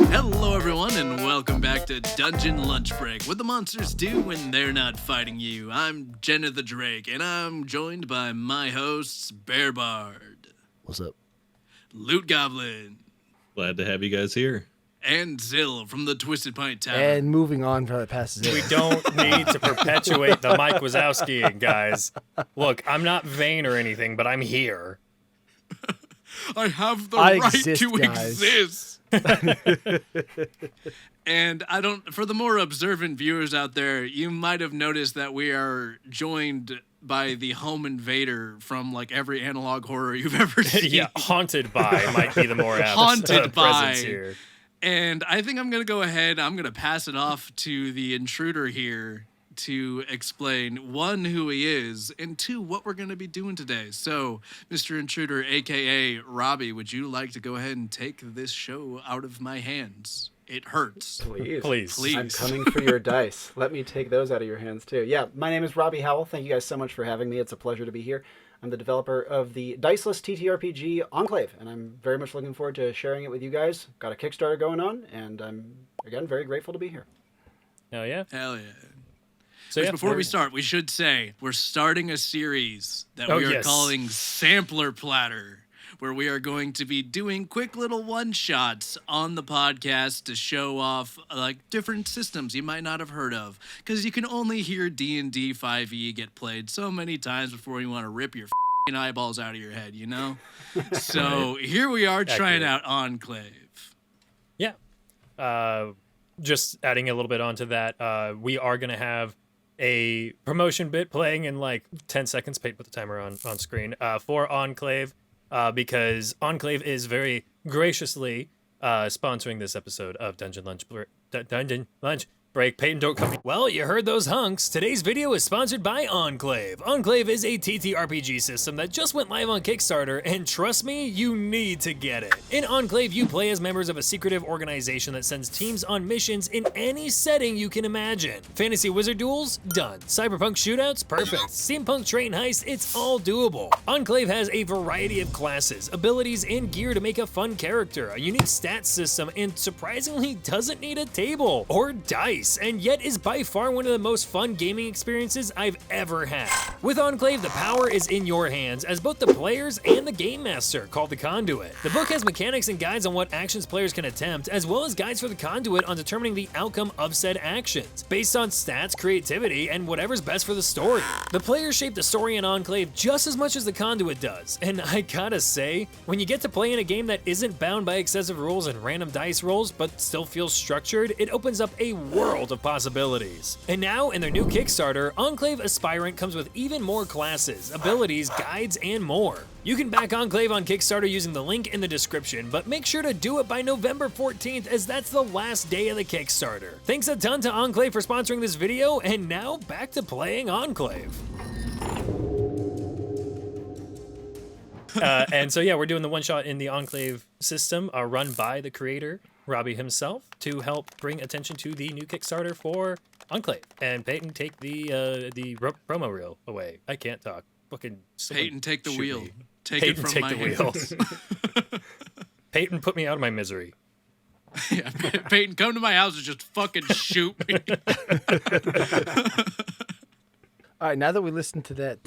Hello everyone and welcome back to Dungeon Lunch Break, what the monsters do when they're not fighting you. I'm Jenna the Drake and I'm joined by my hosts Bear Bard. What's up? Loot Goblin. Glad to have you guys here. And Zill from the Twisted Pint Tavern. And moving on past Zill. We don't need to perpetuate the Mike Wazowski, guys. Look, I'm not vain or anything, but I'm here. I have the right exist, to guys. exist. And for the more observant viewers out there, you might have noticed that we are joined by the home invader from like every analog horror you've ever seen. Yeah, haunted by might be the more apt Haunted by. presence here. And I think I'm going to go ahead. I'm going to pass it off to the intruder here to explain, one, who he is, and two, what we're going to be doing today. So, Mr. Intruder, a.k.a. Robby, would you like to go ahead and take this show out of my hands? It hurts. Please. I'm coming for your dice. Let me take those out of your hands, too. Yeah, my name is Robby Howell. Thank you guys so much for having me. It's a pleasure to be here. I'm the developer of the diceless TTRPG Enclave, and I'm very much looking forward to sharing it with you guys. Got a Kickstarter going on, and I'm, again, very grateful to be here. Hell yeah. Hell yeah. So Before we start, we should say we're starting a series that we are calling Sampler Platter, where we are going to be doing quick little one-shots on the podcast to show off like different systems you might not have heard of, because you can only hear D&D 5e get played so many times before you want to rip your eyeballs out of your head, you know? So here we are trying out Enclave. Yeah. Just adding a little bit onto that, we are going to have a promotion bit playing in like 10 seconds. Pate, put the timer on screen for Enclave. Because Enclave is very graciously sponsoring this episode of Dungeon Lunch Break. Peyton, don't come. Well, you heard those hunks. Today's video is sponsored by Enclave. Enclave is a TTRPG system that just went live on Kickstarter, and trust me, you need to get it. In Enclave, you play as members of a secretive organization that sends teams on missions in any setting you can imagine. Fantasy wizard duels? Done. Cyberpunk shootouts? Perfect. Steampunk train heists? It's all doable. Enclave has a variety of classes, abilities, and gear to make a fun character, a unique stats system, and surprisingly doesn't need a table or dice, and yet is by far one of the most fun gaming experiences I've ever had. With Enclave, the power is in your hands as both the players and the game master, called the Conduit. The book has mechanics and guides on what actions players can attempt, as well as guides for the Conduit on determining the outcome of said actions, based on stats, creativity, and whatever's best for the story. The players shape the story in Enclave just as much as the Conduit does, and I gotta say, when you get to play in a game that isn't bound by excessive rules and random dice rolls, but still feels structured, it opens up a world of possibilities. And now, in their new Kickstarter, Enclave Aspirant comes with even more classes, abilities, guides, and more. You can back Enclave on Kickstarter using the link in the description, but make sure to do it by November 14th, as that's the last day of the Kickstarter. Thanks a ton to Enclave for sponsoring this video, and now back to playing Enclave. And so yeah, we're doing the one shot in the Enclave system, run by the creator, Robby himself, to help bring attention to the new Kickstarter for Enclave. And Peyton, take the promo reel away. I can't talk. Fucking Peyton, take the wheel. Me. Take Peyton, it from take my the hands. wheel. Peyton, put me out of my misery. Yeah, Peyton, come to my house and just fucking shoot me. All right, now that we listened to that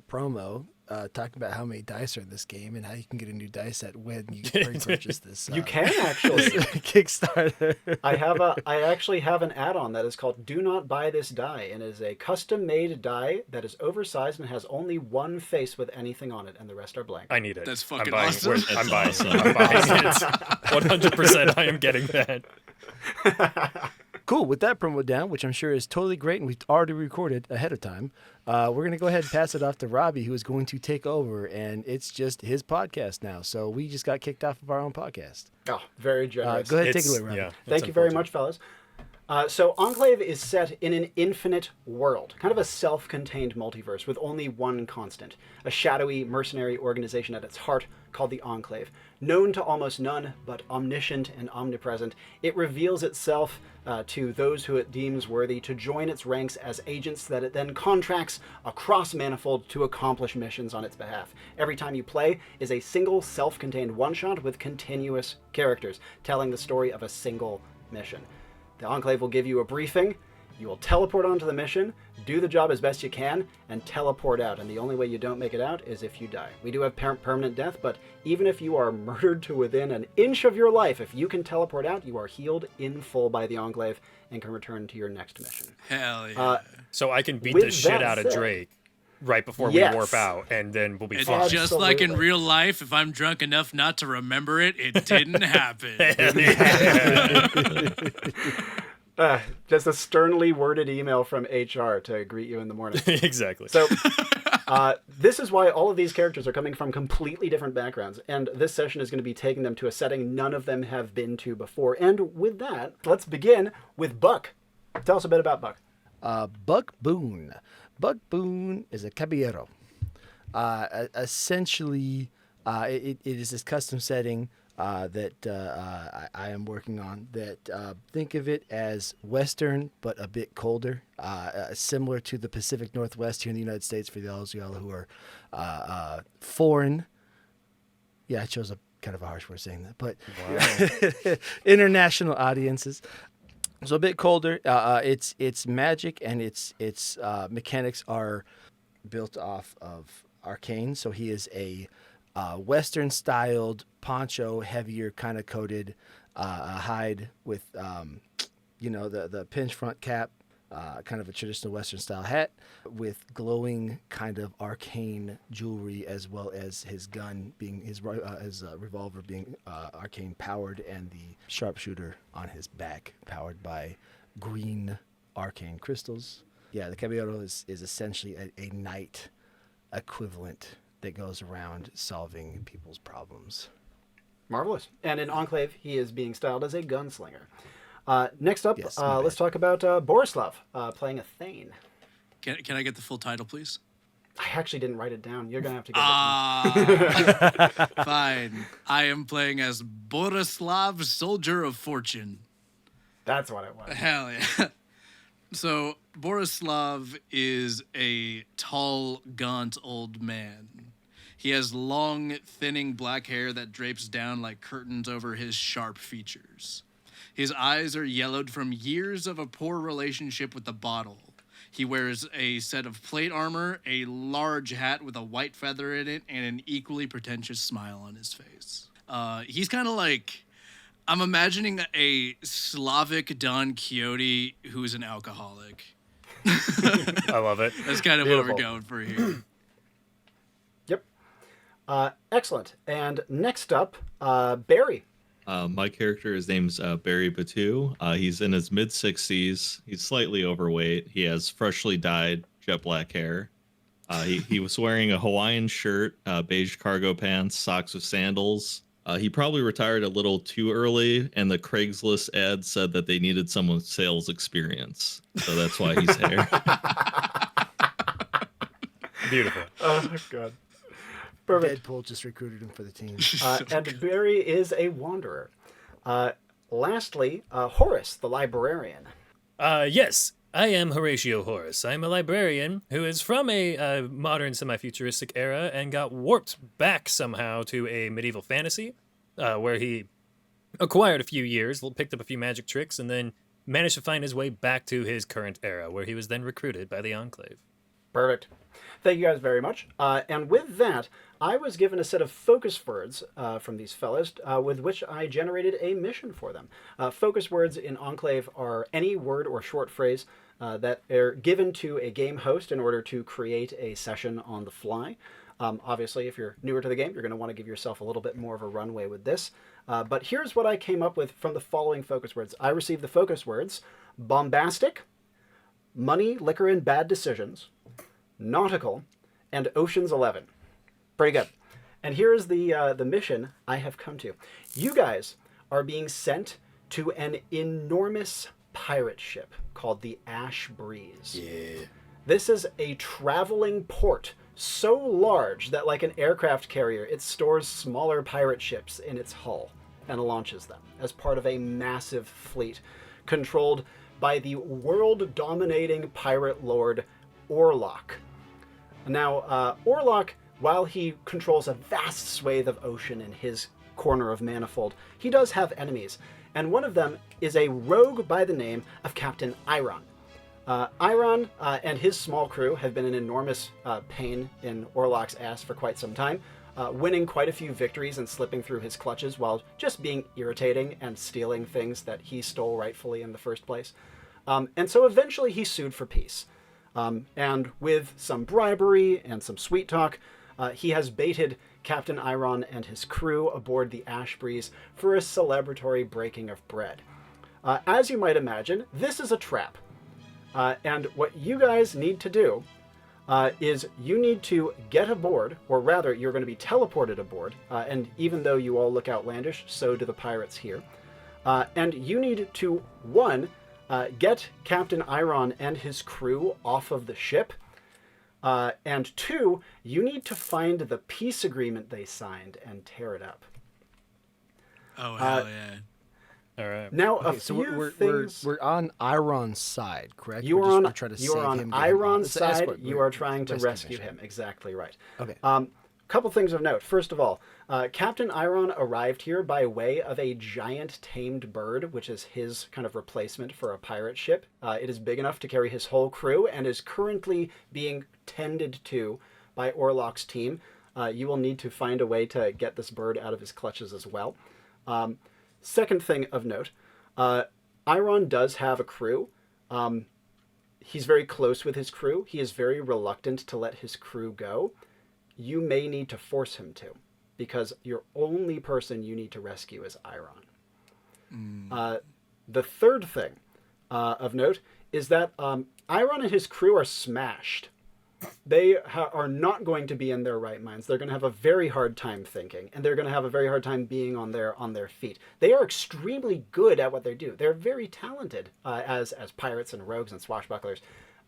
promo, talking about how many dice are in this game and how you can get a new dice set when you purchase this. You can actually. Kickstarter. I actually have an add-on that is called Do Not Buy This Die, and it is a custom-made die that is oversized and has only one face with anything on it, and the rest are blank. I need it. That's fucking I'm awesome. I'm buying it. 100% I am getting that. Cool. With that promo down, which I'm sure is totally great, and we've already recorded ahead of time, we're going to go ahead and pass it off to Robby, who is going to take over, and it's just his podcast now. So we just got kicked off of our own podcast. Oh, very generous. Go ahead, take it away, Robby. Thank you very much, fellas. So Enclave is set in an infinite world, kind of a self-contained multiverse with only one constant, a shadowy mercenary organization at its heart called the Enclave. Known to almost none, but omniscient and omnipresent, it reveals itself to those who it deems worthy to join its ranks as agents that it then contracts across Manifold to accomplish missions on its behalf. Every time you play is a single self-contained one-shot with continuous characters, telling the story of a single mission. The Enclave will give you a briefing, you will teleport onto the mission, do the job as best you can, and teleport out. And the only way you don't make it out is if you die. We do have permanent death, but even if you are murdered to within an inch of your life, if you can teleport out, you are healed in full by the Enclave and can return to your next mission. Hell yeah. So I can beat the shit out of Drake right before we warp out, and then we'll be fine. Just like in real life, if I'm drunk enough not to remember it, it didn't happen. Just a sternly worded email from HR to greet you in the morning. Exactly. So this is why all of these characters are coming from completely different backgrounds, and this session is going to be taking them to a setting none of them have been to before. And with that, let's begin with Buck. Tell us a bit about Buck. Buck Boone. Buck Boone is a caballero. Essentially, it is this custom setting that I am working on. That think of it as Western, but a bit colder, similar to the Pacific Northwest here in the United States. For those of y'all who are foreign, yeah, I chose a kind of a harsh word saying that, but wow. International audiences. So a bit colder. It's magic, and its mechanics are built off of Arcane. So he is a Western-styled poncho, heavier, kind of coated hide with the pinch front cap, kind of a traditional Western-style hat with glowing kind of arcane jewelry, as well as his gun being his revolver being arcane powered, and the sharpshooter on his back powered by green arcane crystals. Yeah, the caballero is essentially a knight equivalent that goes around solving people's problems. Marvelous. And in Enclave, he is being styled as a gunslinger. Next up, Yes, let's talk about Borislav playing a Thane. Can I get the full title, please? I actually didn't write it down. You're going to have to give it to me. Fine. I am playing as Borislav, Soldier of Fortune. That's what it was. Hell yeah. So, Borislav is a tall, gaunt old man. He has long, thinning black hair that drapes down like curtains over his sharp features. His eyes are yellowed from years of a poor relationship with the bottle. He wears a set of plate armor, a large hat with a white feather in it, and an equally pretentious smile on his face. He's kind of like... I'm imagining a Slavic Don Quixote who's an alcoholic. I love it. That's kind of Beautiful. what we're going for here. Yep. Excellent. And next up, Barry. My character, his name's Barry Batu. He's in his mid-60s. He's slightly overweight. He has freshly dyed jet black hair. He was wearing a Hawaiian shirt, beige cargo pants, socks with sandals. He probably retired a little too early, and the Craigslist ad said that they needed someone with sales experience. So that's why he's here. Beautiful. Oh, my God. Perfect. Deadpool just recruited him for the team. And Barry is a wanderer. Lastly, Horace, the librarian. Yes, I am Horatio Horace. I'm a librarian who is from a modern semi-futuristic era and got warped back somehow to a medieval fantasy where he acquired a few years, picked up a few magic tricks, and then managed to find his way back to his current era, where he was then recruited by the Enclave. Perfect. Thank you guys very much. And with that, I was given a set of focus words from these fellas with which I generated a mission for them. Focus words in Enclave are any word or short phrase that are given to a game host in order to create a session on the fly. Obviously, if you're newer to the game, you're going to want to give yourself a little bit more of a runway with this. But here's what I came up with from the following focus words. I received the focus words: bombastic, money, liquor, and bad decisions, nautical, and Ocean's 11. Pretty good. And here's the mission I have come to. You guys are being sent to an enormous pirate ship called the Ash Breeze. Yeah. This is a traveling port so large that, like an aircraft carrier, it stores smaller pirate ships in its hull and launches them as part of a massive fleet controlled by the world-dominating pirate lord Orlok. Now, Orlok, while he controls a vast swathe of ocean in his corner of Manifold, he does have enemies, and one of them is a rogue by the name of Captain Iron. Iron and his small crew have been an enormous pain in Orlok's ass for quite some time, winning quite a few victories and slipping through his clutches while just being irritating and stealing things that he stole rightfully in the first place. And so eventually he sued for peace. And with some bribery and some sweet talk, he has baited Captain Iron and his crew aboard the Ash Breeze for a celebratory breaking of bread. As you might imagine, this is a trap. And what you guys need to do is you need to get aboard, or rather, you're going to be teleported aboard. And even though you all look outlandish, so do the pirates here. And you need to, one, get Captain Iron and his crew off of the ship. And two, you need to find the peace agreement they signed and tear it up. Oh, hell yeah. All right. Now, Okay, a so few things... we're on Iron's side, correct? You We're are just- we're trying to save him, get him Iron's off. It's an side. escort. You We're are trying to rescue rescue mission. him. Exactly right. Okay. Couple things of note. First of all, Captain Iron arrived here by way of a giant tamed bird, which is his kind of replacement for a pirate ship. It is big enough to carry his whole crew and is currently being tended to by Orlok's team. You will need to find a way to get this bird out of his clutches as well. Second thing of note, Iron does have a crew. He's very close with his crew. He is very reluctant to let his crew go. You may need to force him to, because your only person you need to rescue is Iron. The third thing of note is that Iron and his crew are smashed. They are not going to be in their right minds. They're going to have a very hard time thinking, and they're going to have a very hard time being on their feet. They are extremely good at what they do. They're very talented as pirates and rogues and swashbucklers.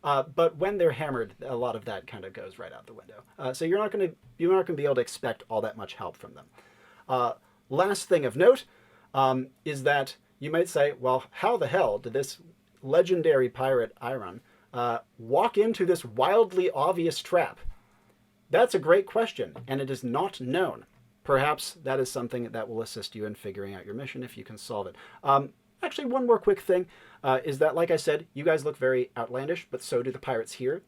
But when they're hammered, a lot of that kind of goes right out the window. So you're not going to be able to expect all that much help from them. Last thing of note is that you might say, well, how the hell did this legendary pirate Iron walk into this wildly obvious trap? That's a great question, and it is not known. Perhaps that is something that will assist you in figuring out your mission if you can solve it. Actually, one more quick thing is that, like I said, you guys look very outlandish, but so do the pirates here.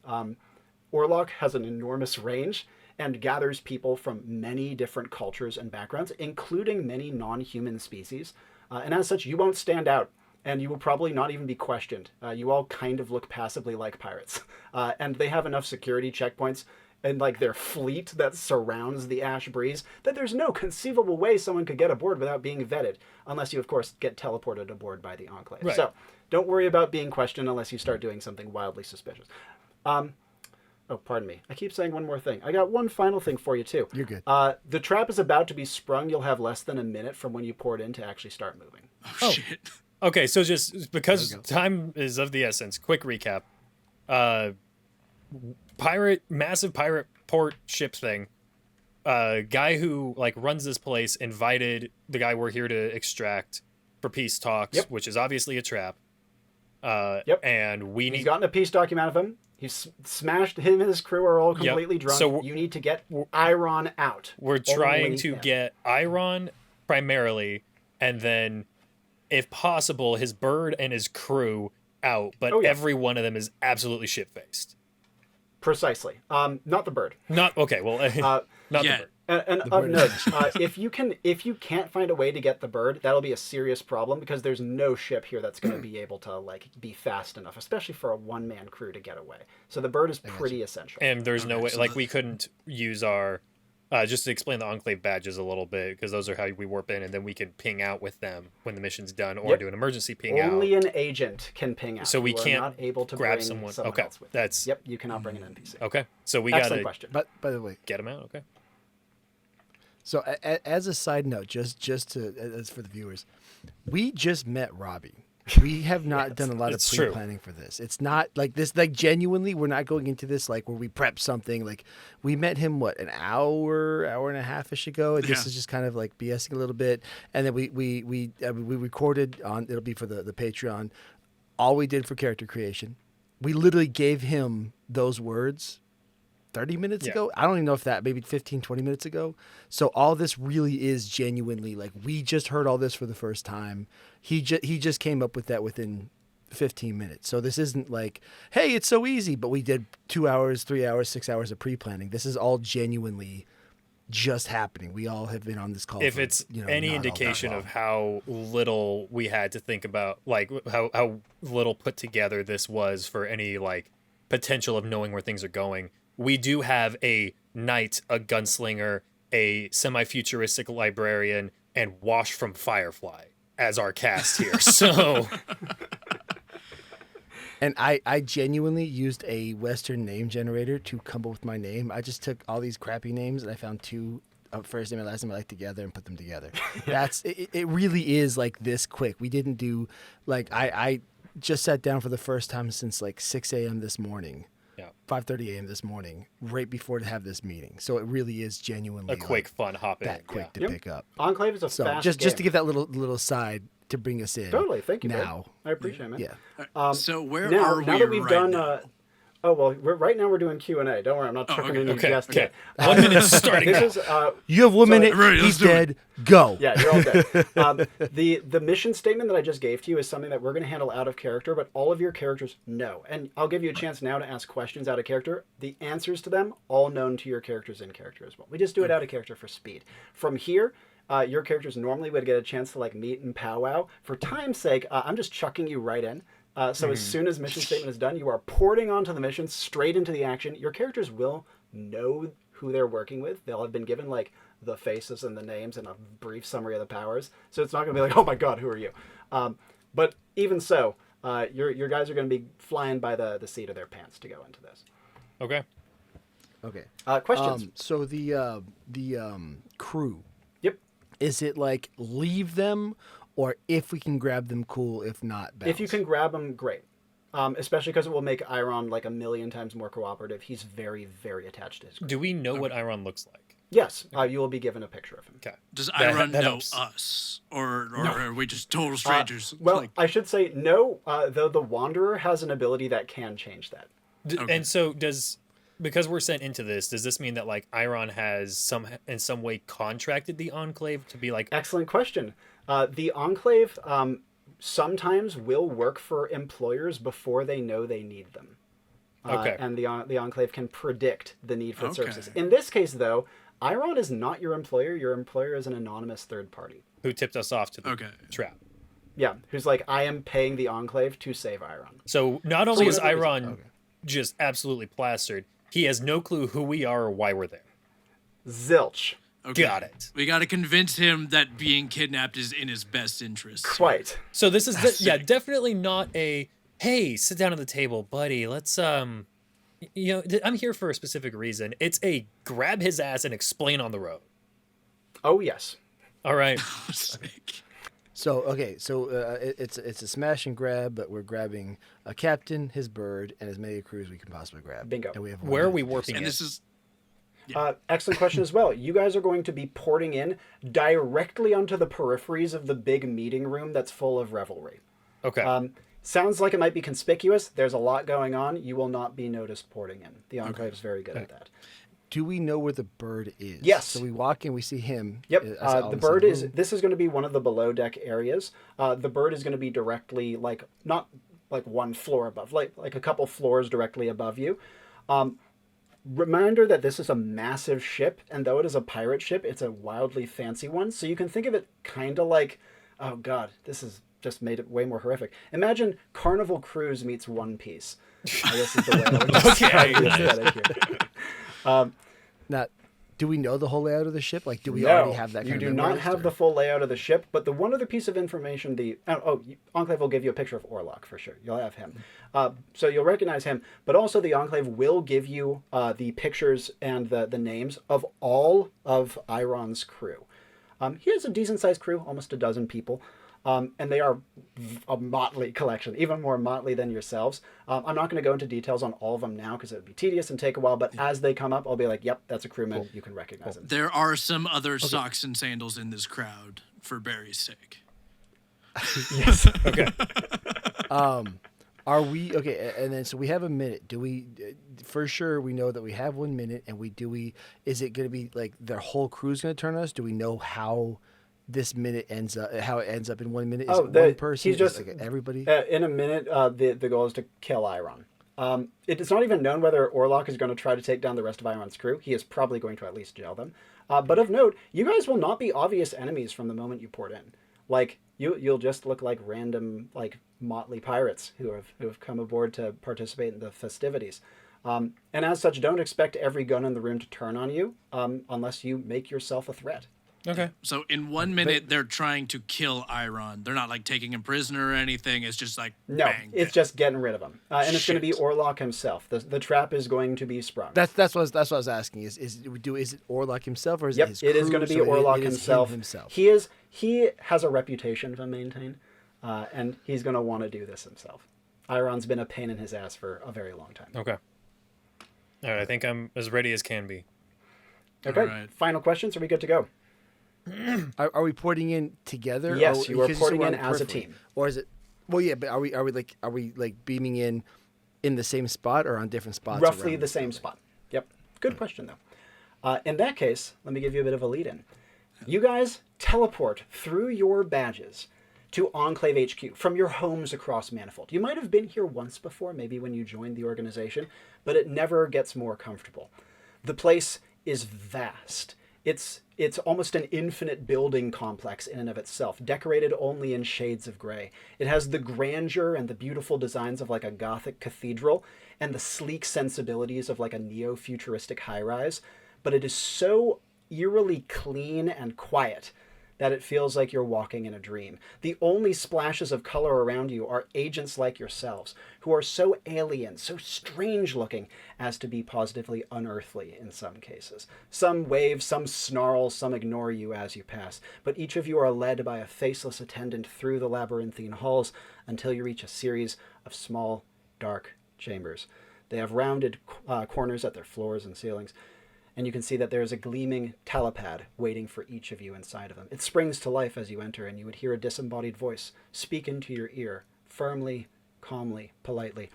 Orlok has an enormous range and gathers people from many different cultures and backgrounds, including many non-human species. And as such, you won't stand out, and you will probably not even be questioned. You all kind of look passively like pirates. And they have enough security checkpoints and like their fleet that surrounds the Ash Breeze that there's no conceivable way someone could get aboard without being vetted, unless you, of course, get teleported aboard by the Enclave. Right. So don't worry about being questioned unless you start doing something wildly suspicious. Oh, pardon me. I keep saying one more thing. I got one final thing for you, too. You're good. The trap is about to be sprung. You'll have less than a minute from when you pour it in to actually start moving. Oh, shit. Okay, so just because time is of the essence, quick recap. Massive pirate port ship thing. Guy who like runs this place invited the guy we're here to extract for peace talks, Yep. which is obviously a trap. Yep. And He's gotten a peace document out of him. He's smashed him and his crew are all completely drunk. So you need to get Iron out. We're trying Only to him. get Iron primarily, and then, if possible, his bird and his crew out. But every one of them is absolutely shit-faced. Precisely. Not the bird. Not okay. Well, not Yeah. the bird. And of note, if you can't find a way to get the bird, that'll be a serious problem because there's no ship here that's going to be able to like be fast enough, especially for a one-man crew to get away. So the bird is pretty essential. And there's no way, like, we couldn't use our. Just to explain the Enclave badges a little bit, because those are how we warp in, and then we can ping out with them when the mission's done, or do an emergency ping out. Only an agent can ping out. So we You are can't not able to grab bring someone. someone Okay, else with you. that's Yep, you cannot bring an NPC. okay. So we Excellent gotta question. But by the way, get them out. Okay. so as a side note, just to as for the viewers, we just met Robby. We have not done a lot of it's true. pre-planning for this. It's not like this. Like genuinely, we're not going into this like where we prep something. Like we met him an hour and a half-ish ago, and this is just kind of like BSing a little bit. And then we recorded on. It'll be for the Patreon. All we did for character creation, we literally gave him those words 30 minutes ago. I don't even know if that, maybe 15, 20 minutes ago. So all this really is genuinely like, we just heard all this for the first time. He just came up with that within 15 minutes. So this isn't like, hey, it's so easy, but we did 2 hours, 3 hours, 6 hours of pre-planning. This is all genuinely just happening. We all have been on this call. If it's any indication of how little we had to think about, like how little put together this was for any like potential of knowing where things are going, we do have a knight, a gunslinger, a semi-futuristic librarian, and Wash from Firefly as our cast here. So, and I genuinely used a Western name generator to come up with my name. I just took all these crappy names and I found two first name and last name I like together and put them together. It really is like this quick. We didn't do like I just sat down for the first time since like 6 a.m. this morning. 5:30 a.m. this morning, right before to have this meeting. So it really is genuinely a quick, fun hop in. That quick to pick up. Enclave is a fast just game. to give that little side to bring us in. Totally, thank you. Now, babe. I appreciate it, man. Yeah. So where now, are we now that we've right done? now? Right now we're doing Q&A. Don't worry, I'm not chucking any guests Okay. yet. 1 minute starting now. This is you have 1 minute. Right, He's let's do dead. Go. Yeah, you're all dead. The mission statement that I just gave to you is something that we're going to handle out of character, but all of your characters know. And I'll give you a chance now to ask questions out of character. The answers to them, all known to your characters in character as well. We just do it out of character for speed. From here, your characters normally would get a chance to like meet and powwow. For time's sake, I'm just chucking you right in. So as soon as mission statement is done, you are porting onto the mission, straight into the action. Your characters will know who they're working with. They'll have been given like the faces and the names and a brief summary of the powers. So it's not going to be like, oh my god, who are you? But even so, your guys are going to be flying by the seat of their pants to go into this. Okay. Questions? So the crew. Yep. Is it like leave them, or if we can grab them, cool. If not, bounce? If you can grab them, great. Especially because it will make Iron like a million times more cooperative. He's very, very attached to his crew. Do we know what Iron looks like? Yes, you will be given a picture of him. Okay. Does Iron know helps. us, or are we just total strangers? Well, I should say no. Though the Wanderer has an ability that can change that. And so because we're sent into this, does this mean that like Iron has in some way contracted the Enclave to be like? Excellent question. The Enclave sometimes will work for employers before they know they need them. Okay. And the Enclave can predict the need for services. In this case, though, Iron is not your employer. Your employer is an anonymous third party. Who tipped us off to the trap. Yeah, who's like, I am paying the Enclave to save Iron. So not only is Iron just absolutely plastered, he has no clue who we are or why we're there. Zilch. Okay. Got it. We got to convince him that being kidnapped is in his best interest. Quite. So this is definitely not a hey, sit down at the table, buddy. Let's I'm here for a specific reason. It's a grab his ass and explain on the road. Oh yes. All right. So it's a smash and grab, but we're grabbing a captain, his bird, and as many crew as we can possibly grab. Bingo. And we have Where are we warping? And this is excellent question as well. You guys are going to be porting in directly onto the peripheries of the big meeting room that's full of revelry. Okay. Sounds like it might be conspicuous. There's a lot going on. You will not be noticed porting in. The Enclave is very good at that. Do we know where the bird is? Yes. So we walk in, we see him. Yep. The bird is. This is going to be one of the below deck areas. The bird is going to be directly, not like one floor above, like a couple floors directly above you. Reminder that this is a massive ship, and though it is a pirate ship, it's a wildly fancy one. So you can think of it kind of like, oh god, this is just made it way more horrific. Imagine Carnival Cruise meets One Piece. This is the way I would describe the aesthetic here. Now, do we know the whole layout of the ship? Like, do we No, already have that? you do not have the full layout of the ship, but the one other piece of information, Enclave will give you a picture of Orlok for sure. You'll have him. So you'll recognize him, but also the Enclave will give you the pictures and the names of all of Iron's crew. He has a decent-sized crew, almost a dozen people. And they are a motley collection, even more motley than yourselves. I'm not going to go into details on all of them now because it would be tedious and take a while, but as they come up, I'll be like, yep, that's a crewman. Cool. You can recognize them. There are some other socks and sandals in this crowd for Barry's sake. Yes. Okay. Are we okay? And then so we have a minute. Do we for sure we know that we have 1 minute, and is it going to be like their whole crew's going to turn us? Do we know how this minute ends up? How it ends up in 1 minute? Is it one person? He's just like everybody. In a minute. The goal is to kill Iron. It's not even known whether Orlok is going to try to take down the rest of Iron's crew. He is probably going to at least jail them. But of note, you guys will not be obvious enemies from the moment you port in. Like you'll just look like random motley pirates who have come aboard to participate in the festivities. And as such, don't expect every gun in the room to turn on you unless you make yourself a threat. Okay. So in 1 minute, they're trying to kill Iron. They're not taking him prisoner or anything. It's just no, bang. It's just getting rid of him. And it's going to be Orlok himself. The trap is going to be sprung. That's what I was asking. Is it Orlok himself or is it his crew? It is going to be Orlok himself. He has a reputation to maintain, and he's going to want to do this himself. Iron's been a pain in his ass for a very long time. Okay. All right, I think I'm as ready as can be. Okay. Right. Final questions. Are we good to go? Are we porting in together? Yes, you are porting in as a team. Or is it? Well, yeah, but are we beaming in the same spot or on different spots? Roughly the same spot. Yep. Good question though. In that case, let me give you a bit of a lead in. You guys teleport through your badges to Enclave HQ from your homes across Manifold. You might have been here once before, maybe when you joined the organization, but it never gets more comfortable. The place is vast. It's almost an infinite building complex in and of itself, decorated only in shades of gray. It has the grandeur and the beautiful designs of a Gothic cathedral and the sleek sensibilities of a neo-futuristic high-rise, but it is so eerily clean and quiet that it feels like you're walking in a dream. The only splashes of color around you are agents like yourselves, who are so alien, so strange-looking, as to be positively unearthly in some cases. Some wave, some snarl, some ignore you as you pass, but each of you are led by a faceless attendant through the labyrinthine halls until you reach a series of small, dark chambers. They have rounded corners at their floors and ceilings, and you can see that there is a gleaming telepad waiting for each of you inside of them. It springs to life as you enter, and you would hear a disembodied voice speak into your ear, firmly, calmly, politely.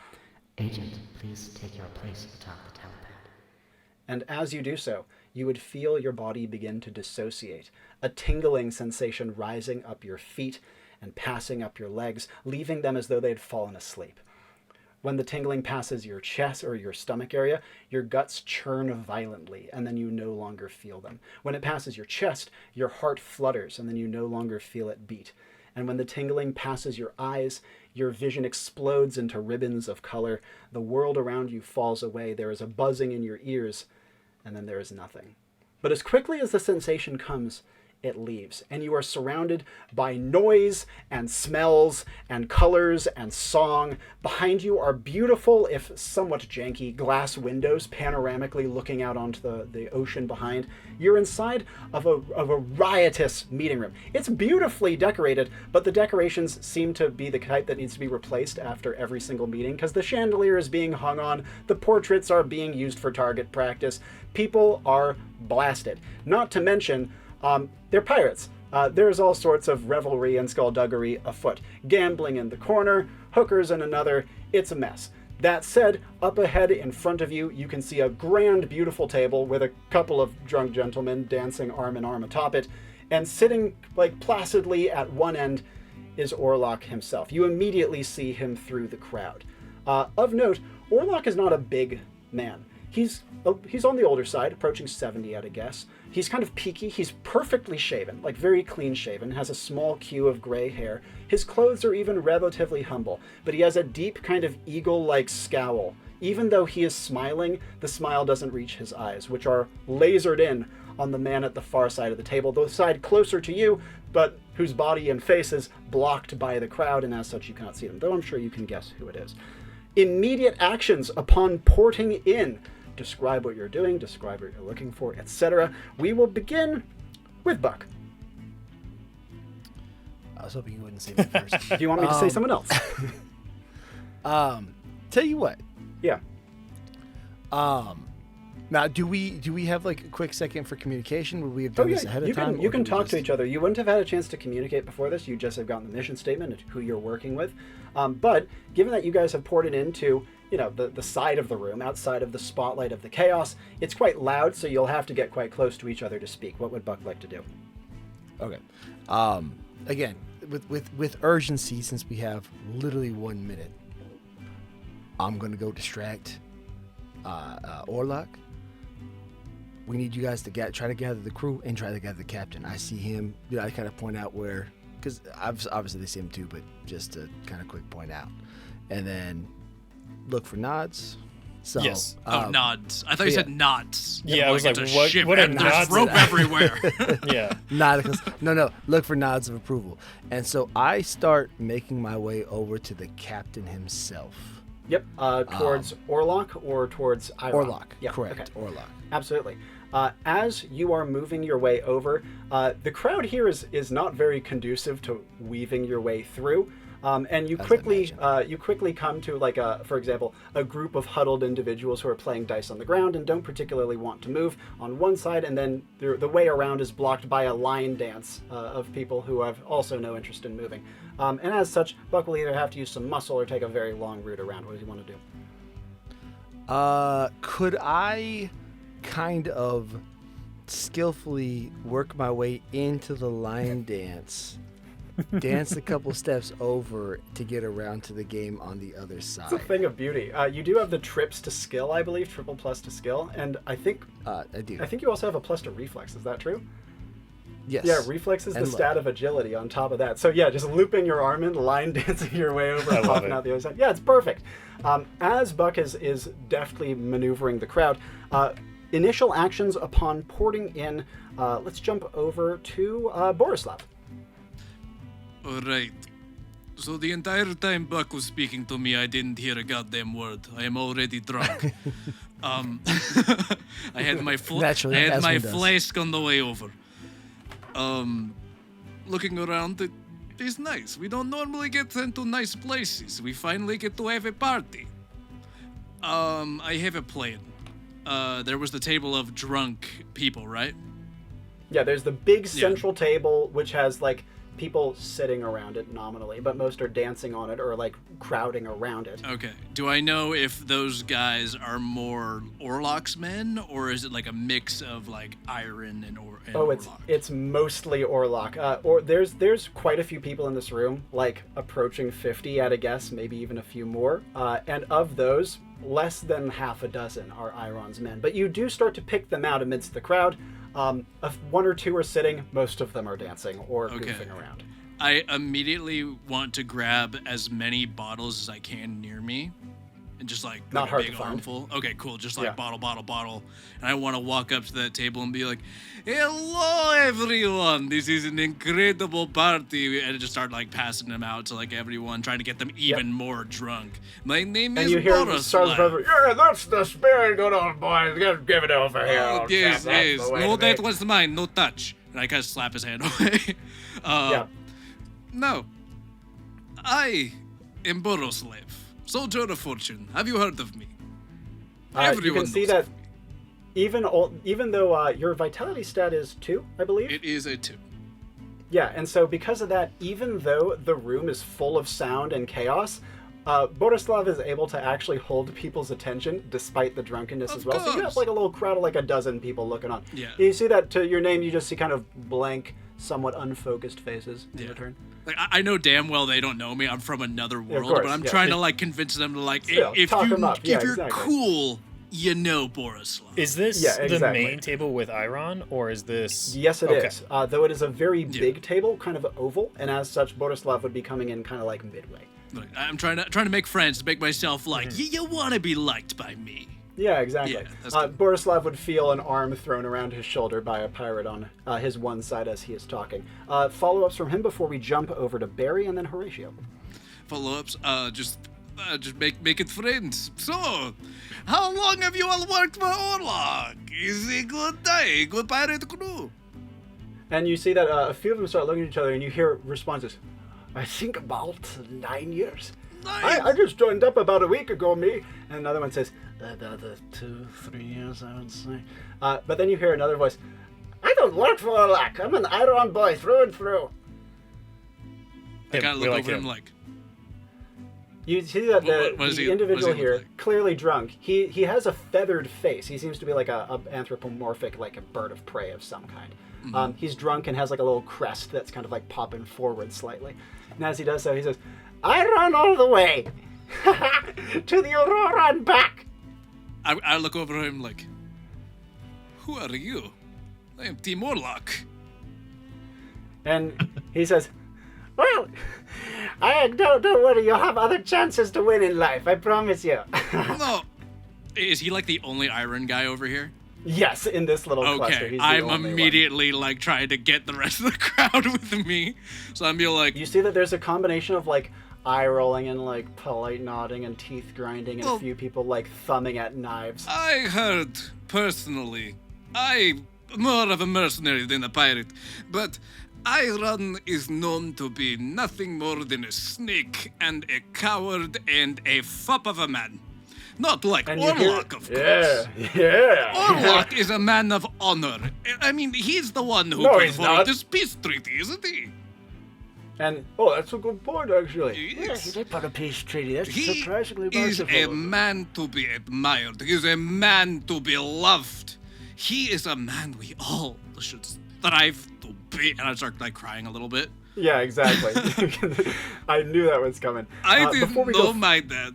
Agent, please take your place atop the telepad. And as you do so, you would feel your body begin to dissociate, a tingling sensation rising up your feet and passing up your legs, leaving them as though they had fallen asleep. When the tingling passes your chest or your stomach area, your guts churn violently, and then you no longer feel them. When it passes your chest, your heart flutters, and then you no longer feel it beat. And when the tingling passes your eyes, your vision explodes into ribbons of color. The world around you falls away. There is a buzzing in your ears, and then there is nothing. But as quickly as the sensation comes, it leaves, and you are surrounded by noise and smells and colors and song. Behind you are beautiful, if somewhat janky, glass windows panoramically looking out onto the ocean behind. You're inside of a riotous meeting room. It's beautifully decorated, but the decorations seem to be the type that needs to be replaced after every single meeting because the chandelier is being hung on, the portraits are being used for target practice, people are blasted. Not to mention, they're pirates. There's all sorts of revelry and skullduggery afoot. Gambling in the corner, hookers in another. It's a mess. That said, up ahead in front of you, you can see a grand, beautiful table with a couple of drunk gentlemen dancing arm in arm atop it. And sitting placidly at one end is Orlok himself. You immediately see him through the crowd. Of note, Orlok is not a big man. He's on the older side, approaching 70 at a guess. He's kind of peaky. He's perfectly shaven, very clean shaven, has a small queue of gray hair. His clothes are even relatively humble, but he has a deep kind of eagle-like scowl. Even though he is smiling, the smile doesn't reach his eyes, which are lasered in on the man at the far side of the table, the side closer to you, but whose body and face is blocked by the crowd, and as such you cannot see them, though I'm sure you can guess who it is. Immediate actions upon porting in. Describe what you're doing, describe what you're looking for, etc. We will begin with Buck. I was hoping you wouldn't say me first. Do you want me to say someone else? Tell you what. Yeah. Now, do we have like a quick second for communication? Would we have done this ahead of time? You can talk to each other. You wouldn't have had a chance to communicate before this. You just have gotten the mission statement and who you're working with. But given that you guys have poured it into, the side of the room, outside of the spotlight of the chaos, it's quite loud, so you'll have to get quite close to each other to speak. What would Buck like to do? Okay. Again, with urgency, since we have literally 1 minute, I'm gonna go distract Orlok. We need you guys to try to gather the crew and try to gather the captain. I see him. I kind of point out where, because obviously they see him too, but just to kind of quick point out, and then look for nods. So, Yes. Nods. I thought you said knots. Yeah, I was like, it's a what? ship What are and there's knots? rope everywhere. Yeah. No. Look for nods of approval. And so I start making my way over to the captain himself. Yep. Towards Orlok or towards Iron? Orlok. Yeah. Correct. Okay. Orlok. Absolutely. As you are moving your way over, the crowd here is not very conducive to weaving your way through. And you quickly come to for example, a group of huddled individuals who are playing dice on the ground and don't particularly want to move on one side, and then the way around is blocked by a line dance of people who have also no interest in moving. And as such, Buck will either have to use some muscle or take a very long route around. What does he want to do? Could I kind of skillfully work my way into the line dance? Dance a couple steps over to get around to the game on the other side. It's a thing of beauty. You do have the trips to skill, I believe, triple plus to skill, and I think I do. I think you also have a plus to reflex. Is that true? Yes. Yeah, reflex is the And stat of agility on top of that. So yeah, just looping your arm in, line dancing your way over, and popping out the other side. Yeah, it's perfect. As Buck is deftly maneuvering the crowd, initial actions upon porting in. Let's jump over to Borislav. All right. So the entire time Buck was speaking to me, I didn't hear a goddamn word. I am already drunk. I had my flask on the way over. Looking around, it is nice. We don't normally get into nice places. We finally get to have a party. I have a plan. There was the table of drunk people, right? Yeah, there's the big central table, which has people sitting around it nominally, but most are dancing on it or crowding around it. Okay. Do I know if those guys are more Orlok's men, or is it a mix of Iron and Orlok? It's mostly Orlok. Or there's quite a few people in this room, approaching 50 at a guess, maybe even a few more. And of those, less than half a dozen are Iron's men. But you do start to pick them out amidst the crowd. One or two are sitting, most of them are dancing or goofing around. I immediately want to grab as many bottles as I can near me and just Not a hard big to find. armful. Okay, cool. Just bottle. And I want to walk up to that table and be like, "Hello, everyone. This is an incredible party." And just start passing them out to everyone, trying to get them even more drunk. My name is Borislav. Yeah, that's the spirit. Good old boy. Give it over here. Oh, yes. No, that was mine. No touch. And I kind of slap his hand away. No. I am Borislav, Soldier of Fortune. Have you heard of me? You can see that even though your vitality stat is 2, I believe. It is a 2. Yeah, and so because of that, even though the room is full of sound and chaos, Borislav is able to actually hold people's attention despite the drunkenness as well. Course. So you have a little crowd of a dozen people looking on. Yeah. You see that to your name, you just see kind of blank, somewhat unfocused faces in return. I know damn well they don't know me. I'm from another world, course, but I'm trying to convince them to Still, if talk them up. Yeah, you're exactly. cool, you know Borislav. Is this exactly. the main table with Iron, or is this... Yes, it is. Though it is a very big table, kind of oval, and as such, Borislav would be coming in kind of midway. I'm trying to make friends, to make myself you want to be liked by me. Yeah, exactly. Yeah, that's good. Borislav would feel an arm thrown around his shoulder by a pirate on his one side as he is talking. Follow-ups from him before we jump over to Barry and then Horatio. Follow-ups, just make it friends. So, how long have you all worked for Orlok? Is a good day, good pirate crew? And you see that a few of them start looking at each other, and you hear responses. I think about 9 years. I just joined up about a week ago, me. And another one says, about 2-3 years, I would say. But then you hear another voice. I don't work for Orlac. I'm an Iron boy through and through. I gotta look over him like. You see that the individual here, like? clearly drunk, he has a feathered face. He seems to be like a anthropomorphic, like a bird of prey of some kind. Mm-hmm. He's drunk and has like a little crest that's kind of like popping forward slightly. And as he does so, he says, I run all the way to the Aurora and back. I look over at him like, who are you? I am Team Orlac. And he says, well, don't worry, you'll have other chances to win in life, I promise you. No. Is he like the only iron guy over here? Yes, in this little cluster. Okay, He's I'm immediately like trying to get the rest of the crowd with me. So I'm being like... You see that there's a combination of like eye rolling and like polite nodding and teeth grinding and a few people like thumbing at knives. I heard personally, I'm more of a mercenary than a pirate, but Iron is known to be nothing more than a snake and a coward and a fop of a man. Not like Orlac, of course. Yeah. Orlac is a man of honor. I mean, he's the one who put forward this peace treaty, isn't he? And, that's a good point, actually. Yeah, he did put a peace treaty. That's He surprisingly is merciful. a man to be admired. He is a man to be loved. He is a man we all should strive to be. And I start like crying a little bit. Yeah, exactly. I knew that was coming. I didn't know my dad.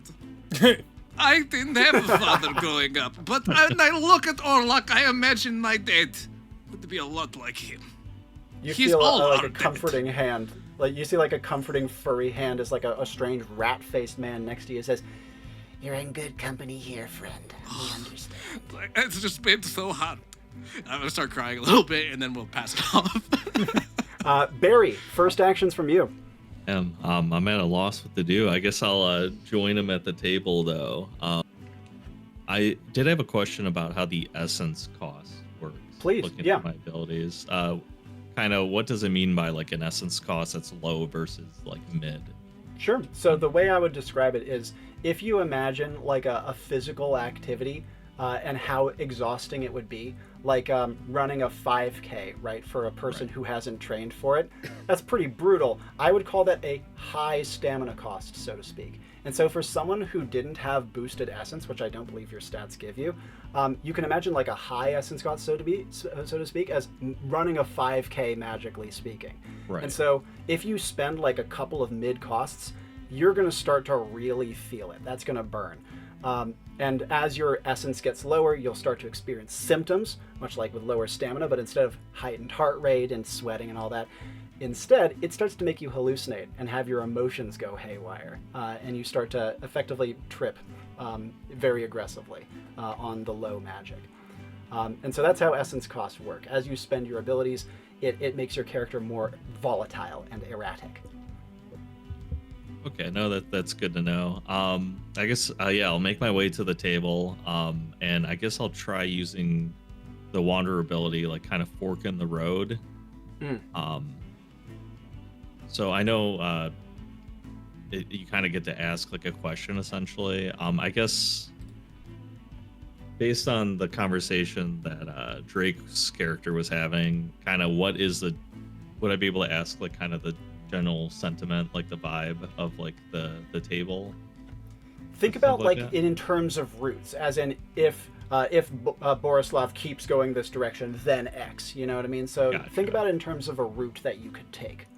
I didn't have a father growing up, but when I look at Orlac, I imagine my dad would be a lot like him. You He's feel all like our a comforting hand. Like you see like a comforting furry hand as like a strange rat-faced man next to you says, You're in good company here, friend. We understand. It's just been so hard. I'm gonna start crying a little bit, and then we'll pass it off. Barry, first actions from you. I'm at a loss what to do. I guess I'll join him at the table, though. I did have a question about how the essence cost works. Please, looking at my abilities. Kind of, what does it mean by like an essence cost that's low versus like mid? Sure. So the way I would describe it is if you imagine like a physical activity and how exhausting it would be, like running a 5K, right, for a person who hasn't trained for it, that's pretty brutal. I would call that a high stamina cost, so to speak. And so for someone who didn't have boosted essence, which I don't believe your stats give you, you can imagine like a high essence cost, so to speak, as running a 5K magically speaking. Right. And so if you spend like a couple of mid costs, you're going to start to really feel it. That's going to burn. And as your essence gets lower, you'll start to experience symptoms, much like with lower stamina, but instead of heightened heart rate and sweating and all that, instead, it starts to make you hallucinate and have your emotions go haywire. And you start to effectively trip very aggressively on the low magic. And so that's how essence costs work. As you spend your abilities, it makes your character more volatile and erratic. Okay, no, that's good to know. I guess, I'll make my way to the table, and I guess I'll try using the Wanderer ability, like kind of fork in the road. So I know you kind of get to ask like a question, essentially. I guess based on the conversation that Drake's character was having, kind of would I be able to ask like kind of the general sentiment, like the vibe of like the table? Think about like in terms of routes, as in if Borislav keeps going this direction, then X. You know what I mean? So Gotcha. Think about it in terms of a route that you could take.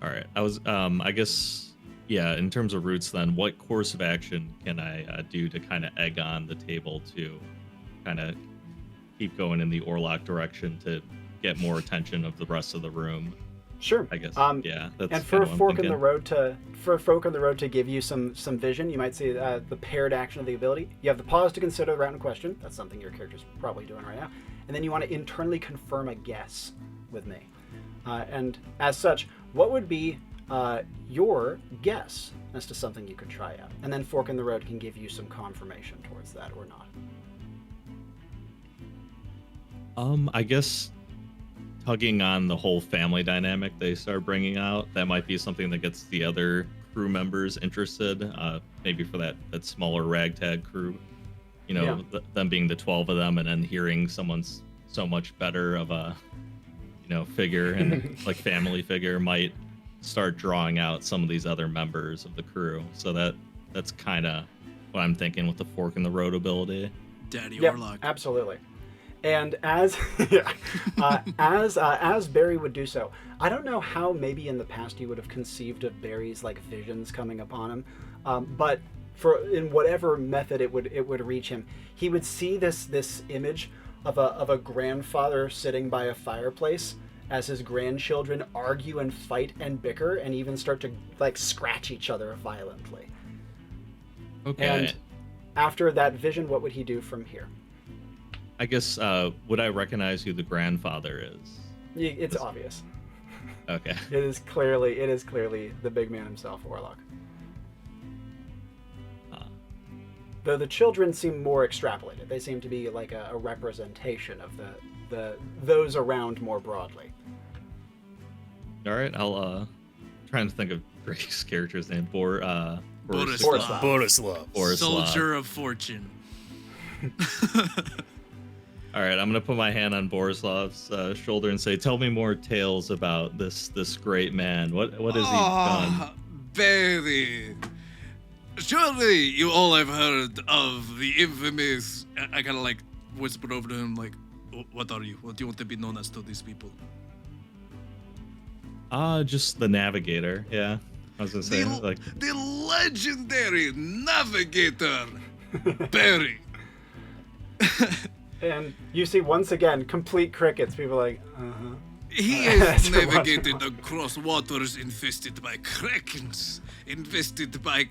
All right. I was I guess in terms of routes, then what course of action can I do to kind of egg on the table to kind of keep going in the Orlac direction to get more attention of the rest of the room? Sure. I guess. That's and for a fork in thinking. the road to give you some vision, you might see the paired action of the ability. You have the pause to consider the route in question. That's something your character's probably doing right now. And then you want to internally confirm a guess with me. And as such, what would be your guess as to something you could try out? And then fork in the road can give you some confirmation towards that or not. I guess tugging on the whole family dynamic they start bringing out. That might be something that gets the other crew members interested, maybe for that smaller ragtag crew. You know, them being the 12 of them, and then hearing someone's so much better of a, figure and like family figure might start drawing out some of these other members of the crew. So that's kind of what I'm thinking with the fork in the road ability. Daddy Yep, Orlock. absolutely. And as as Barry would do so, I don't know how maybe in the past you would have conceived of Barry's like visions coming upon him, but in whatever method it would reach him, he would see this image of a grandfather sitting by a fireplace as his grandchildren argue and fight and bicker and even start to like scratch each other violently. Okay. And after that vision, what would he do from here? I guess, would I recognize who the grandfather is? It's obvious. Okay. It is clearly the big man himself, Orlock. Though the children seem more extrapolated. They seem to be like a representation of those around more broadly. All right, I'll trying to think of Drake's character's name. Borislav. Soldier of Fortune. All right, I'm gonna put my hand on Borislav's shoulder and say, "Tell me more tales about this great man. What has he done?" Barry. Surely you all have heard of the infamous. I kind of like whispered over to him, like, "What are you? What do you want to be known as to these people?" Just the navigator. Yeah, I was gonna say the legendary navigator, Barry. And you see once again complete crickets. People are like, He has navigated across waters infested by krakens, infested by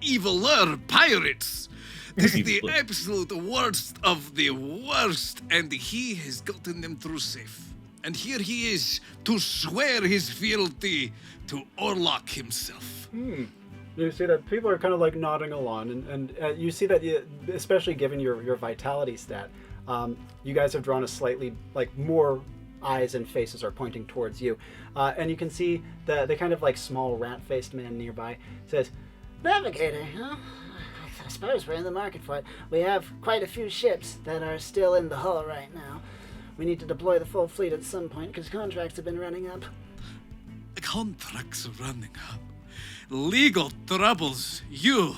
eviler pirates. This is the absolute worst of the worst, and he has gotten them through safe. And here he is to swear his fealty to Orlock himself. You see that people are kind of like nodding along, and you see that, especially given your vitality stat, you guys have drawn a slightly like more eyes and faces are pointing towards you, and you can see the kind of like small rat-faced man nearby says, "Navigator, huh? I suppose we're in the market for it. We have quite a few ships that are still in the hull right now. We need to deploy the full fleet at some point because contracts have been running up." Contracts running up. Legal troubles. You,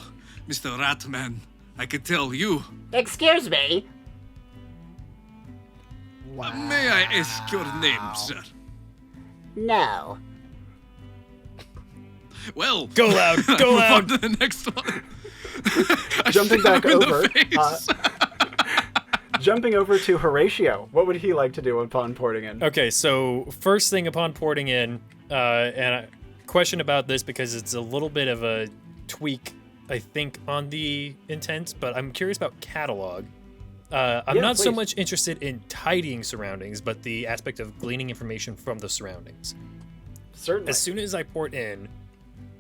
Mr. Ratman, I could tell you. Excuse me? Wow. May I ask your name, sir? No. Well, Go loud, go move loud. on to the next one. jumping back Shot him in the over. face. Jumping over to Horatio, what would he like to do upon porting in? Okay, so first thing upon porting in, and a question about this because it's a little bit of a tweak, I think, on the intent, but I'm curious about catalog. I'm not so please. much interested in tidying surroundings, but the aspect of gleaning information from the surroundings. Certainly. As soon as I port in,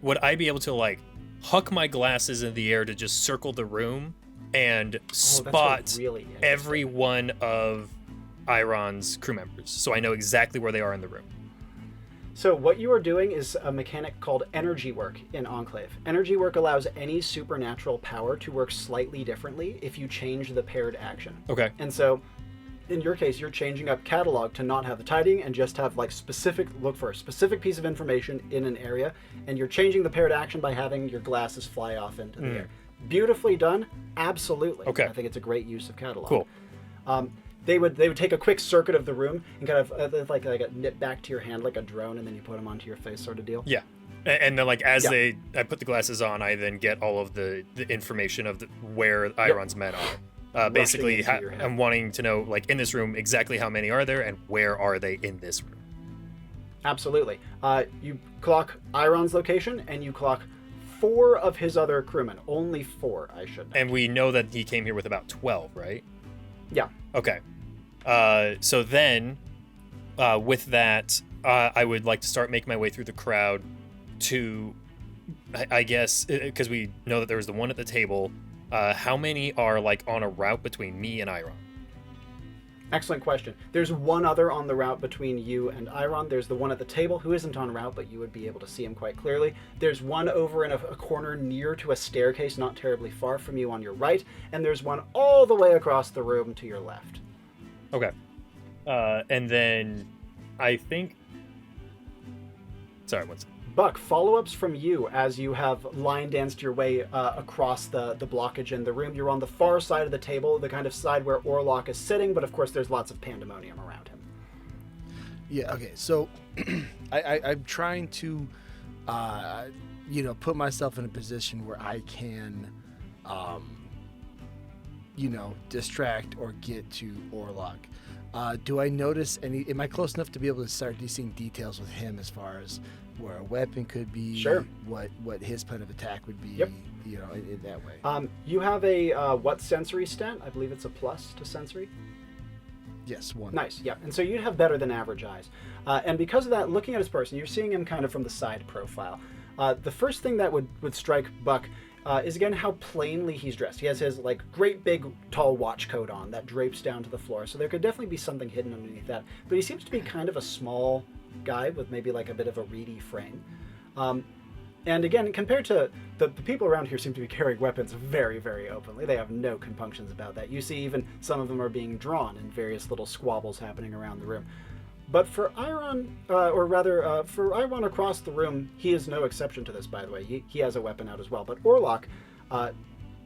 would I be able to like huck my glasses in the air to just circle the room and spot really interesting. every one of Iron's crew members, so I know exactly where they are in the room? So what you are doing is a mechanic called energy work in Enclave. Energy work allows any supernatural power to work slightly differently if you change the paired action. Okay. And so in your case, you're changing up catalog to not have the tidying and just have like look for a specific piece of information in an area, and you're changing the paired action by having your glasses fly off into the air. Beautifully done, absolutely. Okay. I think it's a great use of catalog. Cool. They would take a quick circuit of the room and kind of like a nip back to your hand like a drone, and then you put them onto your face, sort of deal. Yeah. And then like as Yeah. I put the glasses on, I then get all of the information of where Iron's men are. Basically, into your head. I'm wanting to know, like, in this room, exactly how many are there and where are they in this room. Absolutely. You clock Iron's location, and you clock 4 of his other crewmen. Only 4, I should know. And we know that he came here with about 12, right? Yeah. Okay. So then, with that, I would like to start making my way through the crowd to, I guess, because we know that there was the one at the table. How many are like on a route between me and Iron? Excellent question. There's one other on the route between you and Iron. There's the one at the table who isn't en route, but you would be able to see him quite clearly. There's one over in a corner near to a staircase, not terribly far from you on your right, and there's one all the way across the room to your left. Okay. And then I think... Sorry, one second. Buck, follow-ups from you as you have line danced your way across the blockage in the room. You're on the far side of the table, the kind of side where Orlok is sitting, but of course there's lots of pandemonium around him. Yeah, okay, so I'm trying to, put myself in a position where I can, distract or get to Orlok. Do I notice am I close enough to be able to start seeing details with him as far as where a weapon could be, sure, what his plan of attack would be, yep, in that way? You have a what sensory stat? I believe it's a plus to sensory. Yes, 1. Nice, yeah. And so you'd have better than average eyes. And because of that, looking at his person, you're seeing him kind of from the side profile. The first thing that would strike Buck is, again, how plainly he's dressed. He has his, great big, tall watch coat on that drapes down to the floor, so there could definitely be something hidden underneath that. But he seems to be kind of a small guy with maybe, a bit of a reedy frame. And again, compared to the people around here seem to be carrying weapons very, very openly. They have no compunctions about that. You see even some of them are being drawn and various little squabbles happening around the room. But for Iron, for Iron across the room, he is no exception to this, by the way. He has a weapon out as well. But Orlok,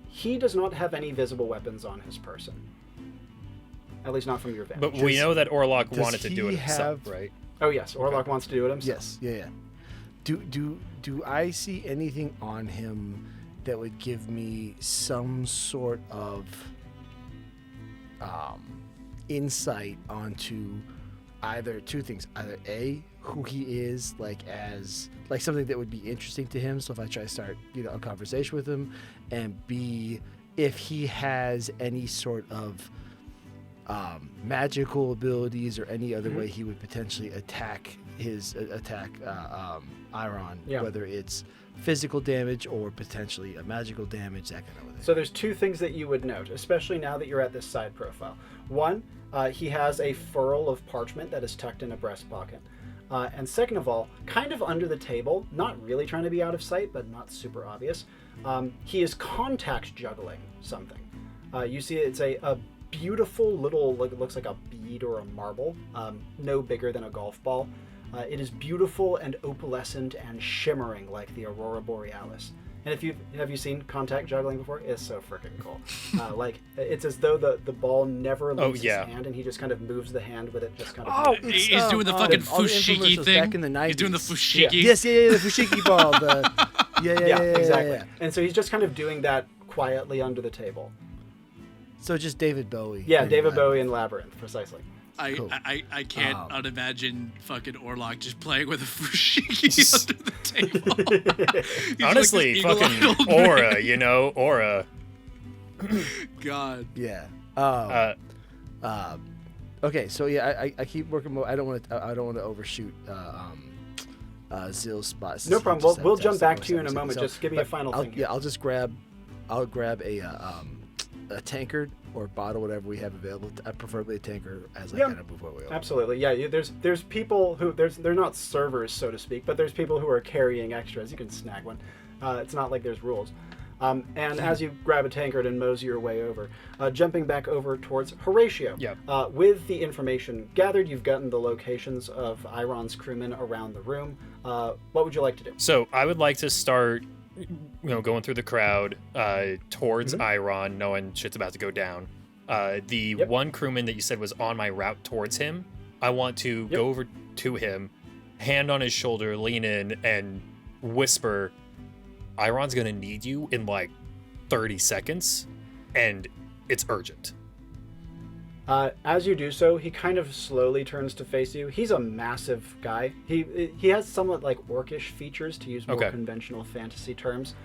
he does not have any visible weapons on his person. At least not from your vantage. But we know that Orlok wanted to do it himself, right? Oh, yes. Orlok wants to do it himself. Yes, yeah. Do I see anything on him that would give me some sort of insight onto either two things? Either A, who he is, as something that would be interesting to him, so if I try to start a conversation with him, and B, if he has any sort of magical abilities or any other way he would potentially attack Iron, yeah, whether it's physical damage or potentially a magical damage, that kind of thing. So there's two things that you would note, especially now that you're at this side profile. One, he has a furl of parchment that is tucked in a breast pocket. And second of all, kind of under the table, not really trying to be out of sight, but not super obvious, he is contact juggling something. You see it's a beautiful little, it looks like a bead or a marble, no bigger than a golf ball. It is beautiful and opalescent and shimmering like the Aurora Borealis. And have you seen contact juggling before? It's so freaking cool. It's as though the ball never leaves his hand, and he just kind of moves the hand with it, just kind of. He's doing the fucking fushigi thing. Back in the 90s. He's doing the fushigi. Yeah. Yes, the fushigi ball. Yeah, exactly. Yeah. And so he's just kind of doing that quietly under the table. So just David Bowie. Yeah, David Bowie in Labyrinth, precisely. Cool. I can't unimagine fucking Orlok just playing with a fushigi under the table. He's honestly, like fucking aura, aura. God. Yeah. Okay, so yeah, I keep working. I don't want to overshoot Zill's spot. No problem. We'll jump back to you in a moment. Just give me a final thing. Yeah, I'll grab a tankard or bottle, whatever we have available. Preferably a tankard as I kind of move away. Absolutely, yeah. There's people who they're not servers, so to speak, but there's people who are carrying extras. You can snag one. It's not like there's rules. And as you grab a tankard and mosey your way over, jumping back over towards Horatio. Yeah. With the information gathered, you've gotten the locations of Iron's crewmen around the room. What would you like to do? So I would like to start, going through the crowd towards Iron, knowing shit's about to go down. The one crewman that you said was on my route towards him, I want to go over to him, hand on his shoulder, lean in, and whisper, Iron's gonna need you in 30 seconds, and it's urgent. As you do so, he kind of slowly turns to face you. He's a massive guy. He has somewhat orcish features, to use more conventional fantasy terms.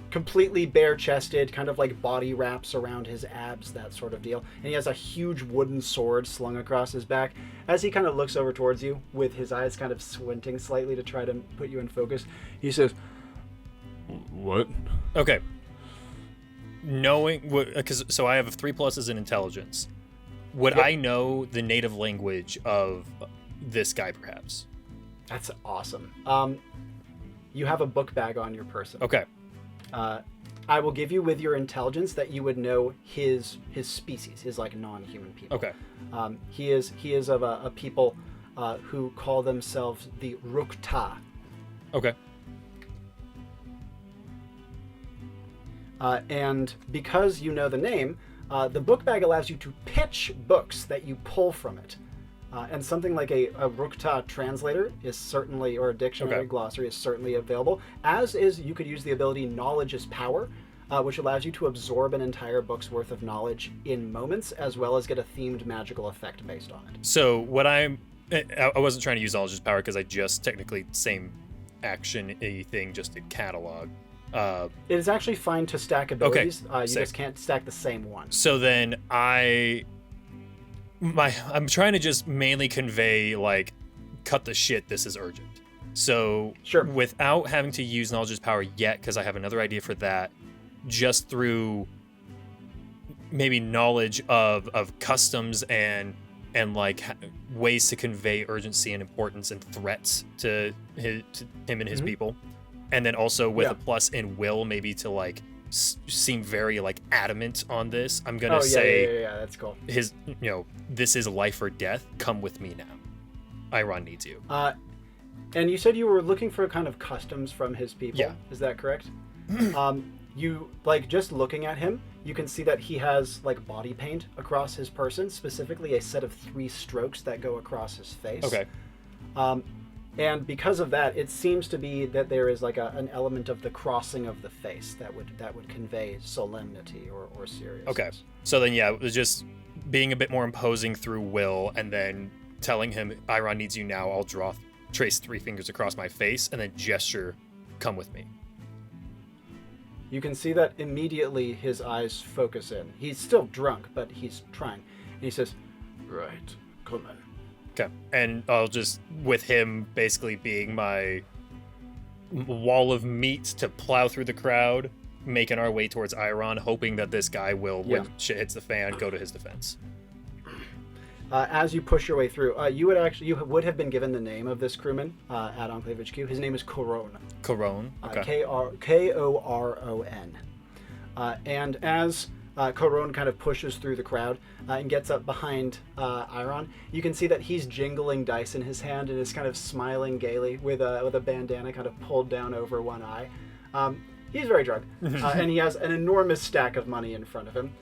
Completely bare-chested, kind of body wraps around his abs, that sort of deal. And he has a huge wooden sword slung across his back. As he kind of looks over towards you, with his eyes kind of squinting slightly to try to put you in focus, he says, "What?" Okay. Knowing, so I have 3 pluses in intelligence. Would I know the native language of this guy, perhaps? That's awesome. You have a book bag on your person. Okay. I will give you with your intelligence that you would know his species, his like non-human people. Okay. He is of a people who call themselves the Rukta. Okay. And because you know the name, the book bag allows you to pitch books that you pull from it. And something like a Rukta translator is certainly, or a dictionary glossary is certainly available, as is you could use the ability Knowledge is Power, which allows you to absorb an entire book's worth of knowledge in moments, as well as get a themed magical effect based on it. So what I wasn't trying to use Knowledge is Power because I just technically same action-y thing, just a catalog. It is actually fine to stack abilities. You Sick. just can't stack the same one. So then I'm trying to just mainly convey like, cut the shit, this is urgent. So Sure. without having to use Knowledge is Power yet, because I have another idea for that, just through maybe knowledge of customs and like ways to convey urgency and importance and threats to him and his people. And then also with a plus in will, maybe to like seem very like adamant on this. I'm gonna say, yeah, that's cool. his, this is life or death. Come with me now. Iron needs you. And you said you were looking for kind of customs from his people. Yeah. Is that correct? You like just looking at him, you can see that he has like body paint across his person, specifically a set of 3 strokes that go across his face. Okay. And because of that, it seems to be that there is like an element of the crossing of the face that would convey solemnity or seriousness. Okay. So then, yeah, it was just being a bit more imposing through will, and then telling him, Iron needs you now. I'll trace 3 fingers across my face, and then gesture, come with me. You can see that immediately his eyes focus in. He's still drunk, but he's trying. And he says, "Right, come in." Okay. And I'll just, with him basically being my wall of meat to plow through the crowd, making our way towards Iron, hoping that this guy will, when shit hits the fan, go to his defense. As you push your way through, you would have been given the name of this crewman at Enclave HQ. His name is Koron. Koron. Okay. Koron. And as Koron kind of pushes through the crowd and gets up behind Iron, you can see that he's jingling dice in his hand and is kind of smiling gaily with a bandana kind of pulled down over one eye. He's very drunk, and he has an enormous stack of money in front of him.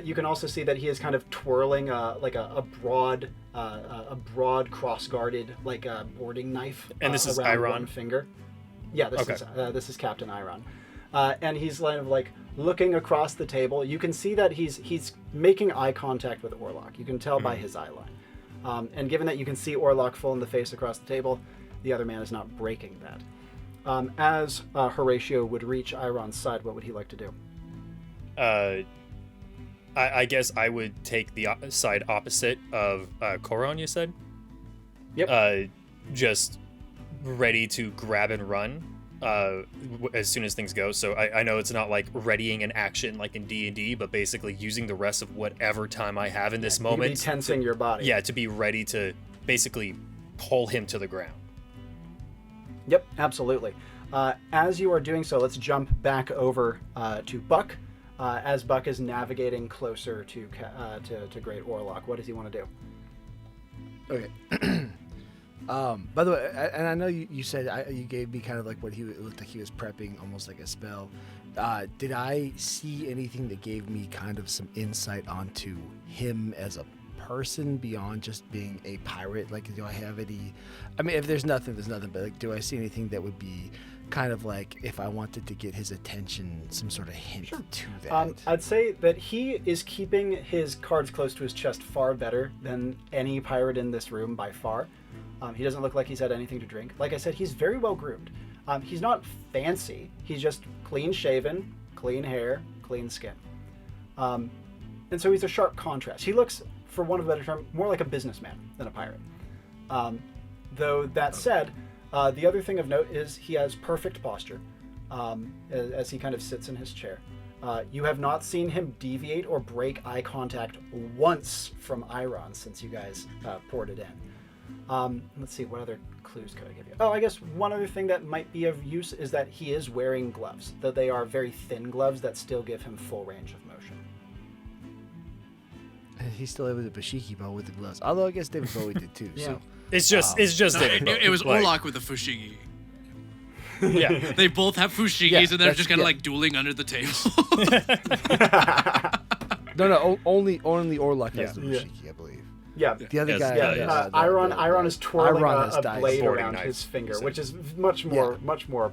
You can also see that he is kind of twirling like a broad cross-guarded like a boarding knife. And this is around Iron? one finger. Yeah, this is Captain Iron. And he's kind of like looking across the table. You can see that he's making eye contact with Orlok. You can tell by his eye line. And given that you can see Orlok full in the face across the table, the other man is not breaking that. As Horatio would reach Iron's side, what would he like to do? I guess I would take the side opposite of Koron, you said? Yep. Just ready to grab and run as soon as things go. So I know it's not like readying an action like in D&D, but basically using the rest of whatever time I have in this moment. You'd be tensing your body. Yeah, to be ready to basically pull him to the ground. Yep, absolutely. As you are doing so, let's jump back over to Buck. As Buck is navigating closer to Great Orlok, what does he want to do? Okay. By the way, and I know you said you gave me kind of like it looked like he was prepping, almost like a spell. Did I see anything that gave me kind of some insight onto him as a person beyond just being a pirate? Like, do I have any? I mean, if there's nothing, there's nothing. But like, do I see anything that would be kind of like, if I wanted to get his attention, some sort of hint to that? I'd say that he is keeping his cards close to his chest far better than any pirate in this room by far. He doesn't look like he's had anything to drink. Like I said, he's very well groomed. He's not fancy. He's just clean shaven, clean hair, clean skin. And so he's a sharp contrast. He looks, for want of a better term, more like a businessman than a pirate. Though that said, the other thing of note is he has perfect posture as he kind of sits in his chair. You have not seen him deviate or break eye contact once from Iron since you guys poured it in. Let's see, what other clues could I give you? Oh, I guess one other thing that might be of use is that he is wearing gloves, though they are very thin gloves that still give him full range of motion. And he's still able to Bashiki ball with the gloves. Although I guess David Bowie did too. Yeah. So It's just It was like, Orlok with a fushigi. Yeah. They both have fushigis, Yeah, and they're that's- just kind of yeah. like dueling under the table. no, only Orlok has the Yeah. Bashiki, I believe. Yeah. The other Yes, guy, yeah, Iron is twirling Iron has a dice. blade Sporting around knife, his finger, you which said. is much more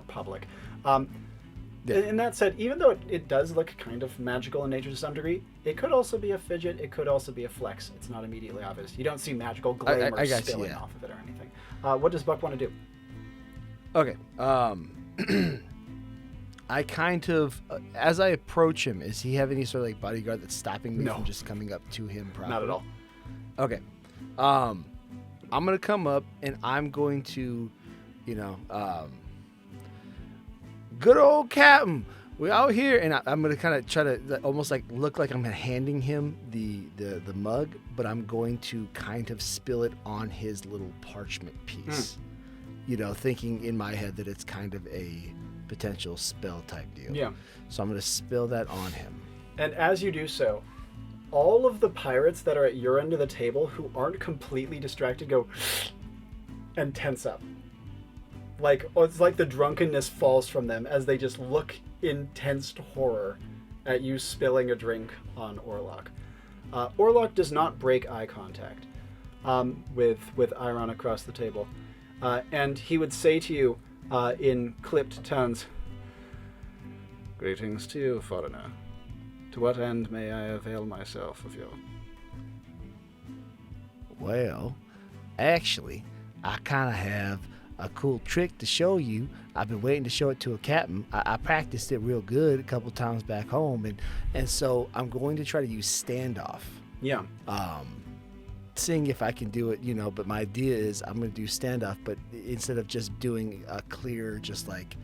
public. And that said, even though it does look kind of magical in nature to some degree, it could also be a fidget. It could also be a flex. It's not immediately obvious. You don't see magical glamour I got you, spilling yeah. off of it or anything. What does Buck want to do? Okay. I kind of, as I approach him, is he have any sort of like bodyguard that's stopping me No. from just coming up to him properly? Not at all. Okay. I'm gonna come up and I'm going to, good old Captain, we're out here, and I'm gonna kind of try to almost like look like I'm handing him the mug, but I'm going to kind of spill it on his little parchment piece. Thinking in my head that it's kind of a potential spell type deal. Yeah. So I'm gonna spill that on him. And as you do so, all of the pirates that are at your end of the table who aren't completely distracted go and tense up. It's like the drunkenness falls from them as they just look in tensed horror at you spilling a drink on Orlok. Orlok does not break eye contact with Iron across the table. And he would say to you in clipped tones, "Greetings to you, foreigner. To what end may I avail myself of you?" Well, actually, I kind of have a cool trick to show you. I've been waiting to show it to a captain. I practiced it real good a couple times back home, and so I'm going to try to use standoff. Yeah. Seeing if I can do it, but my idea is I'm going to do standoff, but instead of just doing a clear, just like,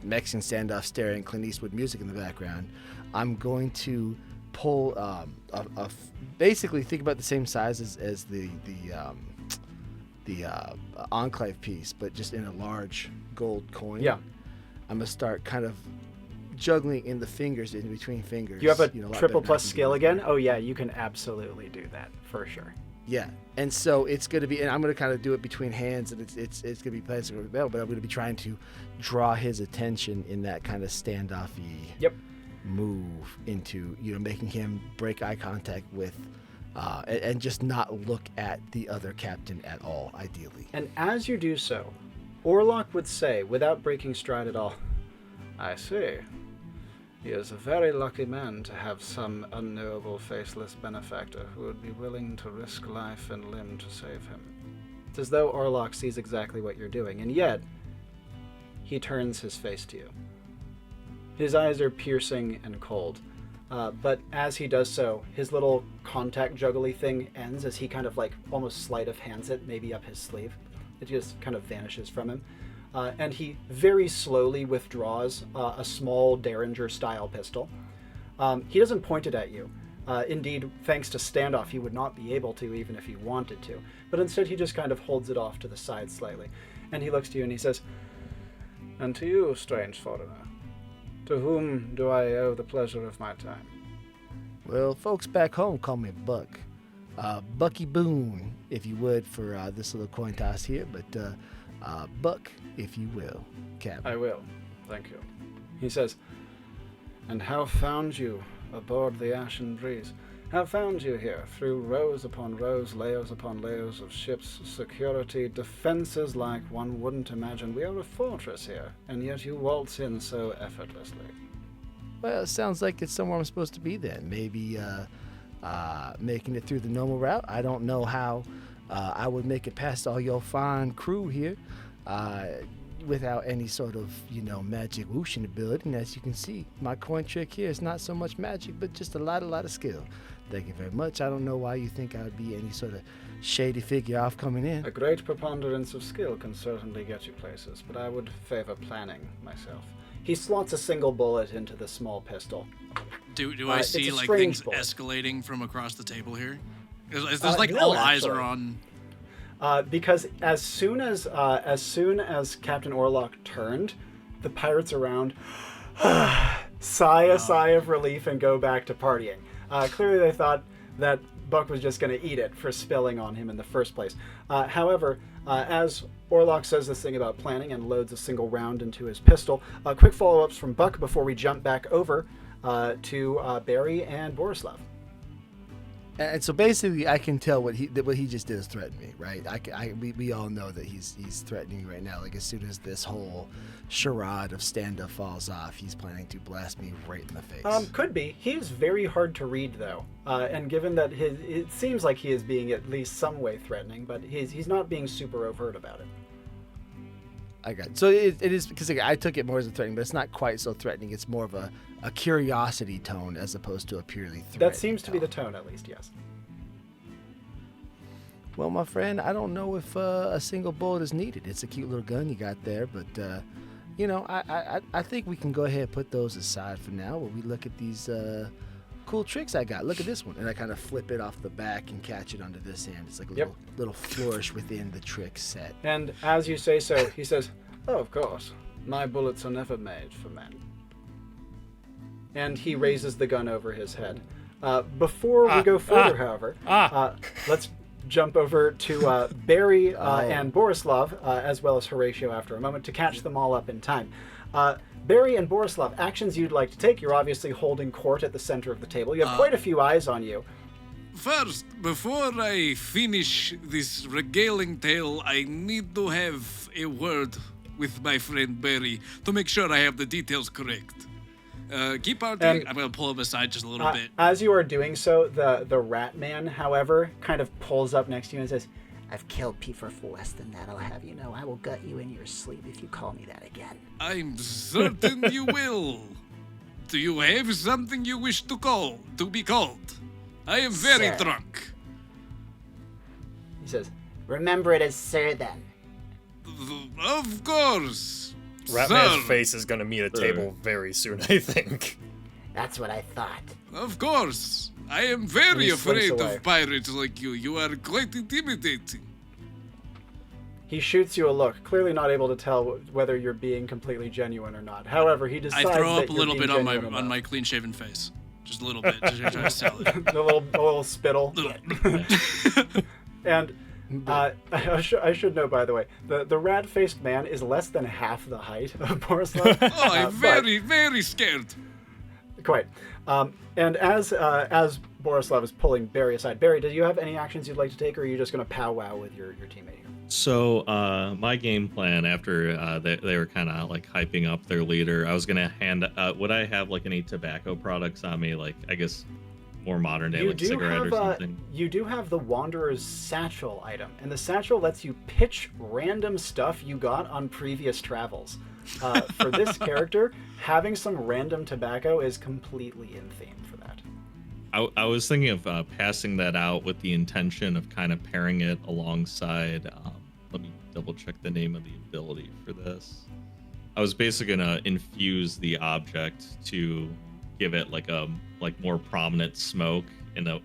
Mexican standoff staring Clint Eastwood music in the background, I'm going to pull basically think about the same size as the Enclave piece, but just in a large gold coin. Yeah. I'm going to start kind of juggling in the fingers, in between fingers. You have a lot better triple than I plus can do skill with again? that. Oh yeah, you can absolutely do that for sure. Yeah, and so it's going to be, and I'm going to kind of do it between hands, and it's going to be playing with the bell, but I'm going to be trying to draw his attention in that kind of standoffy Yep. move into, making him break eye contact with, and just not look at the other captain at all, ideally. And as you do so, Orlok would say, without breaking stride at all, "I see. He is a very lucky man to have some unknowable faceless benefactor who would be willing to risk life and limb to save him." It's as though Orlok sees exactly what you're doing, and yet he turns his face to you. His eyes are piercing and cold, but as he does so, his little contact juggly thing ends as he kind of like almost sleight of hands it, maybe up his sleeve. It just kind of vanishes from him. And he very slowly withdraws a small Derringer-style pistol. He doesn't point it at you. Indeed, thanks to standoff, he would not be able to, even if he wanted to. But instead, he just kind of holds it off to the side slightly. And he looks to you and he says, "And to you, strange foreigner, to whom do I owe the pleasure of my time?" Well, folks back home call me Buck. Bucky Boone, if you would, for this little coin toss here, but Buck, if you will, Captain. "I will, thank you." He says, "And how found you aboard the Ashen Breeze? How found you here through rows upon rows, layers upon layers of ships, security, defenses like one wouldn't imagine? We are a fortress here, and yet you waltz in so effortlessly." Well, it sounds like it's somewhere I'm supposed to be then. Maybe making it through the normal route. I don't know how I would make it past all your fine crew here without any sort of, magic whooshing ability. And as you can see, my coin trick here is not so much magic, but just a lot of skill. Thank you very much. I don't know why you think I would be any sort of shady figure off coming in. A great preponderance of skill can certainly get you places, but I would favor planning myself. He slots a single bullet into the small pistol. Do I see it's a like strange things bullet. escalating from across the table here? Is this like No, all eyes are actually. on? Because as soon as Captain Orlok turned, the pirates around sigh a sigh of relief and go back to partying. Clearly, they thought that Buck was just going to eat it for spilling on him in the first place. However, as Orlok says this thing about planning and loads a single round into his pistol, quick follow-ups from Buck before we jump back over to Barry and Borislav. And so basically, I can tell what he just did is threaten me, right? We all know that he's threatening me right now. Like as soon as this whole charade of stand-up falls off, he's planning to blast me right in the face. Could be. He is very hard to read, though. And given that it seems like he is being at least some way threatening, but he's not being super overt about it. I got it. So it is because I took it more as a threatening, but it's not quite so threatening. It's more of a curiosity tone as opposed to a purely threatening That seems to be tone. the tone, at least, yes. Well, my friend, I don't know if a single bullet is needed. It's a cute little gun you got there, but I think we can go ahead and put those aside for now while we look at these cool tricks I got. Look at this one, and I kind of flip it off the back and catch it under this hand. It's like a little flourish within the trick set. And as you say so, he says, "Oh, of course. My bullets are never made for men." And he raises the gun over his head. Before we go further, however, let's jump over to Barry and Borislav, as well as Horatio after a moment, to catch them all up in time. Barry and Borislav, actions you'd like to take. You're obviously holding court at the center of the table. You have quite a few eyes on you. First, before I finish this regaling tale, I need to have a word with my friend Barry to make sure I have the details correct. Keep on. I'm going to pull him aside just a little bit. As you are doing so, the rat man, however, kind of pulls up next to you and says, I've killed people for less than that, I'll have you know. I will gut you in your sleep if you call me that again. I'm certain you will. Do you have something you wish to be called? I am very Sir. drunk. he says, Remember it as Sir then. Of course. Ratman's Sir. face is going to meet a table very soon, I think. That's what I thought. Of course. I am very he slinks afraid away. of pirates like you. You are quite intimidating. he shoots you a look, clearly not able to tell whether you're being completely genuine or not. However, he decides I throw that up a you're little being bit on genuine my enough. clean-shaven face. Just a little bit. Just to try to sell it. the little spittle. And I should know, by the way, the rat-faced man is less than half the height of Borislav. Oh, I'm but- very scared. Quite. And as Borislav is pulling Barry aside, Barry, do you have any actions you'd like to take, or are you just going to powwow with your teammate here? So my game plan after they were kind of like hyping up their leader, I was gonna hand. Would I have like any tobacco products on me? Like I guess more modern day, like cigarette or something. You do have the Wanderer's Satchel item, and the satchel lets you pitch random stuff you got on previous travels. For this character, having some random tobacco is completely in theme for that. I was thinking of passing that out with the intention of kind of pairing it alongside. Let me double check the name of the ability for this. I was basically gonna infuse the object to give it like a more prominent smoke in a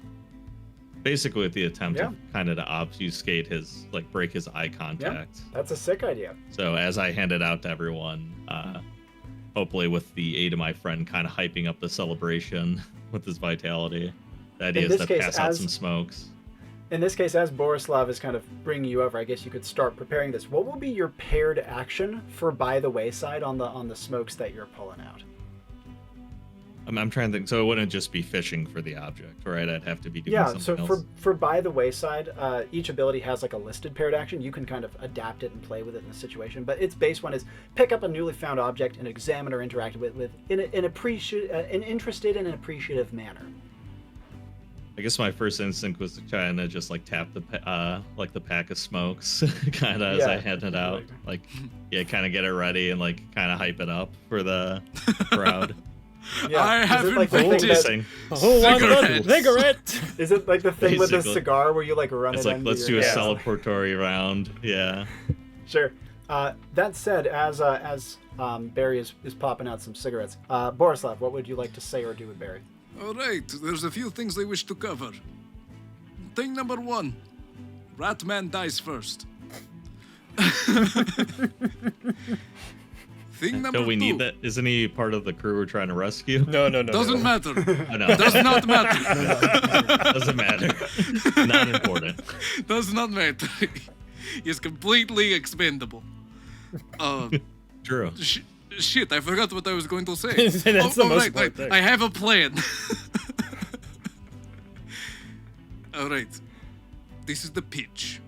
basically with the attempt of kind of to obfuscate his break his eye contact. That's a sick idea. So as I hand it out to everyone, hopefully with the aid of my friend kind of hyping up the celebration with his vitality, the idea is this to case, pass out as- some smokes. In this case, as Borislav is kind of bringing you over, I guess you could start preparing this. What will be your paired action for By the Wayside on the smokes that you're pulling out? I'm trying to think. So it wouldn't just be fishing for the object, right? I'd have to be doing something so else. for By the Wayside, each ability has like a listed paired action. You can kind of adapt it and play with it in the situation, but its base one is pick up a newly found object and examine or interact with in an interested and an appreciative manner. I guess my first instinct was to try and just tap the the pack of smokes kind of as I hand it out, kind of get it ready and kind of hype it up for the crowd. Yeah. I Is have it like the thing invented that- Who wants a Cigarettes. cigarette? Is it like the thing with the Basically. cigar where you run It's it like under let's your do a hand? celebratory round. Yeah. Sure. That said, as Barry is popping out some cigarettes, Borislav, what would you like to say or do with Barry? All right, there's a few things I wish to cover. Thing number 1, Ratman dies first. Thing number 2. Don't we need that? Isn't he part of the crew we're trying to rescue? No. Doesn't matter. Oh, no. Does not matter. Doesn't matter. Not important. Does not matter. He's completely expendable. True. Shit, I forgot what I was going to say. That's the most important thing. I have a plan. All right. This is the pitch.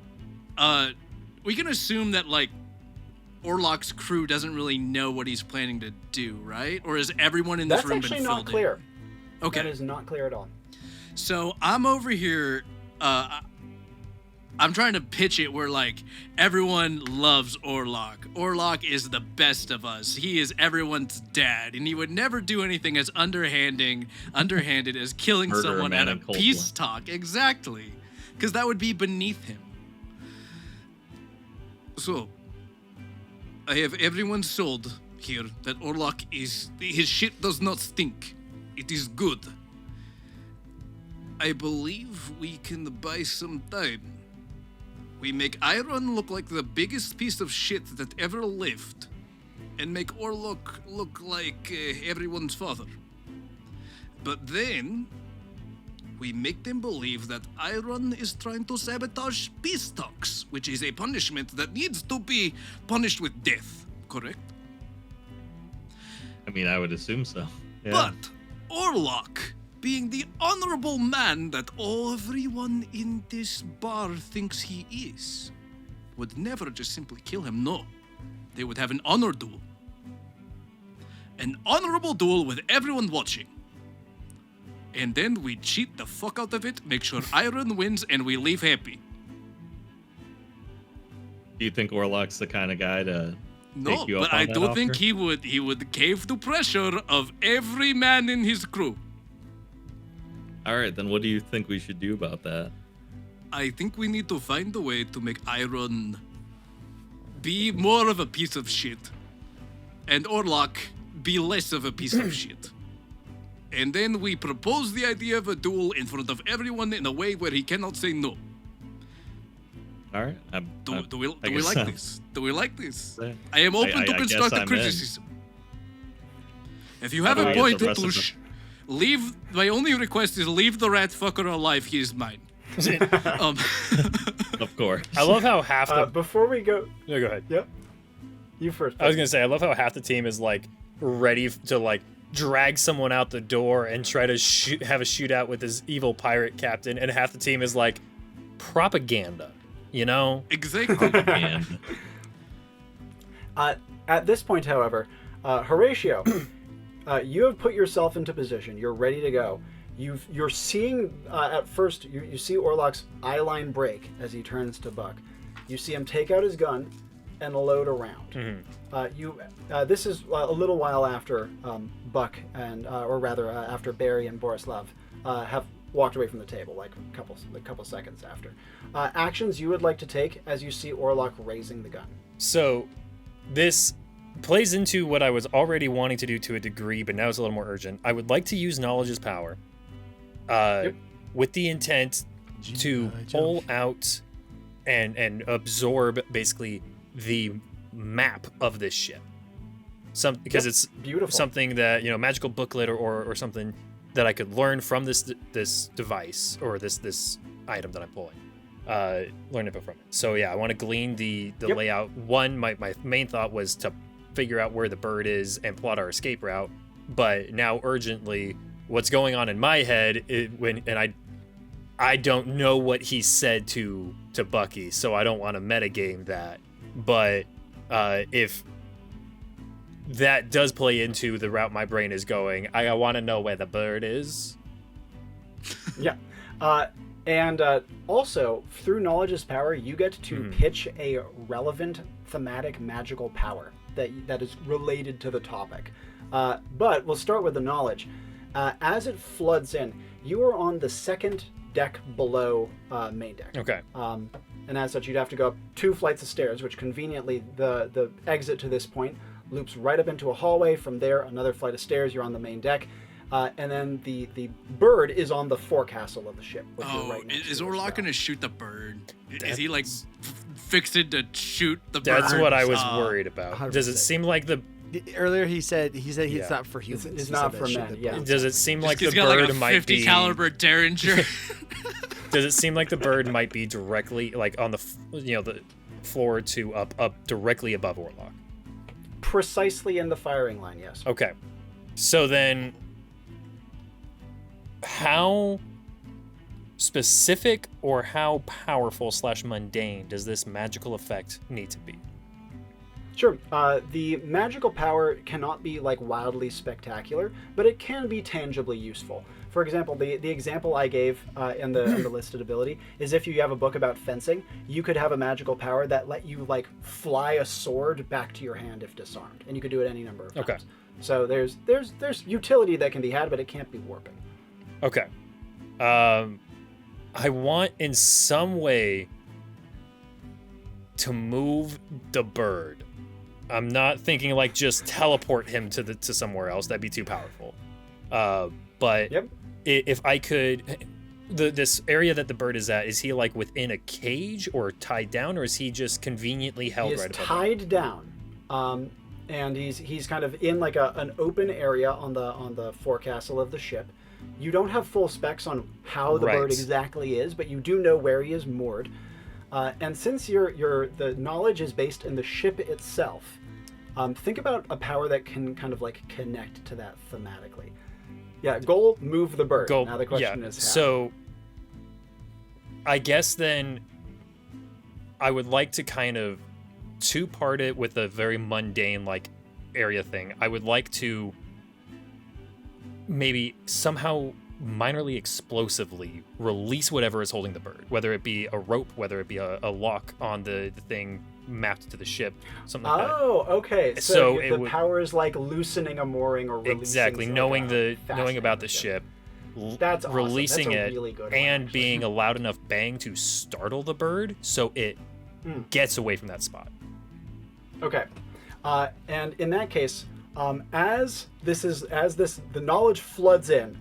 We can assume that, like, Orlok's crew doesn't really know what he's planning to do, right? Or is everyone in this room been filled in? That's actually not clear. Okay. That is not clear at all. So I'm over here, I'm trying to pitch it where, like, everyone loves Orlok. Orlok is the best of us. He is everyone's dad, and he would never do anything as underhanded as killing Murder someone a man at a in cold peace blood. talk. Exactly. Because that would be beneath him. So, I have everyone sold here that Orlok his shit does not stink. It is good. I believe we can buy some time. We make Iron look like the biggest piece of shit that ever lived, and make Orlok look like everyone's father. But then, we make them believe that Iron is trying to sabotage peace talks, which is a punishment that needs to be punished with death, correct? I mean, I would assume so. Yeah. But Orlok, being the honorable man that everyone in this bar thinks he is, would never just simply kill him. No, they would have an honor duel. An honorable duel with everyone watching. And then we cheat the fuck out of it, make sure Iron wins, and we leave happy. Do you think Orlok's the kind of guy to take you up but on I that do think offer? he would cave to pressure of every man in his crew. All right, then what do you think we should do about that? I think we need to find a way to make Iron be more of a piece of shit, and Orlok be less of a piece of shit. And then we propose the idea of a duel in front of everyone in a way where he cannot say no. All right. Do we guess like so. this? Do we like this? Yeah. I am open I to guess constructive I'm in. criticism. If you have How do a I get point the to rest of push, leave. My only request is leave the rat fucker alive. He is mine. Of course. I love how half the. Before we go, No, go ahead. yep, you first. I was gonna say I love how half the team is like ready to like drag someone out the door and try to have a shootout with this evil pirate captain, and half the team is like propaganda. You know? Exactly. And At this point, however, Horatio, you have put yourself into position. You're ready to go. You're seeing at first you see Orlok's eye line break as he turns to Buck. You see him take out his gun and load a round. This is a little while after Buck and or rather after Barry and Borislav have walked away from the table, like a couple seconds after. Actions you would like to take as you see Orlok raising the gun. So this plays into what I was already wanting to do to a degree, but now it's a little more urgent. I would like to use knowledge as power, with the intent to pull out and absorb basically the map of this ship. Because it's Beautiful. something that, magical booklet or something that I could learn from this device or this item that I'm pulling. Learn it from it. So yeah, I want to glean the layout. One, my main thought was to figure out where the bird is and plot our escape route. But now urgently, what's going on in my head I don't know what he said to Bucky, so I don't want to metagame that. But if that does play into the route my brain is going, I want to know where the bird is. Yeah. And also, through knowledge is power, you get to pitch a relevant thematic magical power that is related to the topic. But we'll start with the knowledge. As it floods in, you are on the second deck below main deck. Okay. and as such, you'd have to go up 2 flights of stairs, which conveniently the exit to this point loops right up into a hallway. From there, another flight of stairs. You're on the main deck. And then the bird is on the forecastle of the ship. Which you're right next is to Orlok as well. going to shoot the bird? Is he like fixed to shoot the bird? That's what I was worried about. 100%. Does it seem like the Earlier he said Yeah. it's not for humans. It's He not said for that shit men, that yeah. birds does are. it seem like the He's got like bird a might 50 be caliber Derringer. Does it seem like the bird might be directly like on the the floor to up directly above Orlok? Precisely in the firing line, yes. Okay. So then how specific or how powerful / mundane does this magical effect need to be? Sure. The magical power cannot be like wildly spectacular, but it can be tangibly useful. For example, the example I gave in the listed ability is if you have a book about fencing, you could have a magical power that let you like fly a sword back to your hand if disarmed, and you could do it any number of times. Okay. So there's utility that can be had, but it can't be warping. Okay. I want in some way to move the bird. I'm not thinking like just teleport him to somewhere else. That'd be too powerful. But Yep. if I could, this area that the bird is at, is he like within a cage or tied down, or is he just conveniently held He is right above? tied down, and he's kind of in like an open area on the forecastle of the ship. You don't have full specs on how the bird Right. exactly is, but you do know where he is moored. And since the knowledge is based in the ship itself, think about a power that can kind of like connect to that thematically. Yeah, goal, move the bird. Now the question is how. So I guess then I would like to kind of two-part it with a very mundane like area thing. I would like to maybe somehow minorly explosively release whatever is holding the bird, whether it be a rope, whether it be a lock on the thing mapped to the ship, something like that. Oh, okay. So So it the would- power is like loosening a mooring or releasing Exactly, like knowing a knowing about the fastening. ship, That's awesome. releasing That's a it, really good one, and actually. being a loud enough bang to startle the bird so it gets away from that spot. Okay, and in that case, as the knowledge floods in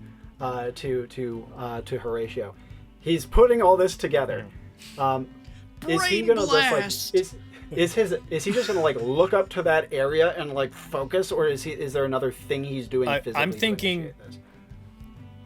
to Horatio, he's putting all this together. Is he Brain gonna blast! just like is he just gonna like look up to that area and like focus, or is there another thing he's doing physically? I'm to thinking initiate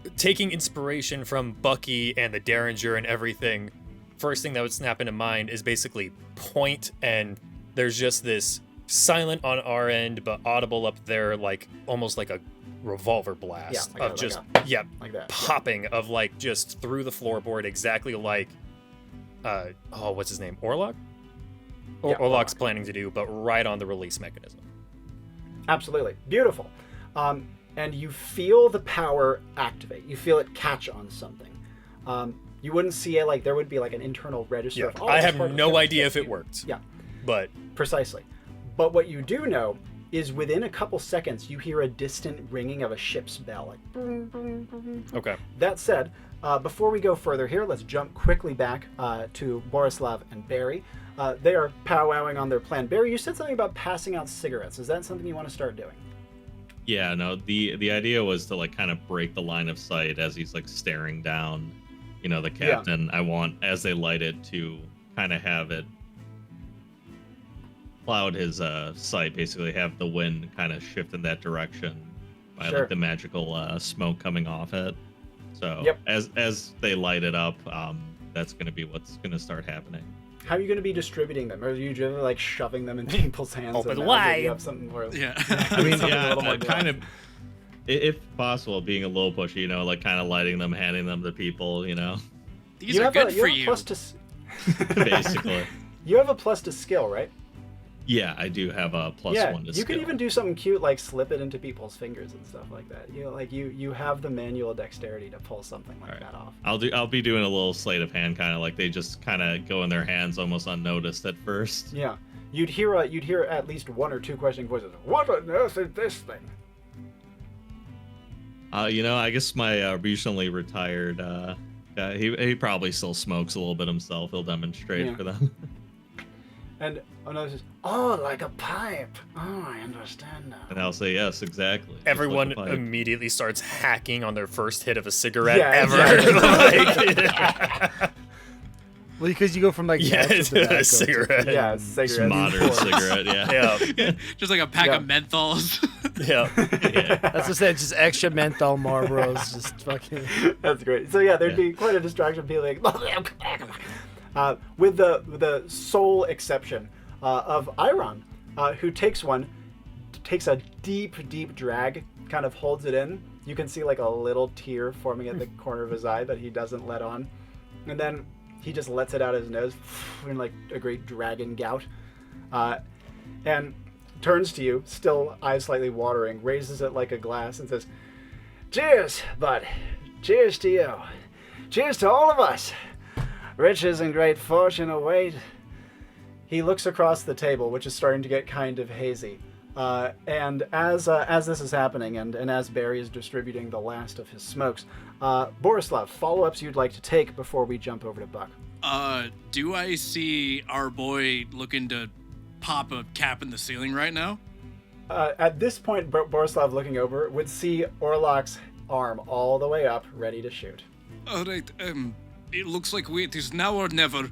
this? taking inspiration from Bucky and the Derringer and everything. First thing that would snap into mind is basically point, and there's just this silent on our end but audible up there, like almost like a revolver blast Yeah, like of a- just like like that. popping of like just through the floorboard, exactly like what's his name, Orlok? Yeah, Orlok's Orlok. planning to do, but right on the release mechanism. Absolutely. Beautiful. And you feel the power activate. You feel it catch on something. You wouldn't see it like there would be like an internal register. Yeah, Of, oh, I this have part is no gonna idea hit if it you. worked. Yeah, But precisely. But what you do know is within a couple seconds, you hear a distant ringing of a ship's bell. Like, boom, boom, boom. okay. That said, before we go further here, let's jump quickly back to Borislav and Barry. They are powwowing on their plan. Barry, you said something about passing out cigarettes. Is that something you want to start doing? Yeah, no, the idea was to like kind of break the line of sight as he's like staring down, the captain. I want, as they light it, to kind of have it cloud his sight, basically have the wind kind of shift in that direction by Sure. like the magical smoke coming off it. So Yep. as they light it up, that's going to be what's going to start happening. How are you going to be distributing them? Are you just like shoving them in people's hands? Open and now wide. You have something more. Yeah. I mean, Something a yeah, little more kind of, if possible, being a little pushy, like kind of lighting them, handing them to people, These are good for have a you. plus to, basically. you have a plus to skill, right? Yeah, I do have a +1 to You skill. can even do something cute like slip it into people's fingers and stuff like that. You have the manual dexterity to pull something like that off. I'll be doing a little sleight of hand, kind of like they just kind of go in their hands almost unnoticed at first. Yeah, you'd hear at least one or two questioning voices. What on earth is this thing? I guess my recently retired Yeah, he probably still smokes a little bit himself. He'll demonstrate for them. And another says, "Oh, like a pipe. Oh, I understand now." And I'll say, yes, exactly. just Everyone like a pipe. immediately starts hacking on their first hit of a cigarette Yeah, ever. exactly. Well, because you go from like Yeah, meth to tobacco a cigarette. Yeah, Just cigarette. modern cigarette, yeah. Yeah, Just like a pack of menthols. yeah. Yeah. That's what I said. Just extra menthol Marlboros. Just fucking. That's great. So yeah, there'd be quite a distraction. Being like, with the sole exception of Iron, who takes a deep drag, kind of holds it in. You can see like a little tear forming at the corner of his eye that he doesn't let on, and then he just lets it out his nose in like a great dragon gout, and turns to you, still eyes slightly watering, raises it like a glass and says, "Cheers, bud. Cheers to you. Cheers to all of us. Riches and great fortune await." He looks across the table, which is starting to get kind of hazy. And as this is happening, and as Barry is distributing the last of his smokes, Borislav, follow-ups you'd like to take before we jump over to Buck? Do I see our boy looking to pop a cap in the ceiling right now? At this point, Borislav, looking over, would see Orlok's arm all the way up, ready to shoot. All right. It looks like it is now or never.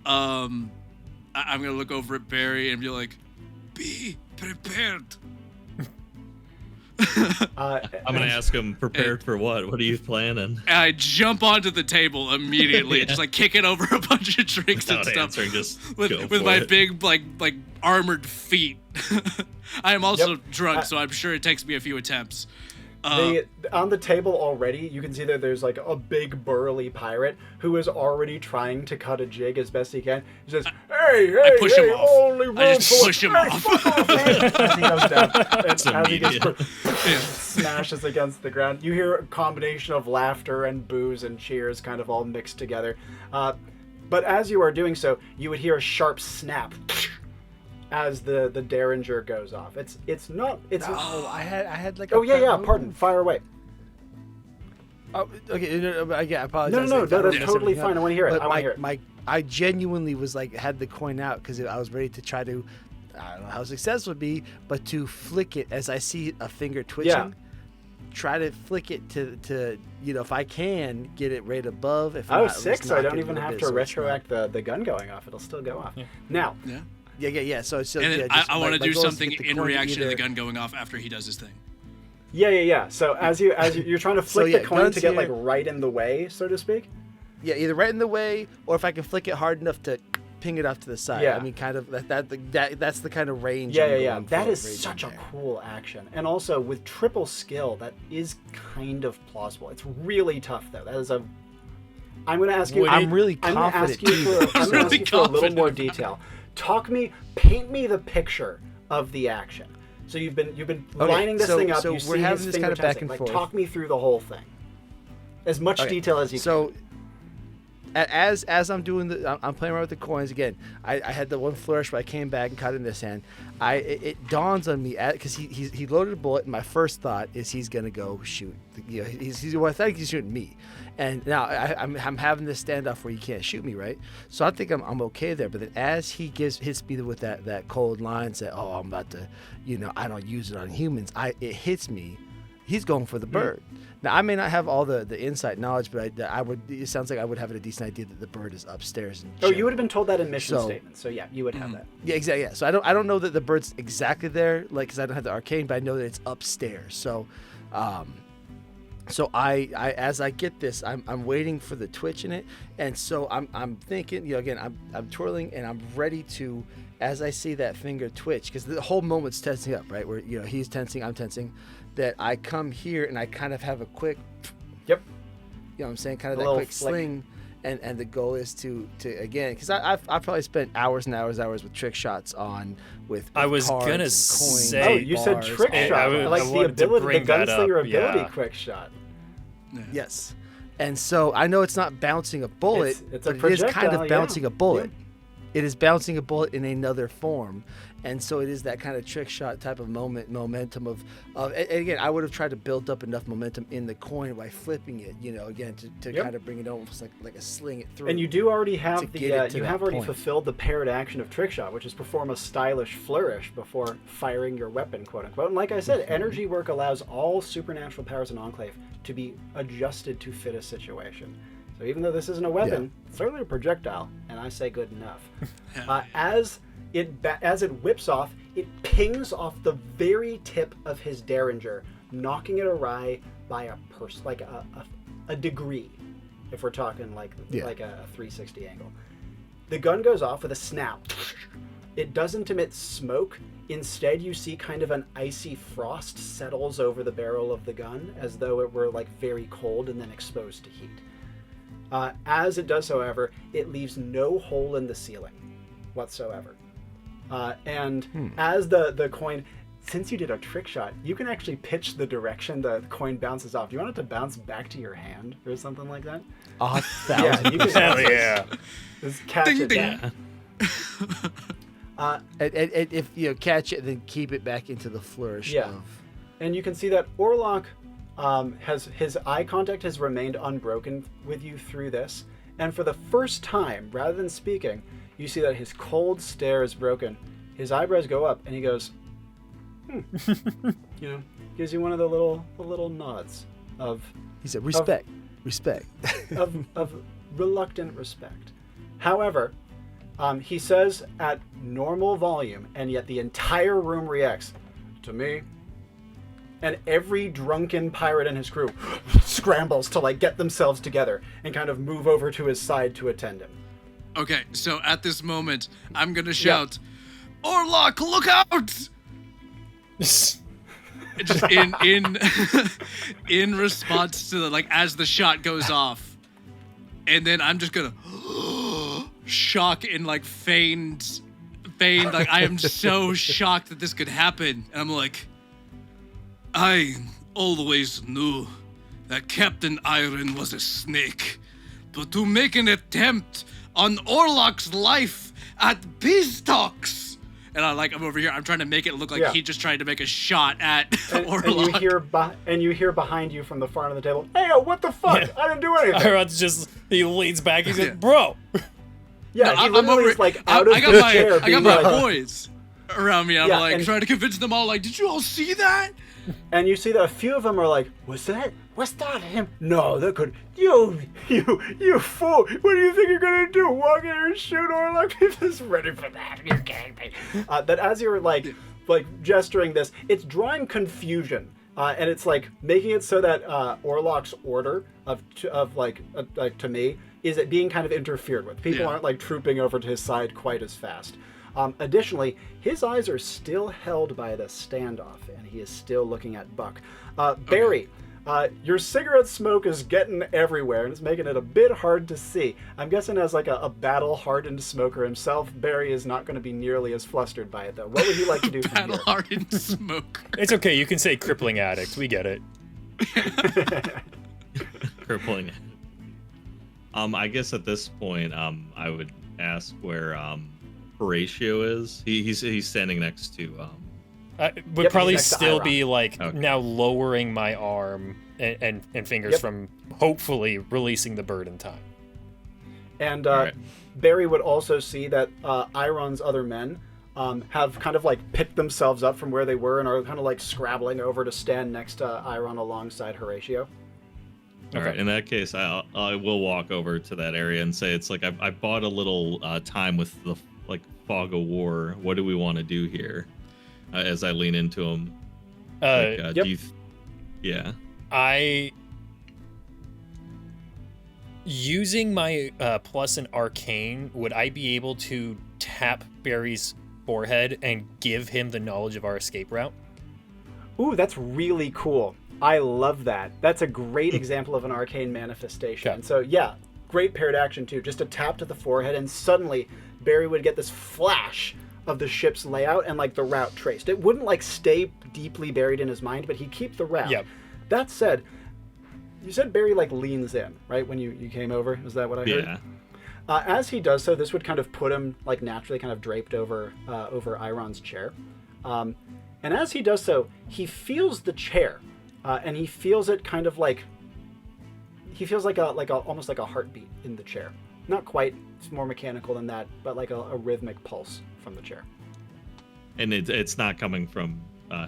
I'm gonna look over at Barry and be like, "Be prepared." I'm gonna ask him, prepared for what? What are you planning? And I jump onto the table immediately, just like kicking over a bunch of drinks and Without stuff answering, just with go for my it. big like armored feet. I am also Yep. drunk, so I'm sure it takes me a few attempts. On the table already, you can see that there's like a big burly pirate who is already trying to cut a jig as best he can. He says, "Hey, push him off. only I room just for push him hey, off." fuck off, hey." As he comes down, and It's as he gets immediate. smashes against the ground, you hear a combination of laughter and boos and cheers kind of all mixed together. But as you are doing so, you would hear a sharp snap as the derringer goes off. It's not. Oh, I had like. Oh yeah. Pardon. Fire away. Oh, okay. No, I apologize. No. If I That's messed totally everything up. fine. I want to hear it. But I want to hear it. I genuinely was like had the coin out because I was ready to try to. I don't know how successful it would be, but to flick it as I see a finger twitching. Yeah. Try to flick it to if I can get it right above. If I was not, at 6, least so I knock don't it a even little have bit to so it's not- retroact the gun going off. It'll still go off. Now, Yeah. Yeah. So And yeah, then just I want to my do goal is something get the in coin reaction to the either- gun going off after he does his thing. yeah. So as you're trying to flick yeah, the coin guns to get like here. right in the way, so to speak. Yeah, either right in the way, or if I can flick it hard enough to ping it off to the side. Yeah. I mean, kind of that's the kind of range. Yeah. I'm going That for is right such in a there. cool action, and also with triple skill, that is kind of plausible. It's really tough though. That is a. I'm going to ask you. I'm really I'm going to ask confident. you for. I'm going to ask you for a little confident more about detail. Paint me the picture of the action. So you've been Okay, lining this so- thing up. so You we're see having his this finger kind of back testing. and Like, forth. talk me through the whole thing. As much Okay, detail as you can. So, as I'm doing I'm playing around with the coins again. I had the one flourish where I came back and cut in this hand. It dawns on me because he loaded a bullet, and my first thought is he's gonna go shoot. I think he's shooting me, and now I'm having this standoff where he can't shoot me, right? So I think I'm okay there. But then as he hits me with that cold line, say, "Oh, I'm about to, I don't use it on humans." It hits me. He's going for the bird. Now I may not have all the insight knowledge, but I would. It sounds like I would have a decent idea that the bird is upstairs. And you would have been told that in mission So- statement. So yeah, you would have that. Yeah, exactly. Yeah. So I don't know that the bird's exactly there, like because I don't have the arcane, but I know that it's upstairs. So, I as I get this, I'm waiting for the twitch in it, and so I'm thinking, again, I'm twirling and I'm ready to, as I see that finger twitch, because the whole moment's tensing up, right? Where he's tensing, I'm tensing, that I come here and I kind of have a quick, Yep. you know what I'm saying, kind of A that little quick flick. sling. And the goal is to again, because I've probably spent hours and hours with trick shots with I was cards gonna and coins, say- Oh, you said bars, trick all shot. I that. like I the wanted to ability, bring the that up, gunslinger ability yeah. quick shot. Yes, and so I know it's not bouncing a bullet, It's a but it is kind projectile, of bouncing yeah. a bullet. it is bouncing a bullet in another form. And so it is that kind of trick shot type of momentum of and again, I would have tried to build up enough momentum in the coin by flipping it, again, to kind of bring it almost like a sling it through. And you do already have you have already point. fulfilled the paired action of trick shot, which is perform a stylish flourish before firing your weapon, quote unquote. And like I said, energy work allows all supernatural powers in Enclave to be adjusted to fit a situation. So even though this isn't a weapon, it's certainly a projectile, and I say good enough. As it whips off, it pings off the very tip of his derringer, knocking it awry by a degree, if we're talking like a 360 angle. The gun goes off with a snap. It doesn't emit smoke. Instead, you see kind of an icy frost settles over the barrel of the gun, as though it were like very cold and then exposed to heat. As it does, however, it leaves no hole in the ceiling whatsoever. As the coin, since you did a trick shot, you can actually pitch the direction the coin bounces off. Do you want it to bounce back to your hand or something like that? 1,000. Yeah, you can Hell yeah. just catch it down. And if you catch it, then keep it back into the flourish. And you can see that Orlok has his eye contact has remained unbroken with you through this, and for the first time, rather than speaking, you see that his cold stare is broken. His eyebrows go up, and he goes, gives you one of the little nods of. He said, "Respect, respect." of reluctant respect. However, he says at normal volume, and yet the entire room reacts to me. And every drunken pirate and his crew scrambles to get themselves together and kind of move over to his side to attend him. Okay, so at this moment, I'm gonna shout, "Orlok, look out!" Just in response to as the shot goes off, and then I'm just gonna shock and feigned. I am so shocked that this could happen, and I'm like, I always knew that Captain Iron was a snake, but to make an attempt on Orlok's life at Beastocks, and I'm over here, I'm trying to make it look like he just tried to make a shot at Orlok. And you hear behind you from the far end of the table, "Hey, what the fuck? Yeah. I didn't do anything." Iron's he leans back, he's like, "Bro." Yeah, no, I'm over, out of the chair. I got my boys around me. I'm trying to convince them all, did you all see that? And you see that a few of them are like, "Was that him? No, that could you fool! What do you think you're gonna do? Walk in here and shoot Orlok? He's ready for that. You can't be." That as you're gesturing this, it's drawing confusion, and it's making it so that Orlok's order to me is it being kind of interfered with. People aren't trooping over to his side quite as fast. Additionally, his eyes are still held by the standoff, and he is still looking at Buck. Barry, your cigarette smoke is getting everywhere, and it's making it a bit hard to see. I'm guessing as a battle-hardened smoker himself, Barry is not going to be nearly as flustered by it, though. What would you like to do from here? Battle-hardened smoker. It's okay, you can say crippling addict. We get it. Crippling. I guess at this point, I would ask where Horatio is. He's standing next to would probably still be now lowering my arm and fingers from hopefully releasing the bird in time. And Barry would also see that Iron's other men have kind of picked themselves up from where they were and are kind of scrabbling over to stand next to Iron alongside Horatio. All right. In that case, I will walk over to that area and say it's I bought a little time with the fog of war. What do we want to do here? As I lean into him. Using my plus in arcane, would I be able to tap Barry's forehead and give him the knowledge of our escape route? Ooh, that's really cool. I love that. That's a great example of an arcane manifestation. So great paired action too. Just a tap to the forehead, and suddenly Barry would get this flash of the ship's layout and the route traced. It wouldn't stay deeply buried in his mind, but he'd keep the route. Yep. That said, you said Barry leans in, right? When you came over, is that what I heard? As he does so, this would kind of put him like naturally kind of draped over Iron's chair. And as he does so, he feels the chair, and he feels it kind of like almost like a heartbeat in the chair. Not quite, it's more mechanical than that, but like a rhythmic pulse from the chair. And it's not coming from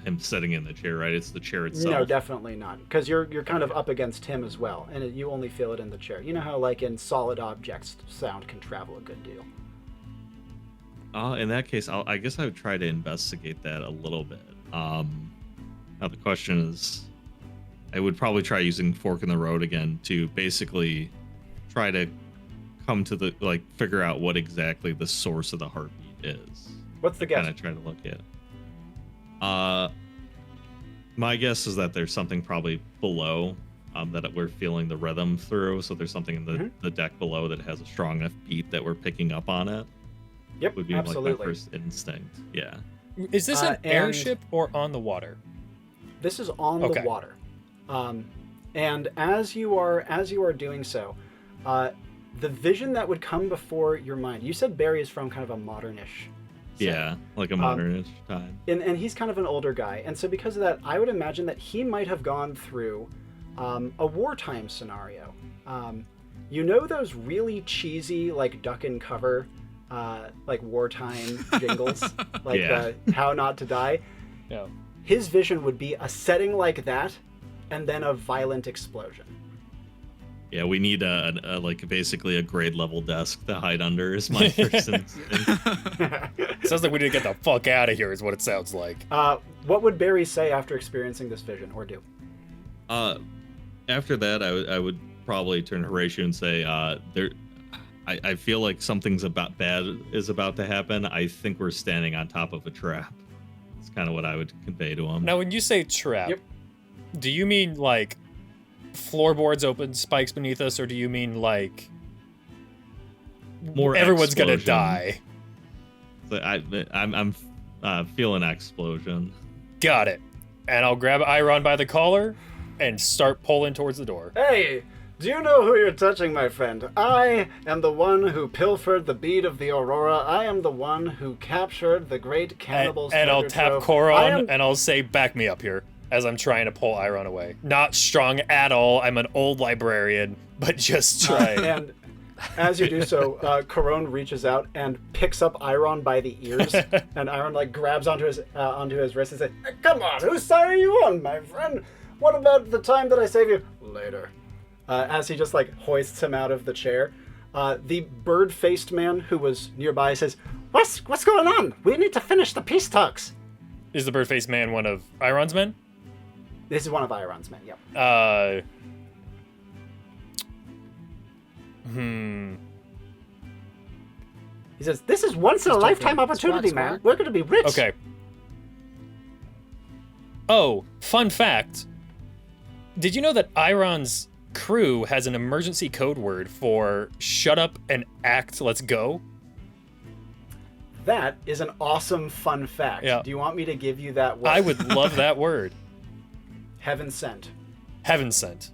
him sitting in the chair, right? It's the chair itself. No, definitely not, because you're kind of up against him as well, and you only feel it in the chair. You know how like in solid objects, sound can travel a good deal. In that case, I guess I would try to investigate that a little bit. Now the question is, I would probably try using Fork in the Road again to basically try to come to the figure out what exactly the source of the heartbeat is. What's the guess? Kind of try to look at. My guess is that there's something probably below that we're feeling the rhythm through. So there's something in the deck below that has a strong enough beat that we're picking up on it. Yep, would be absolutely. like my first instinct. Yeah. Is this an airship or on the water? This is on the water. And as you are doing so, the vision that would come before your mind. You said Barry is from kind of a modernish. Yeah, like a modernish time. And he's kind of an older guy, and so because of that, I would imagine that he might have gone through a wartime scenario. You know those really cheesy like duck and cover, like wartime jingles, like How Not to Die. Yeah. His vision would be a setting like that, and then a violent explosion. Yeah, we need basically a grade level desk to hide under is my first instinct. Sounds like we need to get the fuck out of here is what it sounds like. What would Barry say after experiencing this vision, or do? After that, I would probably turn to Horatio and say, I feel like something's bad is about to happen. I think we're standing on top of a trap. That's kind of what I would convey to him. Now, when you say trap, do you mean like floorboards open, spikes beneath us, or do you mean like more everyone's explosion. Gonna die? So I'm feeling explosion. Got it. And I'll grab Iron by the collar and start pulling towards the door. Hey, do you know who you're touching, my friend? I am the one who pilfered the bead of the Aurora. I am the one who captured the great cannibals. And I'll tap Coron and I'll say, back me up here, as I'm trying to pull Iron away. Not strong at all. I'm an old librarian, but just trying. And as you do so, Coron reaches out and picks up Iron by the ears, and Iron like grabs onto his wrist and says, "Come on, whose side are you on, my friend? What about the time that I saved you?" Later. As he just like hoists him out of the chair, the bird-faced man who was nearby says, "What's going on? We need to finish the peace talks." Is the bird-faced man one of Iron's men? This is one of Iron's men. Yep. He says, "This is once-in-a-lifetime opportunity, man. We're going to be rich." Okay. Oh, fun fact. Did you know that Iron's crew has an emergency code word for shut up and act, let's go? That is an awesome fun fact. Yeah. Do you want me to give you that word? I would love that word. Heaven sent. Heaven sent.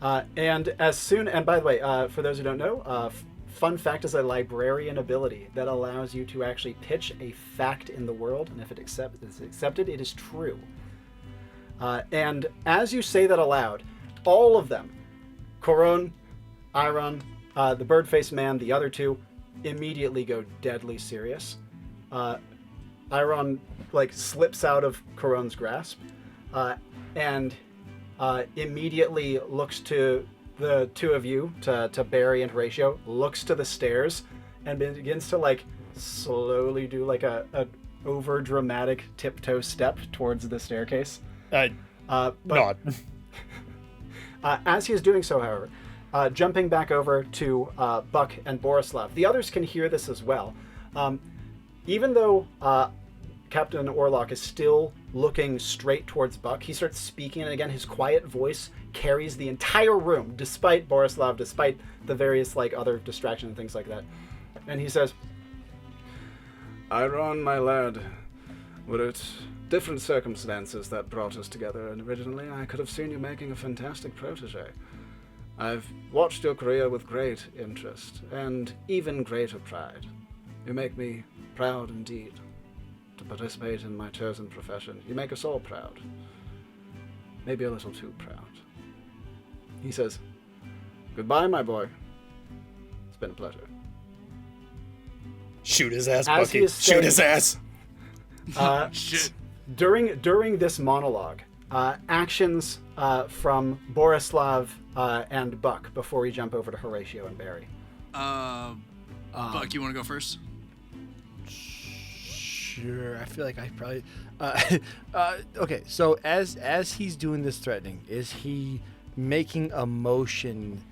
And by the way, for those who don't know, fun fact is a librarian ability that allows you to actually pitch a fact in the world, and if it is accepted, it is true. And as you say that aloud, all of them, Coron, Iron, the bird-faced man, the other two, immediately go deadly serious. Iron like slips out of Coron's grasp, and immediately looks to the two of you, to Barry and Horatio, looks to the stairs, and begins to like slowly do like a over dramatic tiptoe step towards the staircase. Nod. As he is doing so, however, jumping back over to Buck and Borislav, the others can hear this as well. Even though Captain Orlok is still looking straight towards Buck, he starts speaking, and again, his quiet voice carries the entire room, despite Borislav, despite the various like other distractions and things like that. And he says, "Iron, my lad, were it different circumstances that brought us together, and originally I could have seen you making a fantastic protege. I've watched your career with great interest and even greater pride. You make me proud indeed to participate in my chosen profession. You make us all proud. Maybe a little too proud. He says, "Goodbye, my boy. It's been a pleasure." Shoot his ass, As he Bucky. is saying Shoot his ass. Shit. During this monologue, actions from Borislav and Buck before we jump over to Horatio and Barry. Buck, you want to go first? Sure. I feel like I probably. Okay. So as he's doing this threatening, is he making a motion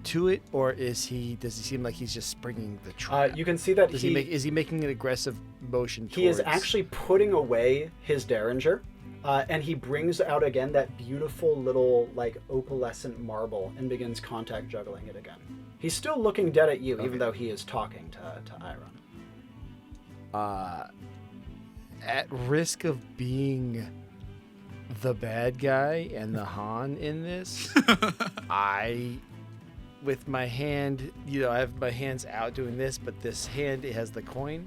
to it, or does he seem like he's just springing the trap? You can see that is he making an aggressive motion towards... He is actually putting away his derringer, and he brings out again that beautiful little like opalescent marble and begins contact juggling it again. He's still looking dead at you, even though he is talking to Iron. At risk of being the bad guy and the Han in this, with my hand, I have my hands out doing this, but this hand, it has the coin,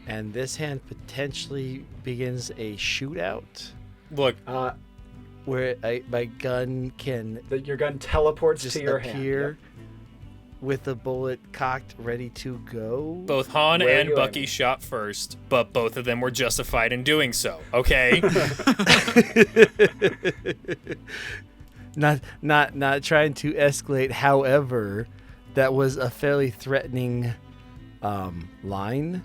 and this hand potentially begins a shootout. Look, where my gun can your gun teleports just to your appear hand. with a bullet cocked, ready to go. both Han Where are and you Bucky aiming? shot first, but both of them were justified in doing so. Okay. Not trying to escalate. However, that was a fairly threatening line.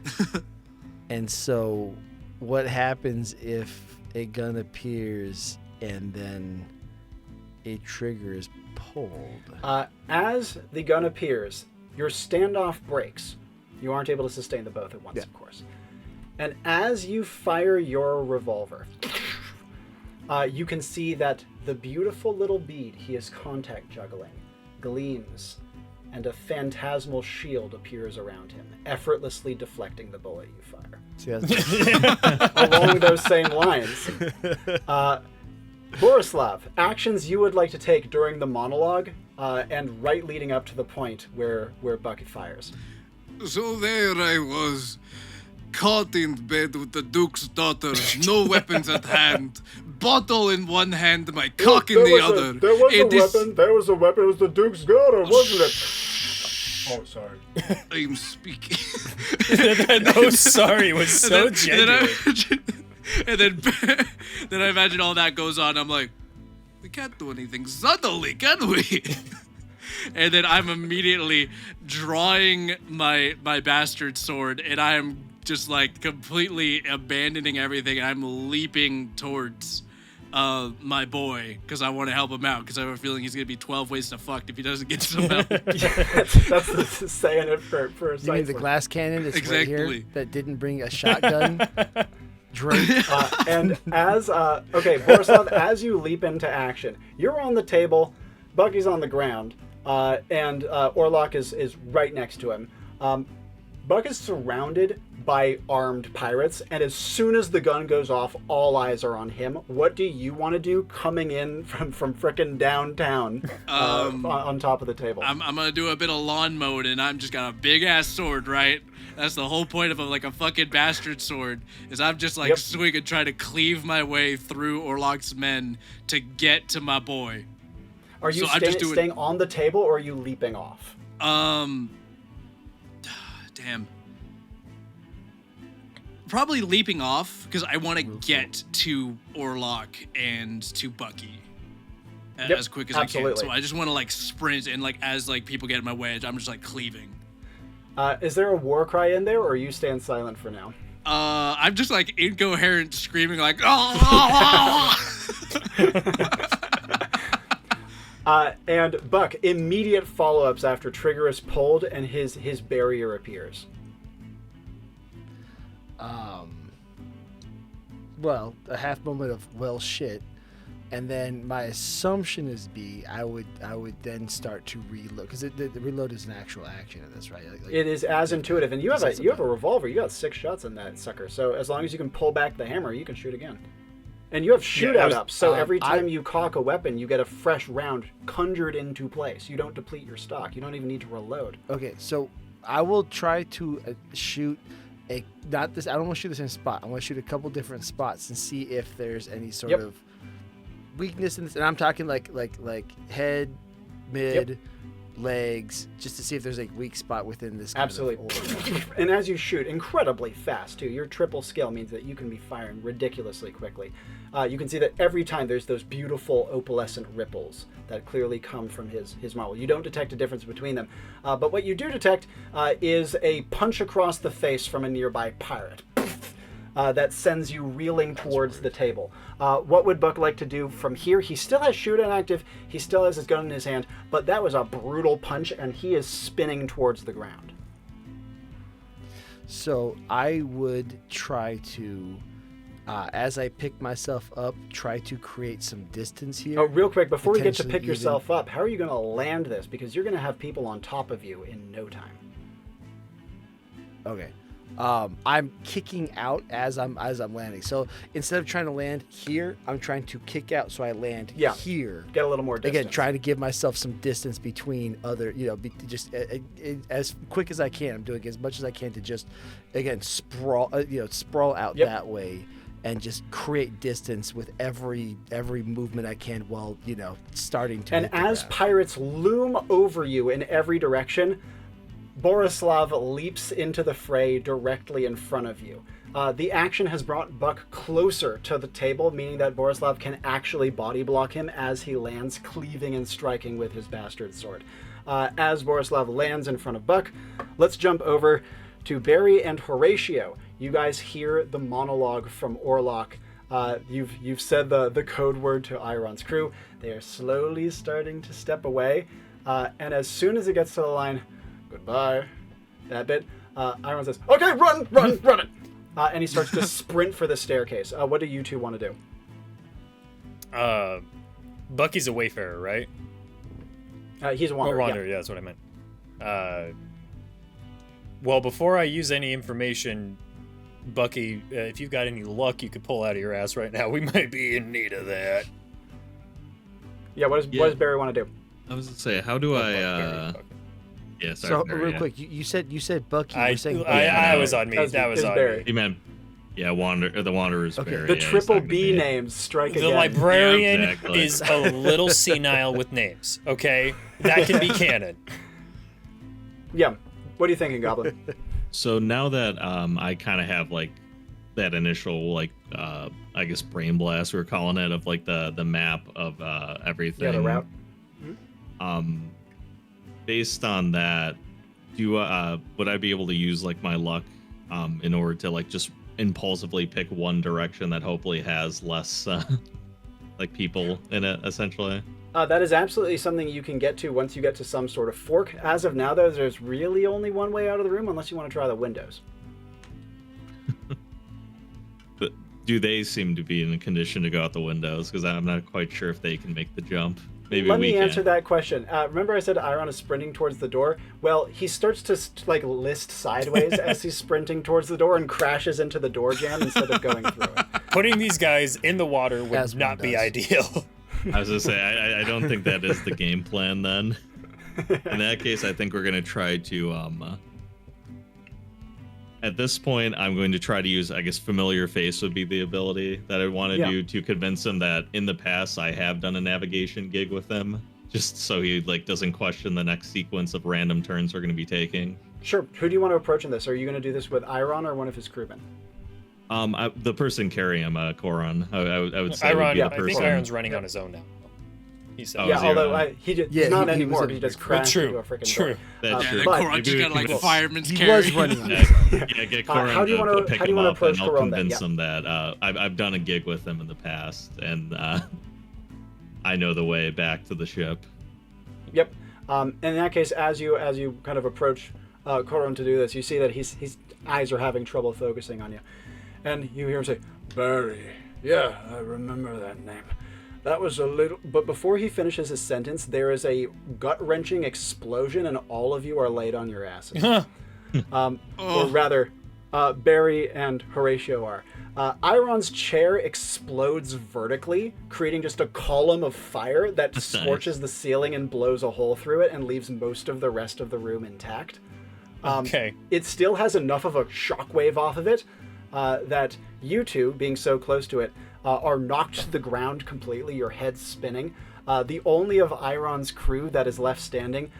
And so what happens if a gun appears and then a trigger is pulled? As the gun appears, your standoff breaks. You aren't able to sustain the both at once, of course. And as you fire your revolver, you can see that the beautiful little bead he is contact juggling gleams, and a phantasmal shield appears around him, effortlessly deflecting the bullet you fire. See, that's Along those same lines, Borislav, actions you would like to take during the monologue and right leading up to the point where Bucky fires. So there I was, caught in bed with the Duke's daughter, no weapons at hand, bottle in one hand, my cock in the other. There was a weapon. It was the Duke's daughter, wasn't it? Oh, sorry. I'm speaking. Oh, sorry, was so And genuine. then I imagine all that goes on. I'm like, we can't do anything subtly, can we? And then I'm immediately drawing my bastard sword, and I'm just like completely abandoning everything, and I'm leaping towards my boy because I want to help him out because I have a feeling he's gonna be 12 ways to fuck if he doesn't get some help. That's saying it for a you mean the second. glass cannon that's right here Exactly. that didn't bring a shotgun? Drink. And as Borislav, as you leap into action, you're on the table, Bucky's on the ground, and Orlok is right next to him. Buck is surrounded by armed pirates, and as soon as the gun goes off, all eyes are on him. What do you want to do coming in from frickin' downtown on top of the table? I'm gonna do a bit of lawn mowing, and I'm just got a big ass sword, right? That's the whole point of a fucking bastard sword, is I'm just like swinging, trying to cleave my way through Orlok's men to get to my boy. Are you so I'm just doing- staying on the table, or are you leaping off? Damn. Probably leaping off because I want to get to Orlok and to Bucky as quick as I can. So I just want to like sprint and like as like people get in my way, I'm just like cleaving. Is there a war cry in there, or are you staying silent for now? I'm just like incoherent screaming like oh. And Buck, immediate follow-ups after trigger is pulled and his barrier appears. Well, a half moment of well shit, and then my assumption is I would then start to reload because the reload is an actual action in this, right? Like, It is as intuitive, and you have a revolver. You got 6 shots in that sucker. So as long as you can pull back the hammer, you can shoot again. And you have shootout up, so every time I- you cock a weapon, you get a fresh round conjured into place. You don't deplete your stock. You don't even need to reload. Okay, so I will try to shoot I don't want to shoot the same spot. I want to shoot a couple different spots and see if there's any sort of weakness in this. And I'm talking like head, mid, legs, just to see if there's a weak spot within this. Absolutely. And as you shoot, incredibly fast too. Your triple skill means that you can be firing ridiculously quickly. You can see that every time there's those beautiful opalescent ripples that clearly come from his model. You don't detect a difference between them. But what you do detect is a punch across the face from a nearby pirate. That sends you reeling towards the table. What would Buck like to do from here? He still has shootout active. He still has his gun in his hand, but that was a brutal punch, and he is spinning towards the ground. So I would try to, as I pick myself up, try to create some distance here. Oh, real quick, before we get to Potentially pick yourself up, how are you going to land this? Because you're going to have people on top of you in no time. Okay. I'm kicking out as I'm landing. So instead of trying to land here, I'm trying to kick out so I land here. Get a little more distance. Again, trying to give myself some distance between other, just as quick as I can. I'm doing as much as I can to just, again, sprawl out that way and just create distance with every movement I can while, starting to. And as pirates loom over you in every direction, Borislav leaps into the fray directly in front of you. The action has brought Buck closer to the table, meaning that Borislav can actually body block him as he lands, cleaving and striking with his bastard sword. As Borislav lands in front of Buck, let's jump over to Barry and Horatio. You guys hear the monologue from Orlok. You've said the code word to Iron's crew. They are slowly starting to step away, and as soon as it gets to the line, "Goodbye," that bit, Iron says, "Okay, run it!" And he starts to sprint for the staircase. What do you two want to do? Bucky's a wayfarer, right? He's a wanderer. Yeah, that's what I meant. Well, before I use any information, Bucky, if you've got any luck you could pull out of your ass right now, we might be in need of that. Yeah, what does Barry want to do? I was going to say, how do I... Yeah, sorry, So Barry, real quick, you said Bucky. I You're saying was on me. That was on Barry. me. He meant, the Wanderer's Barry. The yeah, triple he's not B gonna be- names strike The again. librarian Yeah, exactly. is a little senile with names, okay? That can be canon. Yeah. What are you thinking, Goblin? So now that I kind of have like that initial I guess brain blast we're calling it of like the map of everything. Yeah, the route. Based on that, would I be able to use like my luck in order to like just impulsively pick one direction that hopefully has less like people in it, essentially? That is absolutely something you can get to once you get to some sort of fork. As of now, though, there's really only one way out of the room unless you want to try the windows. But do they seem to be in a condition to go out the windows? Because I'm not quite sure if they can make the jump. Maybe Let we me answer can. that question. Remember I said Iron is sprinting towards the door? Well, he starts to list sideways as he's sprinting towards the door and crashes into the door jam instead of going through it. Putting these guys in the water would As one not be does. ideal. I was gonna say I don't think that is the game plan then. In that case, I think we're gonna try to at this point I'm going to try to use, I guess, familiar face would be the ability that I want to do to convince him that in the past I have done a navigation gig with him, just so he like doesn't question the next sequence of random turns we're gonna be taking. Sure. Who do you want to approach in this? Are you going to do this with Iron or one of his crewmen? The person carrying him, Coron, I would say would Iron, be the I person. think Iron's running on his own now. He said, Oh, yeah, is he although around? he's not he anymore. was He in just the crashed True, into a freaking true. door. That's Yeah, true. the but- Koron just got like fireman's He carry. was running on Yeah, his own. get Corin how do you to wanna- pick how do you him wanna up, approach and I'll Corin then? convince him that I've done a gig with him in the past, and I know the way back to the ship. Yep. In that case, as you kind of approach Coron to do this, you see that his eyes are having trouble focusing on you, and you hear him say, "Barry, yeah, I remember that name. That was a little..." But before he finishes his sentence, there is a gut-wrenching explosion, and all of you are laid on your asses. Or rather, Barry and Horatio are. Iron's chair explodes vertically, creating just a column of fire that scorches the ceiling and blows a hole through it and leaves most of the rest of the room intact. Okay. It still has enough of a shockwave off of it that you two, being so close to it, are knocked to the ground completely, your heads spinning. The only of Iron's crew that is left standing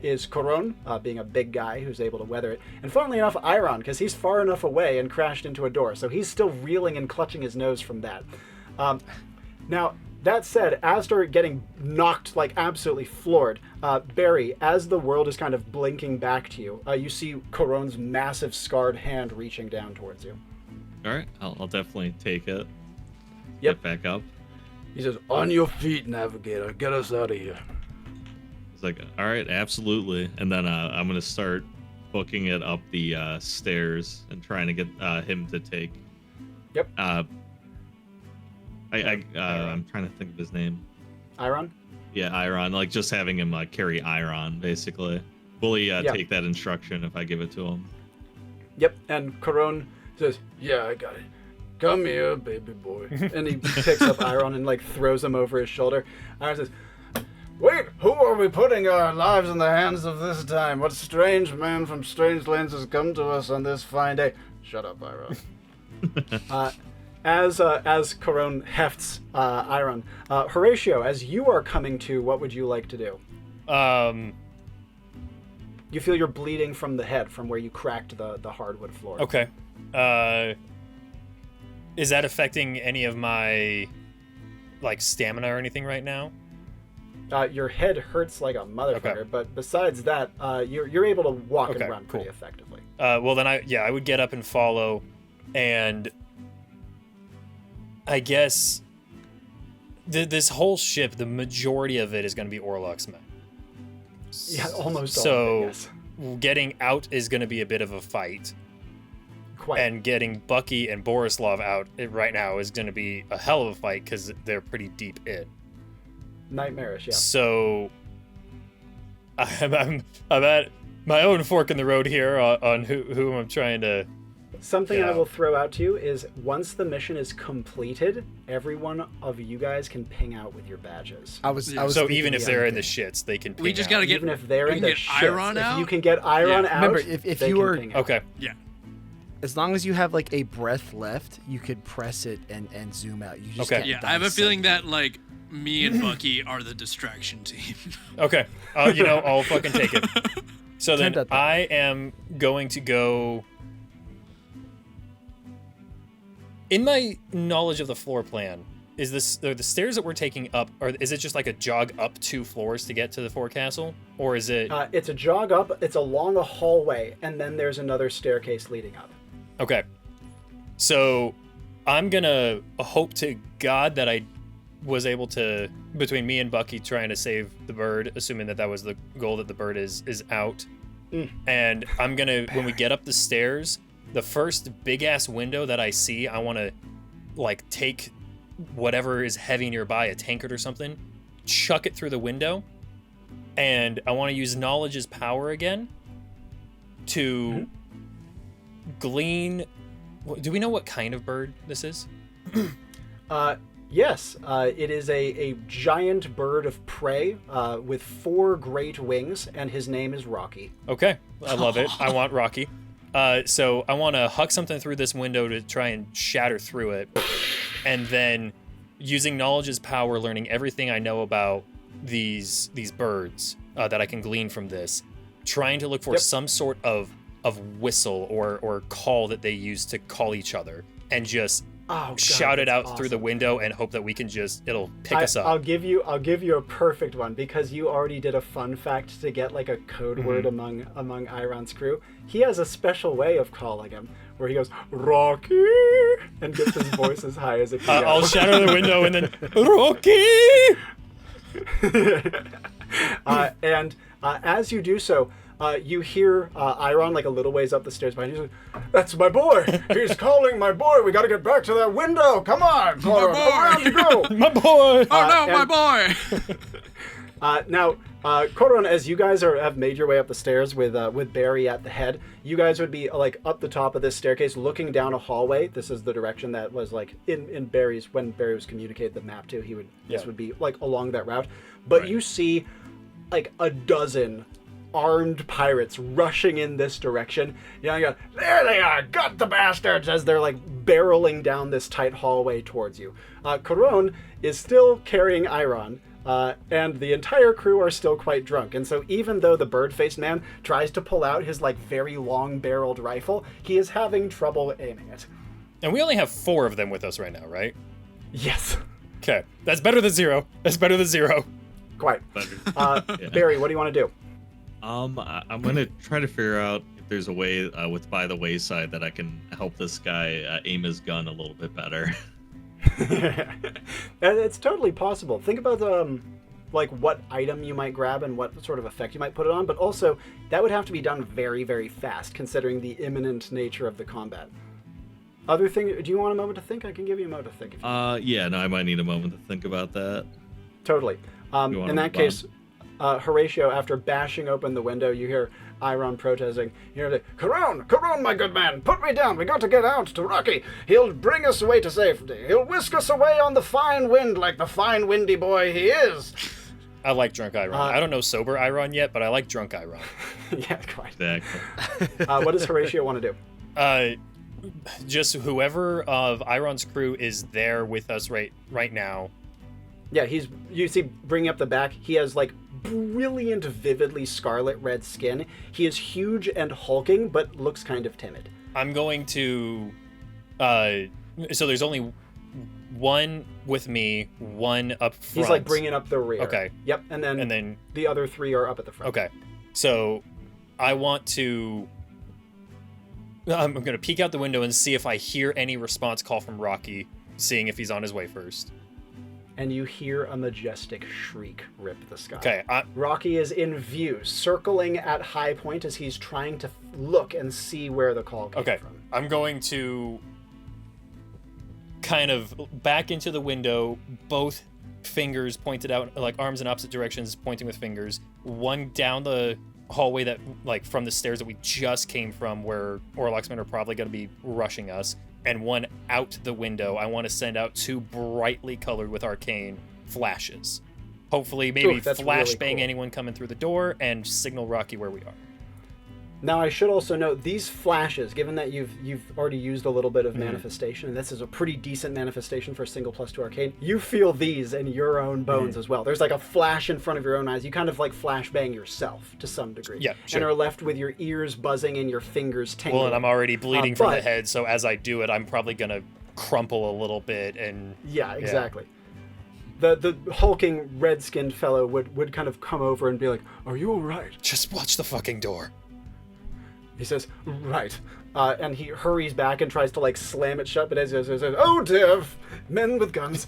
is Coron, being a big guy who's able to weather it. And funnily enough, Iron, because he's far enough away and crashed into a door, so he's still reeling and clutching his nose from that. Now, that said, after getting knocked, like absolutely floored, Barry, as the world is kind of blinking back to you, you see Coron's massive scarred hand reaching down towards you. All right, I'll definitely take it. Yep. Get back up. He says, "On your feet, Navigator. Get us out of here." It's like, all right, absolutely. And then I'm gonna start booking it up the stairs and trying to get him to take. Yep. I'm trying to think of his name. Iron? Yeah, Iron. Like just having him carry Iron, basically. Will he take that instruction if I give it to him? Yep. And Coron says, "Yeah, I got it. Come here, baby boy." and he picks up Iron and like throws him over his shoulder. Iron says, "Wait, who are we putting our lives in the hands of this time? What strange man from strange lands has come to us on this fine day?" Shut up, Iron. As Coron hefts Iron, Horatio, as you are coming to, what would you like to do? You feel you're bleeding from the head from where you cracked the hardwood floor. Okay. Is that affecting any of my stamina or anything right now? Your head hurts like a motherfucker, but besides that, you're able to walk and run pretty effectively. Well, then I would get up and follow, and I guess this whole ship, the majority of it is going to be Orlok's men. Yeah, almost all So of it, yes. Getting out is going to be a bit of a fight. Quite. And getting Bucky and Borislav out right now is going to be a hell of a fight because they're pretty deep in. Nightmarish, yeah. So I'm at my own fork in the road here on who I'm trying to. Something I will throw out to you is once the mission is completed, every one of you guys can ping out with your badges. I was So even if they're in the shits, they can ping We just out. gotta get. Even if they're we in can the get shits, Iron if out. you can get Iron out, Remember, if they you can were- ping out. Okay. Yeah. As long as you have like a breath left, you could press it and zoom out. You just Okay. can't Yeah, die I have a feeling suddenly. that like me and Bucky are the distraction team. Okay. I'll fucking take it. So then Turned out that I am going to go. In my knowledge of the floor plan, is the stairs that we're taking up, or is it just like a jog up 2 floors to get to the forecastle, or is it? It's a jog up, it's along a hallway, and then there's another staircase leading up. Okay. So I'm gonna hope to God that I was able to, between me and Bucky trying to save the bird, assuming that was the goal, that the bird is out. And I'm gonna, when we get up the stairs, the first big ass window that I see, I want to take whatever is heavy nearby, a tankard or something, chuck it through the window, and I want to use knowledge as power again to glean. Do we know what kind of bird this is? Yes, it is a giant bird of prey with 4 great wings, and his name is Rocky. Okay, I love it. I want Rocky. So I want to huck something through this window to try and shatter through it, and then using knowledge as power, learning everything I know about these birds that I can glean from this, trying to look for some sort of whistle or call that they use to call each other, and just shout it out through the window and hope that we can it'll pick us up. I'll give you a perfect one because you already did a fun fact to get like a code word among Iron's crew. He has a special way of calling him where he goes Rocky and gets his voice as high as it can. I'll shatter the window and then Rocky. And as you do so, you hear Iron like a little ways up the stairs behind you. That's my boy. He's calling my boy. We got to get back to that window. Come on, Clara. Around you go. My boy. Oh no, my boy! Now, Koron, as you guys have made your way up the stairs with Barry at the head, you guys would be like up the top of this staircase, looking down a hallway. This is the direction that was like in Barry's when Barry was communicated the map to. This would be like along that route. But you see like a dozen armed pirates rushing in this direction. You go, there they are, got the bastards, as they're like barreling down this tight hallway towards you. Koron is still carrying Iron. And the entire crew are still quite drunk. And so even though the bird-faced man tries to pull out his like very long-barreled rifle, he is having trouble aiming it. And we only have 4 of them with us right now, right? Yes. Okay. That's better than 0. That's better than 0. Quite. Yeah. Barry, what do you want to do? I'm gonna try to figure out if there's a way with By the Wayside that I can help this guy aim his gun a little bit better. It's totally possible. Think about like what item you might grab and what sort of effect you might put it on, but also that would have to be done very, very fast considering the imminent nature of the combat. Other thing, do you want a moment to think? I can give you a moment to think. If you yeah, no, I might need a moment to think about that. Totally. In that case, Horatio, after bashing open the window, you hear Iron protesting. You hear, Koron, my good man, put me down. We got to get out to Rocky. He'll bring us away to safety. He'll whisk us away on the fine wind like the fine windy boy he is. I like drunk Iron. I don't know sober Iron yet, but I like drunk Iron. Yeah, quite. Exactly. What does Horatio want to do? Just whoever of Iron's crew is there with us right now. Yeah, you see, bringing up the back, he has like brilliant, vividly scarlet red skin. He is huge and hulking, but looks kind of timid. I'm going to, so there's only one with me, one up front. He's like bringing up the rear. Okay. Yep, and then the other 3 are up at the front. Okay, so I want to, I'm going to peek out the window and see if I hear any response call from Rocky, seeing if he's on his way first. And you hear a majestic shriek rip the sky. Okay. Rocky is in view, circling at high point as he's trying to look and see where the call came from. I'm going to kind of back into the window, both fingers pointed out, like arms in opposite directions, pointing with fingers. One down the hallway that, like, from the stairs that we just came from, where Orloxmen are probably going to be rushing us. And one out the window. I want to send out 2 brightly colored with arcane flashes. Hopefully, maybe flashbang really cool. Anyone coming through the door and signal Rocky where we are. Now, I should also note these flashes, given that you've already used a little bit of manifestation, and this is a pretty decent manifestation for a single +2 arcane, you feel these in your own bones as well. There's like a flash in front of your own eyes. You kind of like flashbang yourself to some degree. Yeah, sure. And are left with your ears buzzing and your fingers tingling. Well, and I'm already bleeding from the head, so as I do it, I'm probably going to crumple a little bit. And yeah, exactly. Yeah. The hulking red-skinned fellow would kind of come over and be like, "Are you all right?" Just watch the fucking door. He says, "Right," and he hurries back and tries to like slam it shut. But as he says, "Oh dear, men with guns,"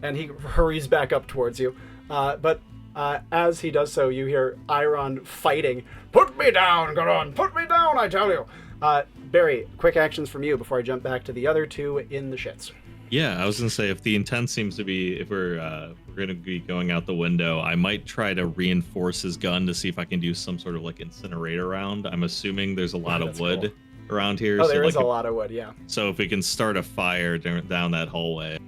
and he hurries back up towards you. But as he does so, you hear Iron fighting. "Put me down, Goron! Put me down, I tell you!" Barry, quick actions from you before I jump back to the other 2 in the shits. Yeah, I was gonna say if the intent seems to be if we're gonna be going out the window, I might try to reinforce his gun to see if I can do some sort of like incinerator round. I'm assuming there's a lot of wood around here. Oh, there is a lot of wood, yeah. So if we can start a fire down that hallway,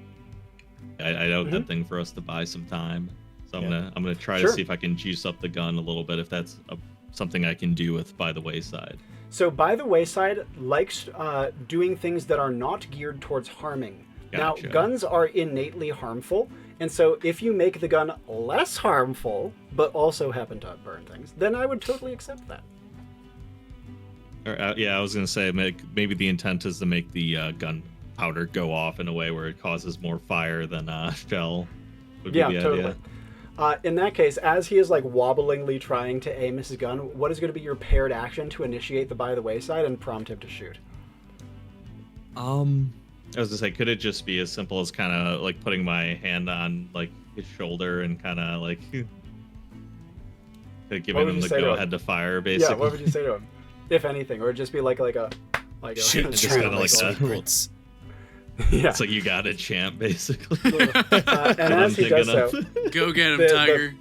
I know that thing for us to buy some time. So I'm gonna try to see if I can juice up the gun a little bit if that's something I can do with By the Wayside. So By the Wayside likes doing things that are not geared towards harming. Gotcha. Now, guns are innately harmful, and so if you make the gun less harmful, but also happen to burn things, then I would totally accept that. Yeah, I was going to say maybe the intent is to make the gunpowder go off in a way where it causes more fire than shell. Would be the totally. Idea. In that case, as he is like wobblingly trying to aim his gun, what is going to be your paired action to initiate the By the Wayside and prompt him to shoot? I was gonna say, could it just be as simple as kind of like putting my hand on like his shoulder and kind of like giving him the go ahead to fire, basically? Yeah, what would you say to him, if anything, or just be like a shoot just kind of like secrets. Yeah, it's like you got it, champ, basically. And as he does so, go get him, Tiger.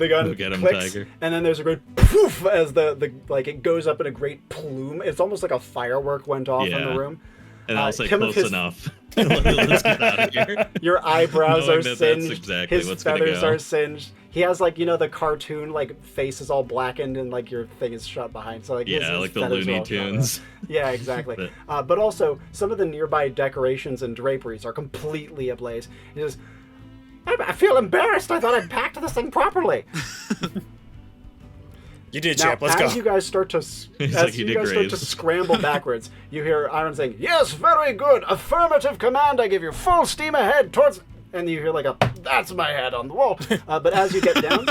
The gun Go get him, clicks, Tiger. and then there's a great poof as the like it goes up in a great plume. It's almost like a firework went off in the room. And I was like, him of close his- enough. Let's get out of here. Your eyebrows Knowing are that singed. that's exactly His what's gonna feathers go. are singed. He has like the cartoon like face is all blackened and like your thing is shut behind. So like his Like the feathers are Looney all shot up. Tunes. Yeah, exactly. But also some of the nearby decorations and draperies are completely ablaze. He says, I feel embarrassed. I thought I'd packed this thing properly. You did, Now, champ. Let's go. as you guys start to like, "You did start great." to scramble backwards, you hear Iron saying, "Yes, very good. Affirmative command. I give you full steam ahead towards." And you hear like a "That's my head" on the wall. But as you get down,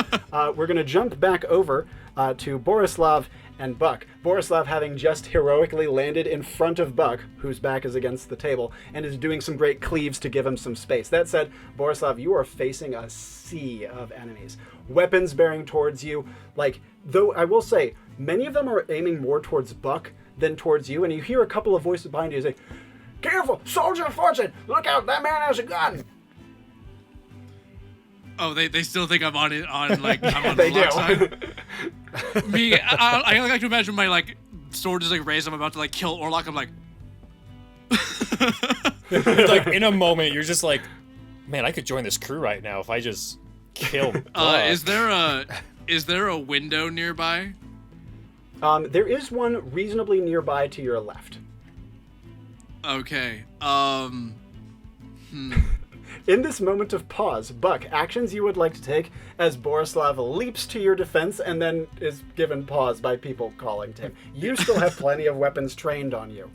we're gonna jump back over to Borislav and Buck. Borislav having just heroically landed in front of Buck, whose back is against the table, and is doing some great cleaves to give him some space. That said, Borislav, you are facing a sea of enemies. Weapons bearing towards you. Like, though I will say, many of them are aiming more towards Buck than towards you, and you hear a couple of voices behind you say, "Careful, soldier of fortune! Look out, that man has a gun!" Oh, they still think I'm on it on like I'm on They the lock do. side. Me, I like to imagine my like sword is like raised. I'm about to like kill Orlok. I'm like, It's like in a moment, you're just like, man, I could join this crew right now if I just kill. Buck. is there a window nearby? There is one reasonably nearby to your left. Okay. In this moment of pause, Buck, actions you would like to take as Borislav leaps to your defense and then is given pause by people calling to him. You still have plenty of weapons trained on you.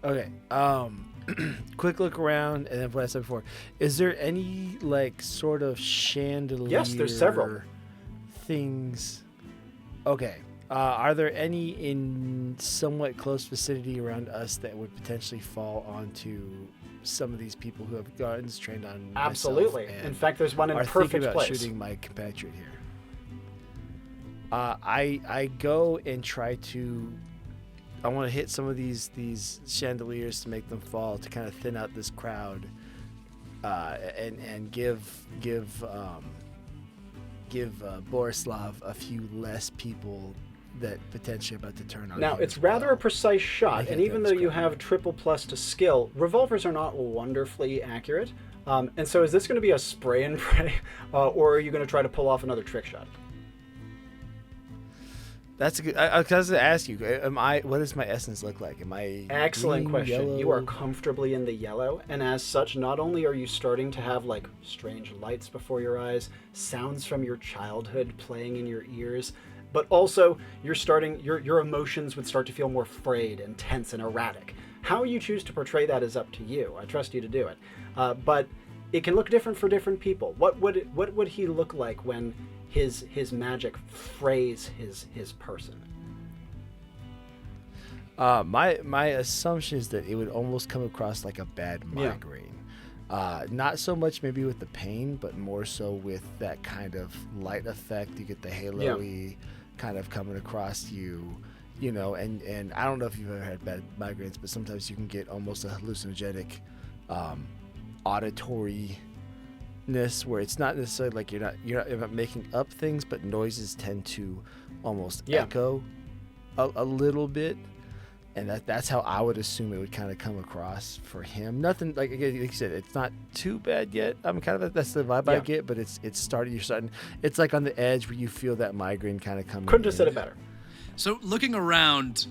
Okay. Quick look around, and then what I said before. Is there any like sort of chandelier? Yes, there's several things. Okay. Are there any in somewhat close vicinity around us that would potentially fall onto some of these people who have guns trained on? Absolutely. In fact, there's one in perfect thinking about place. shooting my compatriot here. I go and try to. I want to hit some of these chandeliers to make them fall to kind of thin out this crowd, and give Borislav a few less people that potentially about to turn on. Now, him it's as rather well. a precise shot, think and even though that's you great. have triple plus to skill, revolvers are not wonderfully accurate. And so is this going to be a spray and pray, or are you going to try to pull off another trick shot? That's a good. I was going to ask you, what does my essence look like? Am I Excellent green, question. You are yellow? comfortably in the yellow, and as such, not only are you starting to have like strange lights before your eyes, sounds from your childhood playing in your ears, but also you're starting your emotions would start to feel more frayed and tense and erratic. How you choose to portray that is up to you. I trust you to do it, but it can look different for different people. What would he look like when his magic frays his person? My assumption is that it would almost come across like a bad Yeah. migraine. Not so much maybe with the pain, but more so with that kind of light effect. You get the halo-y kind of coming across you, and I don't know if you've ever had bad migraines, but sometimes you can get almost a hallucinogenic auditoriness where it's not necessarily like you're not making up things, but noises tend to almost echo a little bit. And that's how I would assume it would kind of come across for him. Nothing like you said, it's not too bad yet. I'm kind of that's the vibe I get, but it's starting. You're starting. It's like on the edge where you feel that migraine kind of coming. Couldn't have said it better. So looking around,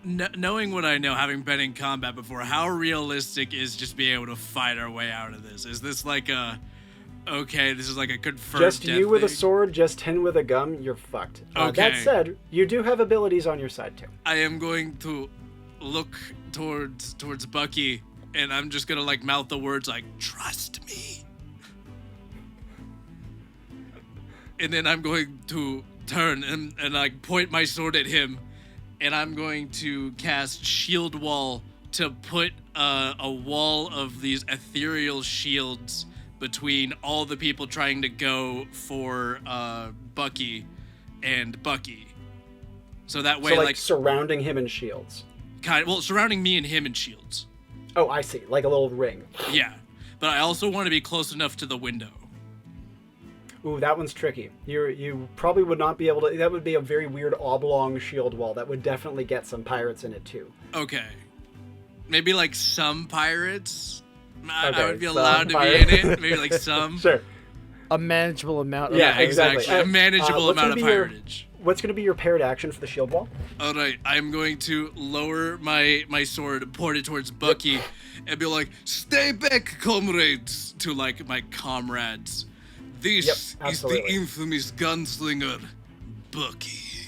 knowing what I know, having been in combat before, how realistic is just being able to fight our way out of this? Is this like this is like a confirmed Just death you with a thing? sword, just him with a gun, you're fucked. That Okay. said, you do have abilities on your side too. I am going to look towards Bucky, and I'm just gonna like mouth the words like "trust me," and then I'm going to turn and like point my sword at him, and I'm going to cast Shield Wall to put a wall of these ethereal shields between all the people trying to go for Bucky and Bucky. So that way, So like surrounding him in shields. surrounding me and him in shields. Oh, I see. Like a little ring. Yeah. But I also want to be close enough to the window. Ooh, that one's tricky. You probably would not be able to. That would be a very weird oblong shield wall. That would definitely get some pirates in it too. Okay. Maybe like some pirates. I Okay, would be some allowed to pirates. be in it. Maybe like some. Sure. A manageable amount. Of Yeah, exactly. A manageable what's amount of gonna be your- piratage. What's going to be your paired action for the shield wall? All right, I'm going to lower my sword and point it towards Bucky, and be like, "Stay back, comrades!" To like my comrades. This is the absolutely. infamous gunslinger, Bucky.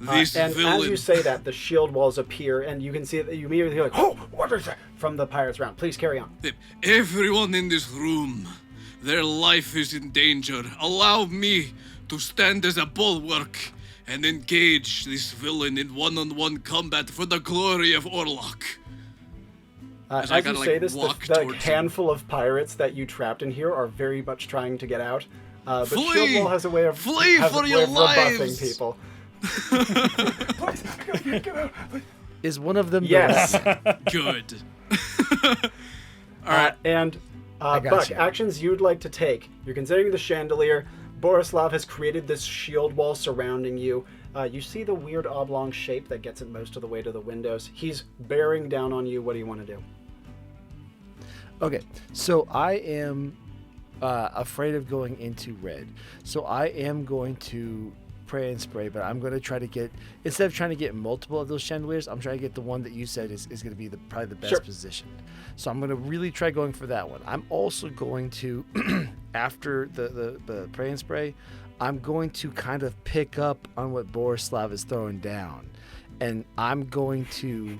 This And villain. as you say that, the shield walls appear, and you can see that you immediately hear like, "Oh, what is that?" from the pirates around. Please carry on. Everyone in this room, their life is in danger. Allow me to stand as a bulwark and engage this villain in one-on-one combat for the glory of Orlok. As I you gotta, say like, this, walk the towards him. handful of pirates that you trapped in here are very much trying to get out. But Flee! shield wall has a way of Flee has for a way your of rebuffing lives! people. Is one of them? Yes. Good. All right. And got Buck, you. actions you'd like to take. You're considering the chandelier. Borislav has created this shield wall surrounding you. You see the weird oblong shape that gets it most of the way to the windows. He's bearing down on you. What do you want to do? Okay, so I am afraid of going into red. So I am going to pray and spray, but I'm going to try to get, instead of trying to get multiple of those chandeliers, I'm trying to get the one that you said is going to be probably the best Sure. positioned. So I'm going to really try going for that one. I'm also going to, after the pray and spray, I'm going to kind of pick up on what Borislav is throwing down. And I'm going to,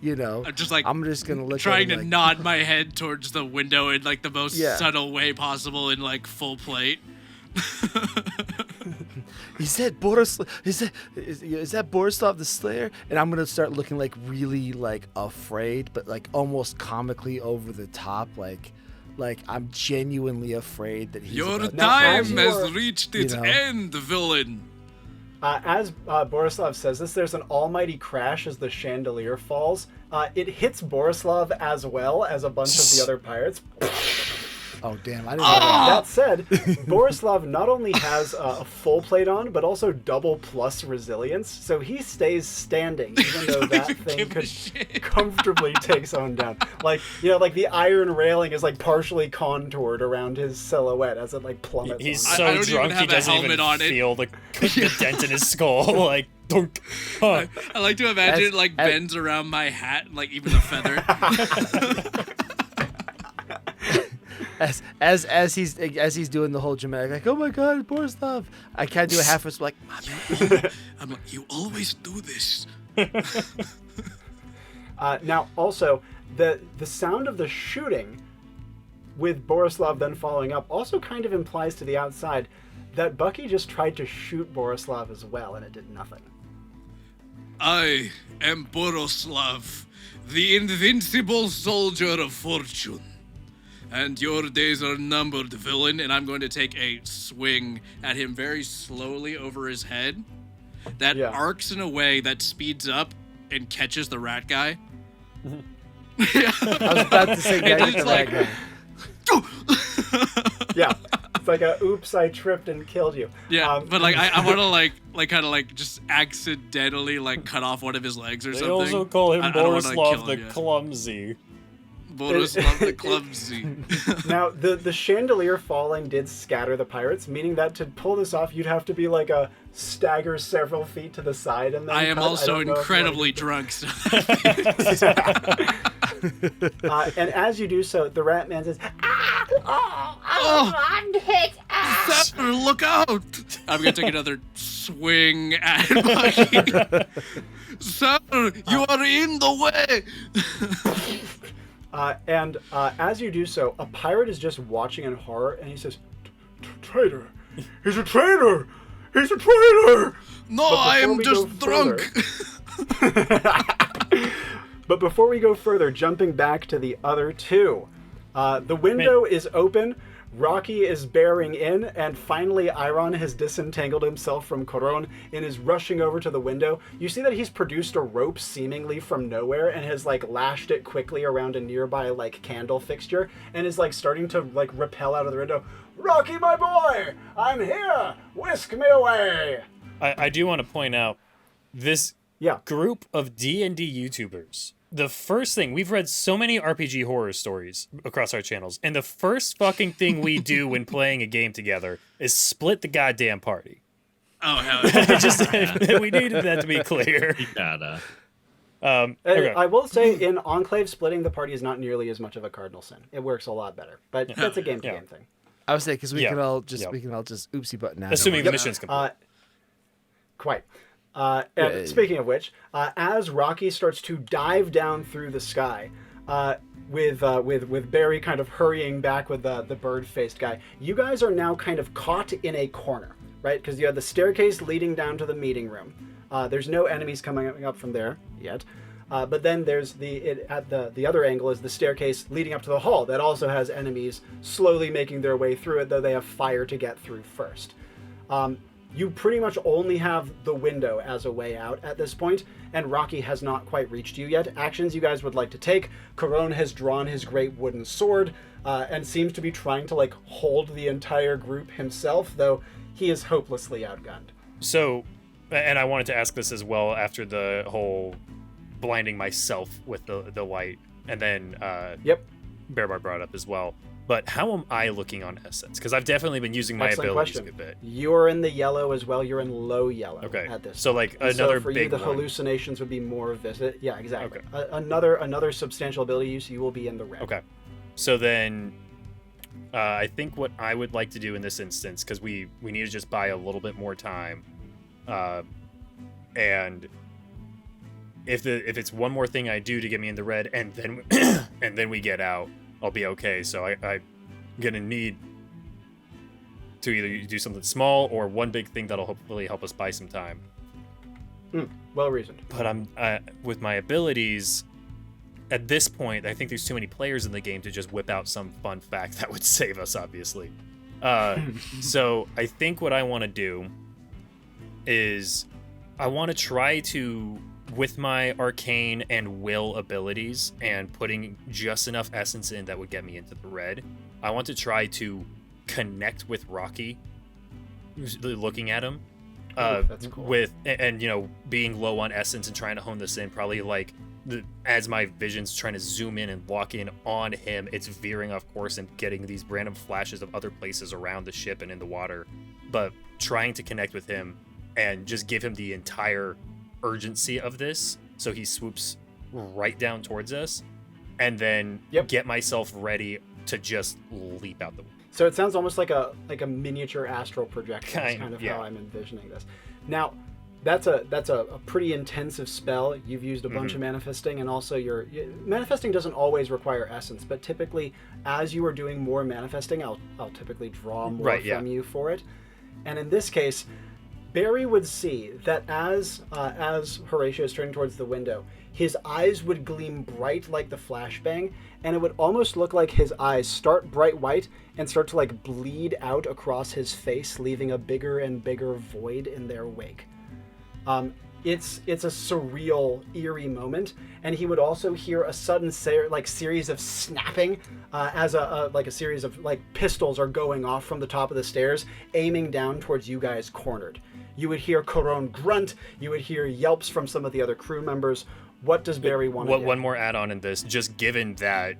I'm just like I'm just going to look trying at to him like, nod my head towards the window in like the most Yeah. subtle way possible in like full plate. Is that Borislav? Is that Borislav the Slayer? And I'm gonna start looking like really like afraid, but like almost comically over the top, like I'm genuinely afraid that he's Your about to- time as you has are- reached its you know. end, villain. As Borislav says this, there's an almighty crash as the chandelier falls. It hits Borislav as well as a bunch of the other pirates. Oh damn! I didn't know that. That said, Borislav not only has a full plate on, but also double plus resilience, so he stays standing, even though that thing give a could shit. comfortably take someone down. Like, like the iron railing is like partially contoured around his silhouette as it like plummets. He's on. I so don't even drunk he have a doesn't helmet even on it. feel the dent in his skull. Like, dunk. Huh. I like to imagine As- it like as- bends around my hat, like even a feather. As he's doing the whole dramatic, like, oh my god, Borislav! I can't do a half whisper, like, my bad. I'm like, you always do this. Now, also, the sound of the shooting, with Borislav then following up, also kind of implies to the outside that Bucky just tried to shoot Borislav as well, and it did nothing. I am Borislav, the invincible soldier of fortune. And your days are numbered, villain, and I'm going to take a swing at him very slowly over his head. That Yeah. arcs in a way that speeds up and catches the rat guy. I was about to say, And yeah, it's the like- right guy. Yeah, it's like a oops, I tripped and killed you. Yeah, but like I want to like kind of like just accidentally like cut off one of his legs or They something. also call him I don't wanna Borislav kill the him yet. Clumsy. Borislav the clumsy. Now, the chandelier falling did scatter the pirates, meaning that to pull this off, you'd have to be like a stagger several feet to the side and then I am cut. also don't know if you wanna incredibly drunk. So and as you do so, the rat man says, I'm hit. Sir, look out! I'm gonna take another swing at Bucky. Sir, you are in the way. and as you do so, a pirate is just watching in horror, and he says, "Traitor! He's a traitor! He's a traitor!" No, But I before am we just go drunk. But before we go further, jumping back to the other two, the window is open, Rocky is bearing in, and finally Iron has disentangled himself from Coron and is rushing over to the window. You see that he's produced a rope seemingly from nowhere and has like lashed it quickly around a nearby like candle fixture and is like starting to like rappel out of the window. Rocky, my boy, I'm here. Whisk me away. I do want to point out this group of D&D YouTubers. The first thing, we've read so many RPG horror stories across our channels, and the first fucking thing we do when playing a game together is split the goddamn party. Oh, hell yeah. We needed that to be clear. You gotta. Okay. I will say in Enclave, splitting the party is not nearly as much of a cardinal sin. It works a lot better, but that's a game-to-game thing. I would say because we can all just oopsie button out. Assuming the mission's complete. Quite. And speaking of which, as Rocky starts to dive down through the sky, with Barry kind of hurrying back with the bird-faced guy, you guys are now kind of caught in a corner, right? Because you have the staircase leading down to the meeting room. There's no enemies coming up from there yet. But then there's the other angle is the staircase leading up to the hall that also has enemies slowly making their way through it, though they have fire to get through first. You pretty much only have the window as a way out at this point, and Rocky has not quite reached you yet. Actions you guys would like to take. Coron has drawn his great wooden sword and seems to be trying to like hold the entire group himself, though he is hopelessly outgunned. So, and I wanted to ask this as well after the whole blinding myself with the light, and then Bearbar brought up as well. But how am I looking on essence? Because I've definitely been using my Excellent abilities question. a good bit. You're in the yellow as well. You're in low yellow at this. So like and another so for big you, the one. hallucinations would be more visit. Yeah, exactly. Okay. Another substantial ability use. You will be in the red. Okay. So then, I think what I would like to do in this instance, because we need to just buy a little bit more time, and if it's one more thing I do to get me in the red, and then and then we get out, I'll be okay. So I'm gonna need to either do something small or one big thing that'll hopefully help us buy some time. Well reasoned. But I'm with my abilities. At this point, I think there's too many players in the game to just whip out some fun fact that would save us, obviously. So I think what I want to do is I want to try to, with my arcane and will abilities and putting just enough essence in that would get me into the red, I want to try to connect with Rocky, looking at him, that's cool. with and being low on essence and trying to hone this in, probably like as my vision's trying to zoom in and lock in on him, it's veering off course and getting these random flashes of other places around the ship and in the water, but trying to connect with him and just give him the entire urgency of this so he swoops right down towards us, and then get myself ready to just leap out the window. So it sounds almost like a miniature astral projection. That's kind of how I'm envisioning this. Now, that's a pretty intensive spell. You've used a bunch of manifesting, and also manifesting doesn't always require essence, but typically as you are doing more manifesting, I'll typically draw more from you for it. And in this case, Barry would see that as Horatio is turning towards the window, his eyes would gleam bright like the flashbang, and it would almost look like his eyes start bright white and start to like bleed out across his face, leaving a bigger and bigger void in their wake. It's a surreal, eerie moment, and he would also hear a sudden series of snapping as a series of like pistols are going off from the top of the stairs, aiming down towards you guys cornered. You would hear Coron grunt. You would hear yelps from some of the other crew members. What does Barry want to do? One more add-on in this, just given that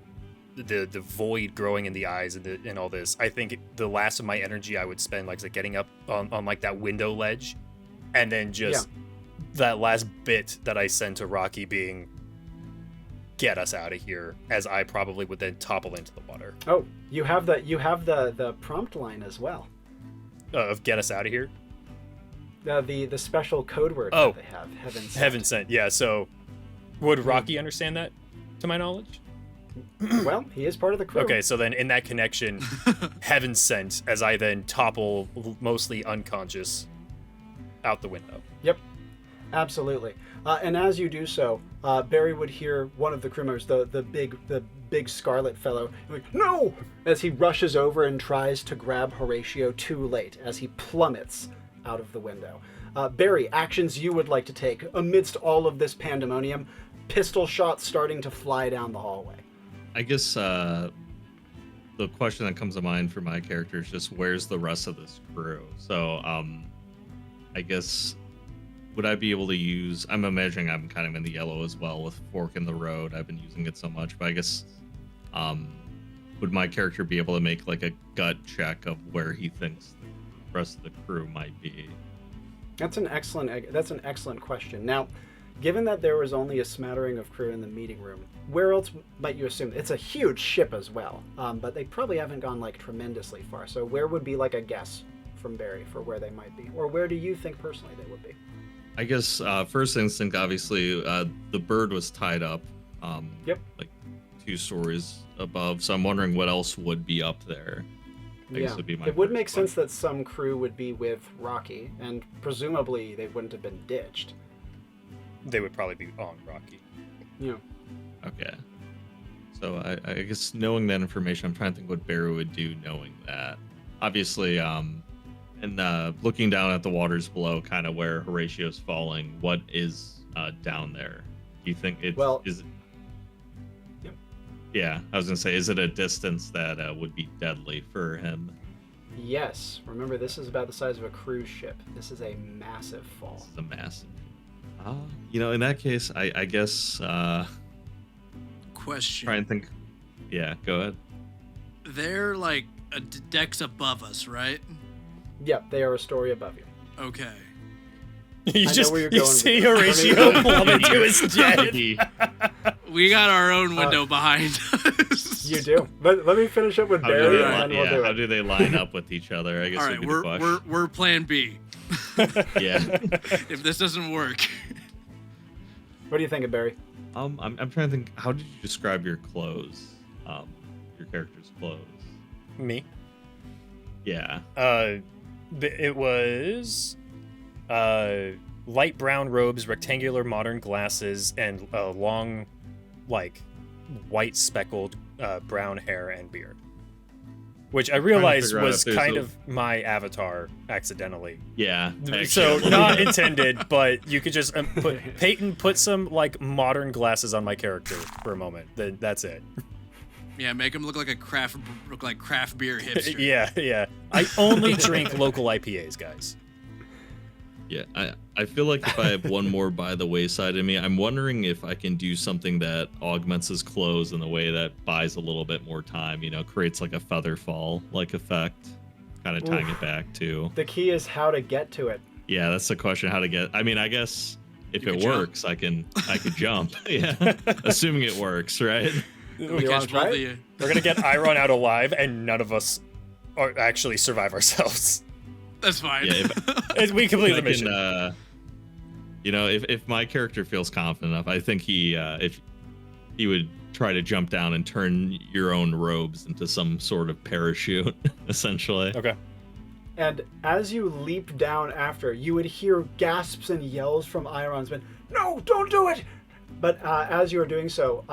the void growing in the eyes and all this, I think the last of my energy I would spend like getting up on like that window ledge, and then just that last bit that I send to Rocky being, get us out of here, as I probably would then topple into the water. Oh, you have the prompt line as well. Of get us out of here? The special code word that they have, Heaven Sent. Yeah, so would Rocky understand that, to my knowledge? Well, he is part of the crew. Okay, so then in that connection, Heaven Sent, as I then topple, mostly unconscious, out the window. Yep, absolutely. And as you do so, Barry would hear one of the crew members, the big scarlet fellow, like, no! As he rushes over and tries to grab Horatio too late, as he plummets out of the window. Barry, actions you would like to take amidst all of this pandemonium, pistol shots starting to fly down the hallway. I guess the question that comes to mind for my character is just where's the rest of this crew? So I guess would I be able to use, I'm imagining I'm kind of in the yellow as well with Fork in the Road. I've been using it so much, but I guess would my character be able to make like a gut check of where he thinks the rest of the crew might be? That's an excellent question. Now, given that there was only a smattering of crew in the meeting room, where else might you assume? It's a huge ship as well, but they probably haven't gone like tremendously far. So where would be like a guess from Barry for where they might be? Or where do you think personally they would be? I guess first instinct, obviously, the bird was tied up Yep. like 2 stories above. So I'm wondering what else would be up there. I guess would be my it would first make sense question. that some crew would be with Rocky, and presumably they wouldn't have been ditched. They would probably be on Rocky. Yeah. Okay. So I guess knowing that information, I'm trying to think what Barry would do knowing that. Obviously, and looking down at the waters below, kind of where Horatio's falling, what is down there? Do you think it's... is it... Yep. Yeah, I was going to say, is it a distance that would be deadly for him? Yes. Remember, this is about the size of a cruise ship. This is a massive fall. This is a massive... in that case, I guess... Question. Try and think... Yeah, go ahead. They're like a decks above us, right? Yep, they are a story above you. Okay. You know just where you're you going with see this. Horatio plummet to his death. We got our own window behind us. You do. But let me finish up with Barry, and then we'll do How it. do they line up with each other? I guess All would right, be the question. we're plan B. Yeah. If this doesn't work. What do you think of Barry? I'm trying to think. How did you describe your clothes? Your character's clothes. Me? Yeah. It was light brown robes, rectangular modern glasses, and long, like, white speckled brown hair and beard. Which I realized figure out was if there's kind a- of my avatar accidentally. Yeah. So actually. not intended, but you could just put some like modern glasses on my character for a moment. Then that's it. Yeah, make him look like craft beer hipster. Yeah. I only drink local IPAs, guys. Yeah. I feel like if I have one more by the wayside in me, I'm wondering if I can do something that augments his clothes in a way that buys a little bit more time. Creates like a feather fall like effect, kind of tying it back to. The key is how to get to it. Yeah, that's the question. How to get? I mean, I guess if You it could jump. works, I could jump. Yeah, assuming it works, right? We You wanna catch try both of it? you. We're gonna get Iron out alive, and none of us are actually survive ourselves. That's fine. Yeah, We complete the I mission. can, if my character feels confident enough, I think if he would try to jump down and turn your own robes into some sort of parachute, essentially. Okay. And as you leap down after, you would hear gasps and yells from Iron's men. No, don't do it! But as you are doing so,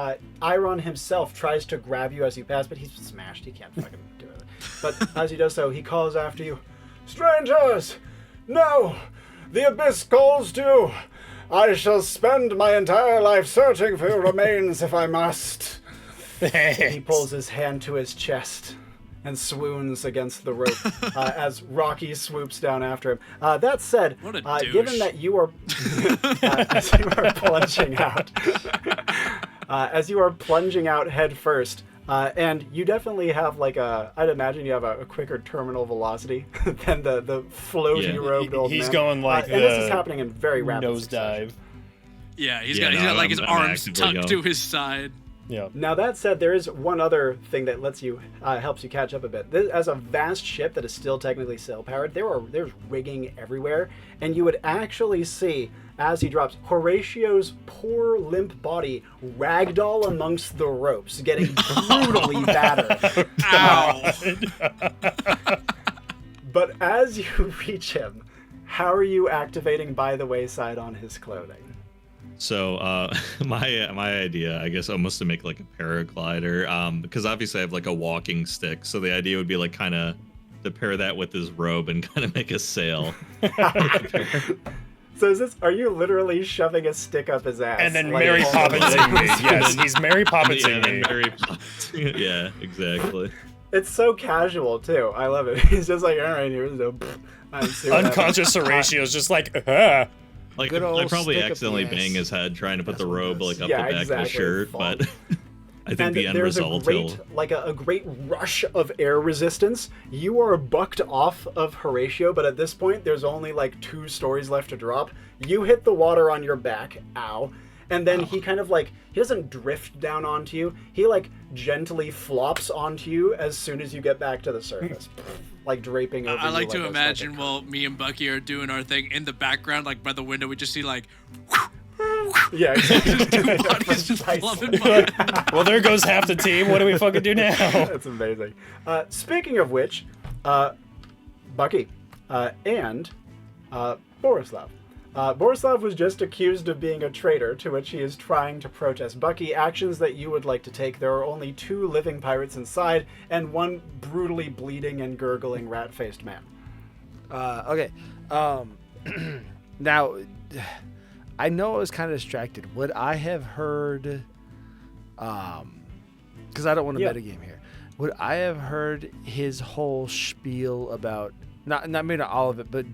Iron himself tries to grab you as you pass, but he's smashed. He can't fucking do it. But as he does so, he calls after you, Strangers! No! The abyss calls to! I shall spend my entire life searching for your remains if I must. He pulls his hand to his chest and swoons against the rope as Rocky swoops down after him. That said, What a douche. given that you are as you are plunging out, head first, and you definitely have I'd imagine you have a quicker terminal velocity than the floaty robed old He's man. going like and this is happening in very rapid nosedive. succession. Yeah, he's Yeah, got no, like his I'm arms actively tucked going. to his side. Yeah. Now that said, there is one other thing that lets you helps you catch up a bit. As a vast ship that is still technically sail powered, there's rigging everywhere, and you would actually see as he drops Horatio's poor limp body ragdoll amongst the ropes, getting brutally battered. Ow! But as you reach him, how are you activating by the wayside on his clothing? So my idea, I guess, almost to make like a paraglider, because obviously I have like a walking stick. So the idea would be like kind of to pair that with his robe and kind of make a sail. So are you literally shoving a stick up his ass? And then Mary Poppinsing me. Yes, he's Mary Poppinsing me. Mary Poppins. Yeah, exactly. It's so casual too. I love it. He's just like, all right, here's the unconscious Horatio's just like, ah. Like Good I old probably stick up accidentally the ass. bang his head trying to put That's the what it robe is. like up Yeah, the back of exactly. his shirt, but I think and the end there's result a great rush of air resistance. You are bucked off of Horatio, but at this point, there's only like 2 stories left to drop. You hit the water on your back, ow, and then he kind of like, he doesn't drift down onto you. He like gently flops onto you as soon as you get back to the surface, like draping over. I like you to a imagine fucking while me and Bucky are doing our thing in the background, like by the window, we just see like. yeah, exactly. Two bodies just fluffing by. Well, there goes half the team. What do we fucking do now? That's amazing. Speaking of which, Bucky and Borislav. Borislav was just accused of being a traitor, to which he is trying to protest. Bucky, actions that you would like to take. There are only 2 living pirates inside, and 1 brutally bleeding and gurgling rat-faced man. Okay. Now, I know I was kind of distracted. Would I have heard, because I don't want to metagame here, would I have heard his whole spiel about, maybe not all of it, but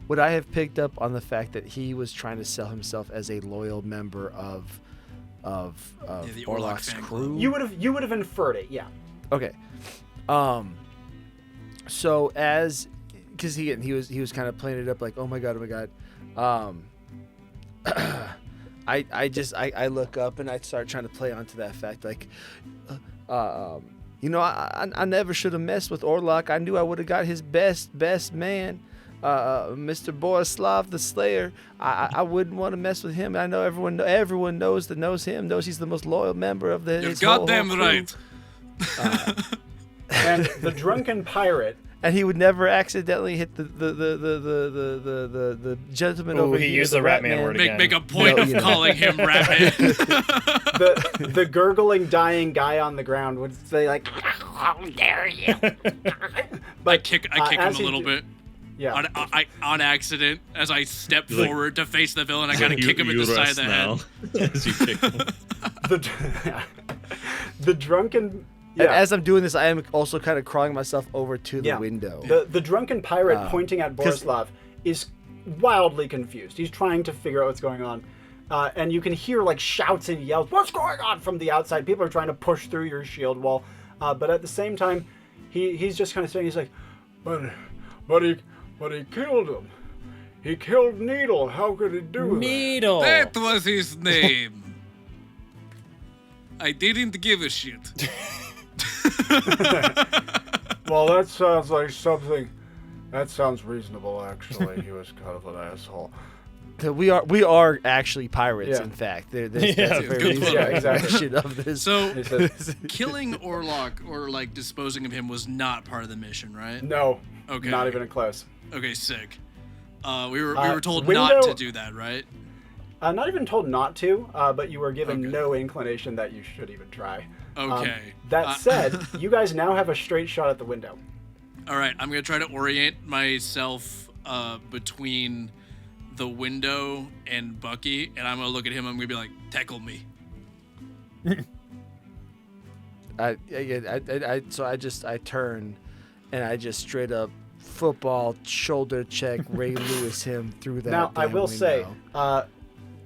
would I have picked up on the fact that he was trying to sell himself as a loyal member of the Orlok's fan crew? You would have inferred it, yeah. Okay. So because he was kind of playing it up like, oh my god. I look up and I start trying to play onto that fact, like, I never should have messed with Orlok. I knew I would have got his best man, Mr. Borislav the Slayer. I wouldn't want to mess with him. I know everyone knows him, knows he's the most loyal member of the. You've got them right. And the drunken pirate. And he would never accidentally hit the gentleman over here. He used the Ratman word again. Make a point of calling him Ratman. the gurgling, dying guy on the ground would say like, "How dare you!" But I kick him a little bit. Yeah. On accident, as I step forward to face the villain, I gotta kick him in the side of the head. As you kick him. The drunken. Yeah. And as I'm doing this, I am also kind of crawling myself over to the window. The drunken pirate pointing at Borislav is wildly confused. He's trying to figure out what's going on. And you can hear like shouts and yells, "What's going on?" from the outside. People are trying to push through your shield wall. But at the same time, he's just kind of saying, he's like, but he killed him. He killed Needle. How could he do that? Needle. That was his name. I didn't give a shit. Well, that sounds like something. That sounds reasonable, actually. He was kind of an asshole. We are actually pirates, Yeah. in fact. That's Yeah, a very good easy point. Yeah, exactly. definition of this. So, killing Orlok or like disposing of him was not part of the mission, right? No. Okay. Not even close. Okay, sick. We were told window- not to do that, right? Not even told not to, but you were given no inclination that you should even try. Okay. That said, you guys now have a straight shot at the window. All right, I'm gonna try to orient myself between the window and Bucky, and I'm gonna look at him. I'm gonna be like, "Tackle me." So I turn, and I just straight up football shoulder check Ray Lewis him through that. Now, I damn will say, window.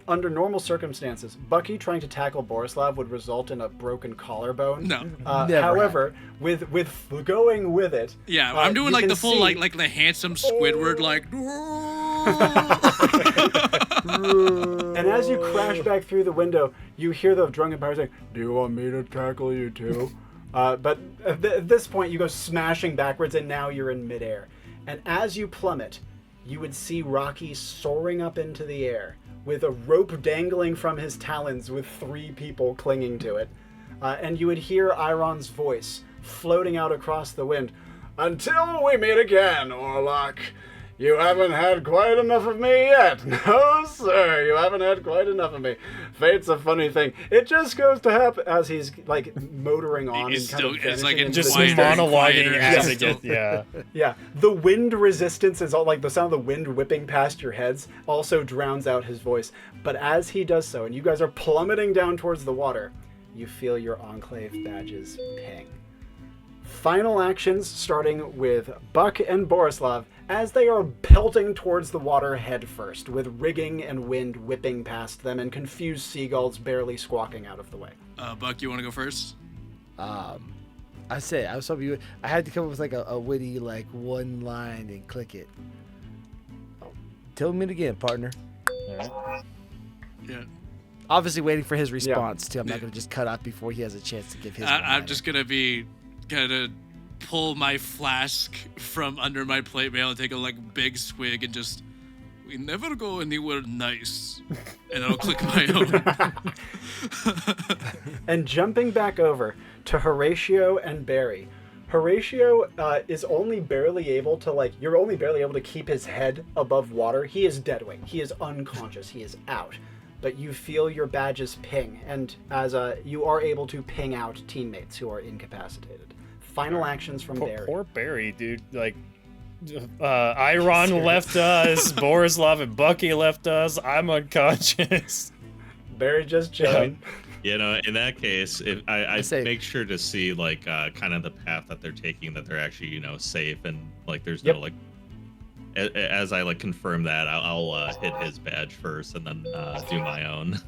under normal circumstances, Bucky trying to tackle Borislav would result in a broken collarbone. No. Never However, with going with it, Yeah, I'm doing you like can the full see- like the handsome Squidward like. And as you crash back through the window, you hear the drunken pirate saying, "Do you want me to tackle you too?" But at this point, you go smashing backwards, and now you're in midair. And as you plummet, you would see Rocky soaring up into the air with a rope dangling from his talons with 3 people clinging to it. And you would hear Iron's voice floating out across the wind. "Until we meet again, Orlok, You haven't had quite enough of me yet. No, sir, you haven't had quite enough of me. Fate's a funny thing. It just goes to happen as he's like motoring on He's and kind still, of it's like vanishing a Just into the quieter and monologuing quieter. as Yeah. it gets. Yeah. Yeah, the wind resistance is all like the sound of the wind whipping past your heads also drowns out his voice. But as he does so, and you guys are plummeting down towards the water, you feel your Enclave badges ping. Final actions starting with Buck and Borislav as they are pelting towards the water head first, with rigging and wind whipping past them and confused seagulls barely squawking out of the way. Buck, you want to go first? I was hoping you. I had to come up with like a witty like one line and click it. Tell me it again, partner. All right. Yeah. Obviously waiting for his response too. I'm not gonna just cut out before he has a chance to give his. I'm just gonna be kind of pull my flask from under my plate mail and take a like big swig and just. We never go anywhere nice, and I'll click my own. And jumping back over to Horatio and Barry. Horatio is only barely able to you're only barely able to keep his head above water. He is deadweight. He is unconscious. He is out. But you feel your badges ping, and as you are able to ping out teammates who are incapacitated. Final actions from Barry. Poor Barry, dude. Like, Iron left us, Borislav and Bucky left us. I'm unconscious. Barry just chilling. You know, in that case, if I say- make sure to see like kind of the path that they're taking, that they're actually safe, and like there's Yep. no like. As I like confirm that, I'll hit his badge first, and then do my own.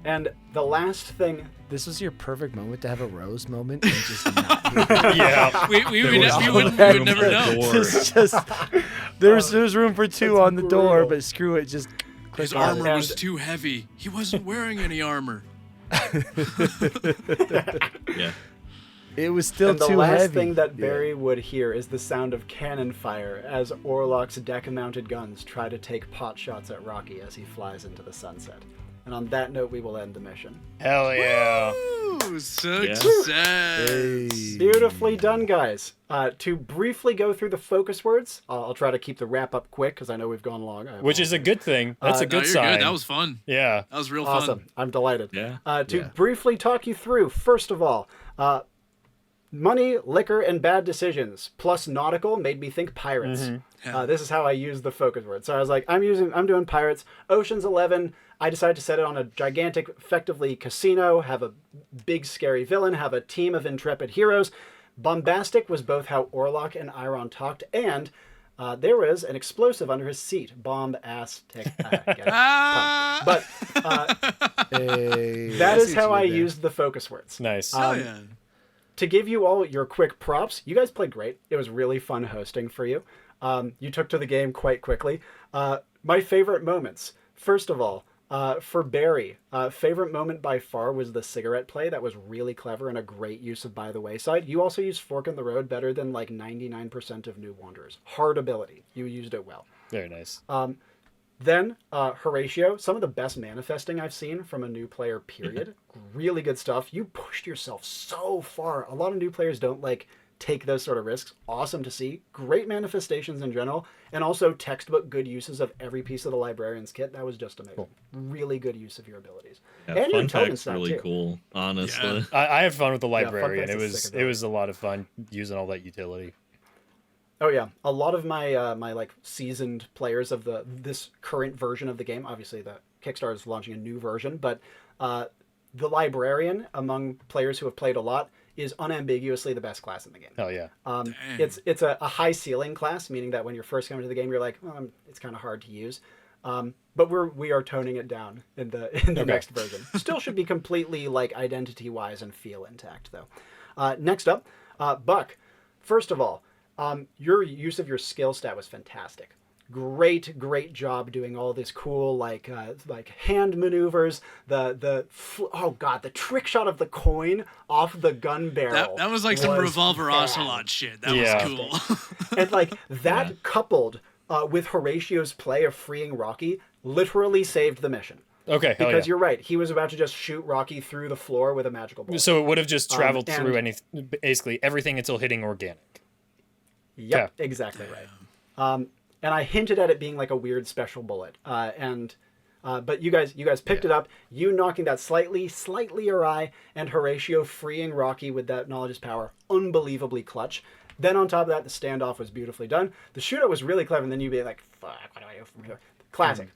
And the last thing. This was your perfect moment to have a Rose moment and just not. Yeah. we would never know. It's just there's room for two That's on the door, brutal. but screw it, just click His on it. armor was too heavy. He wasn't wearing any armor. Yeah. It was still And the too last heavy. thing that Yeah. Barry would hear is the sound of cannon fire as Orlok's deck-mounted guns try to take pot shots at Rocky as he flies into the sunset. And on that note, we will end the mission. Hell yeah. Woo! Success. Hey. Beautifully done, guys. To briefly go through the focus words, I'll try to keep the wrap up quick because I know we've gone long. Which is a good thing. That's a No, good you're sign. good. That was fun. Yeah. That was real awesome. fun. I'm delighted. Yeah. To Yeah. briefly talk you through, first of all, money, liquor, and bad decisions plus nautical made me think pirates. This is how I use the focus word. So I was like, I'm doing pirates. Ocean's 11. I decided to set it on a gigantic, effectively casino, have a big scary villain, have a team of intrepid heroes. Bombastic was both how Orlok and Iron talked, and there was an explosive under his seat. Bomb-ass-tic. But Hey, that I is see how what I you did there. used the focus words. Nice. Oh yeah. To give you all your quick props, you guys played great. It was really fun hosting for you. You took to the game quite quickly. My favorite moments. First of all, for Barry, favorite moment by far was the cigarette play. That was really clever and a great use of By the Wayside. You also used Fork in the Road better than like 99% of new Wanderers. Hard ability. You used it well. Very nice. Then Horatio, some of the best manifesting I've seen from a new player, period. Really good stuff. You pushed yourself so far. A lot of new players don't take those sort of risks. Awesome to see. Great manifestations in general. And also textbook good uses of every piece of the librarian's kit. That was just amazing. Cool. Really good use of your abilities. Yeah, and your fun intelligence fact's really stat, too. cool, honestly. Yeah. I had fun with the Fun librarian. Facts It is was sick of it that. was a lot of fun using all that utility. Oh yeah, a lot of my my seasoned players of this current version of the game. Obviously, the Kickstarter is launching a new version, but the librarian among players who have played a lot is unambiguously the best class in the game. Hell yeah. It's a high ceiling class, meaning that when you're first coming to the game, you're like, well, it's kind of hard to use. But we are toning it down in the next version. Still should be completely identity wise and feel intact though. Next up, Buck. First of all, your use of your skill stat was fantastic. Great job doing all this cool hand maneuvers. The trick shot of the coin off the gun barrel. That was like some Revolver bad. Ocelot shit. That Yeah. was cool. And that coupled with Horatio's play of freeing Rocky literally saved the mission. Okay, hell Because yeah. you're right, he was about to just shoot Rocky through the floor with a magical bullet. So it would have just traveled and- through basically everything until hitting organic. Yep, exactly right. and I hinted at it being like a weird special bullet. But you guys picked it up. You knocking that slightly awry, and Horatio freeing Rocky with that knowledge's power, unbelievably clutch. Then on top of that, the standoff was beautifully done. The shootout was really clever, and then you'd be like, "Fuck, what do I do from here?" Classic.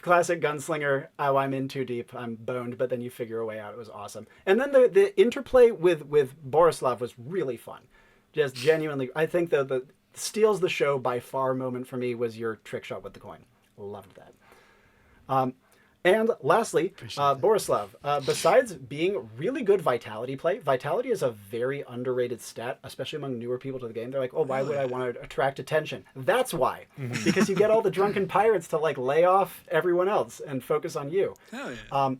Classic gunslinger. Oh, I'm in too deep. I'm boned. But then you figure a way out. It was awesome. And then the interplay with Borislav was really fun. Just genuinely, I think the steals the show by far moment for me was your trick shot with the coin. Loved that. And lastly, Borislav, besides being really good vitality play, vitality is a very underrated stat, especially among newer people to the game. They're like, oh, why would I want to attract attention? That's why. Because you get all the drunken pirates to like lay off everyone else and focus on you. Hell yeah.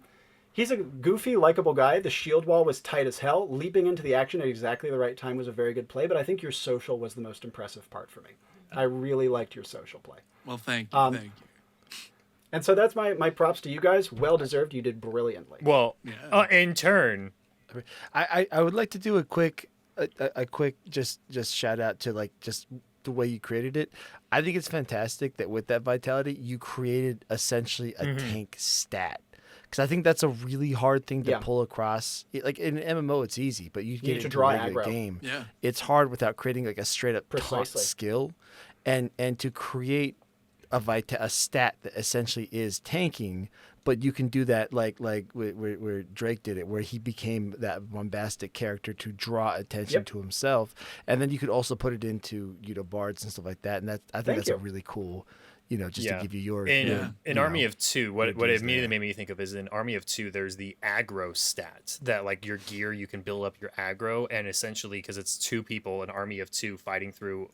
He's a goofy, likable guy. The shield wall was tight as hell. Leaping into the action at exactly the right time was a very good play, but I think your social was the most impressive part for me. I really liked your social play. Well, thank you. Thank you. And so that's my props to you guys. Well deserved. You did brilliantly. Well, in turn, I would like to do a quick just shout out to like just the way you created it. I think it's fantastic that with that vitality you created essentially a tank stat. Because I think that's a really hard thing to pull across. Like in an MMO, it's easy, but you get into a regular game. Yeah. It's hard without creating like a straight up taunt skill, and to create a stat that essentially is tanking, but you can do that like where Drake did it, where he became that bombastic character to draw attention to himself, and then you could also put it into bards and stuff like that, and I think that's a really cool. Just to give you your... In Army of Two, what it immediately made me think of is in Army of Two, there's the aggro stat that, like, your gear, you can build up your aggro, and essentially, because it's two people, an Army of Two fighting through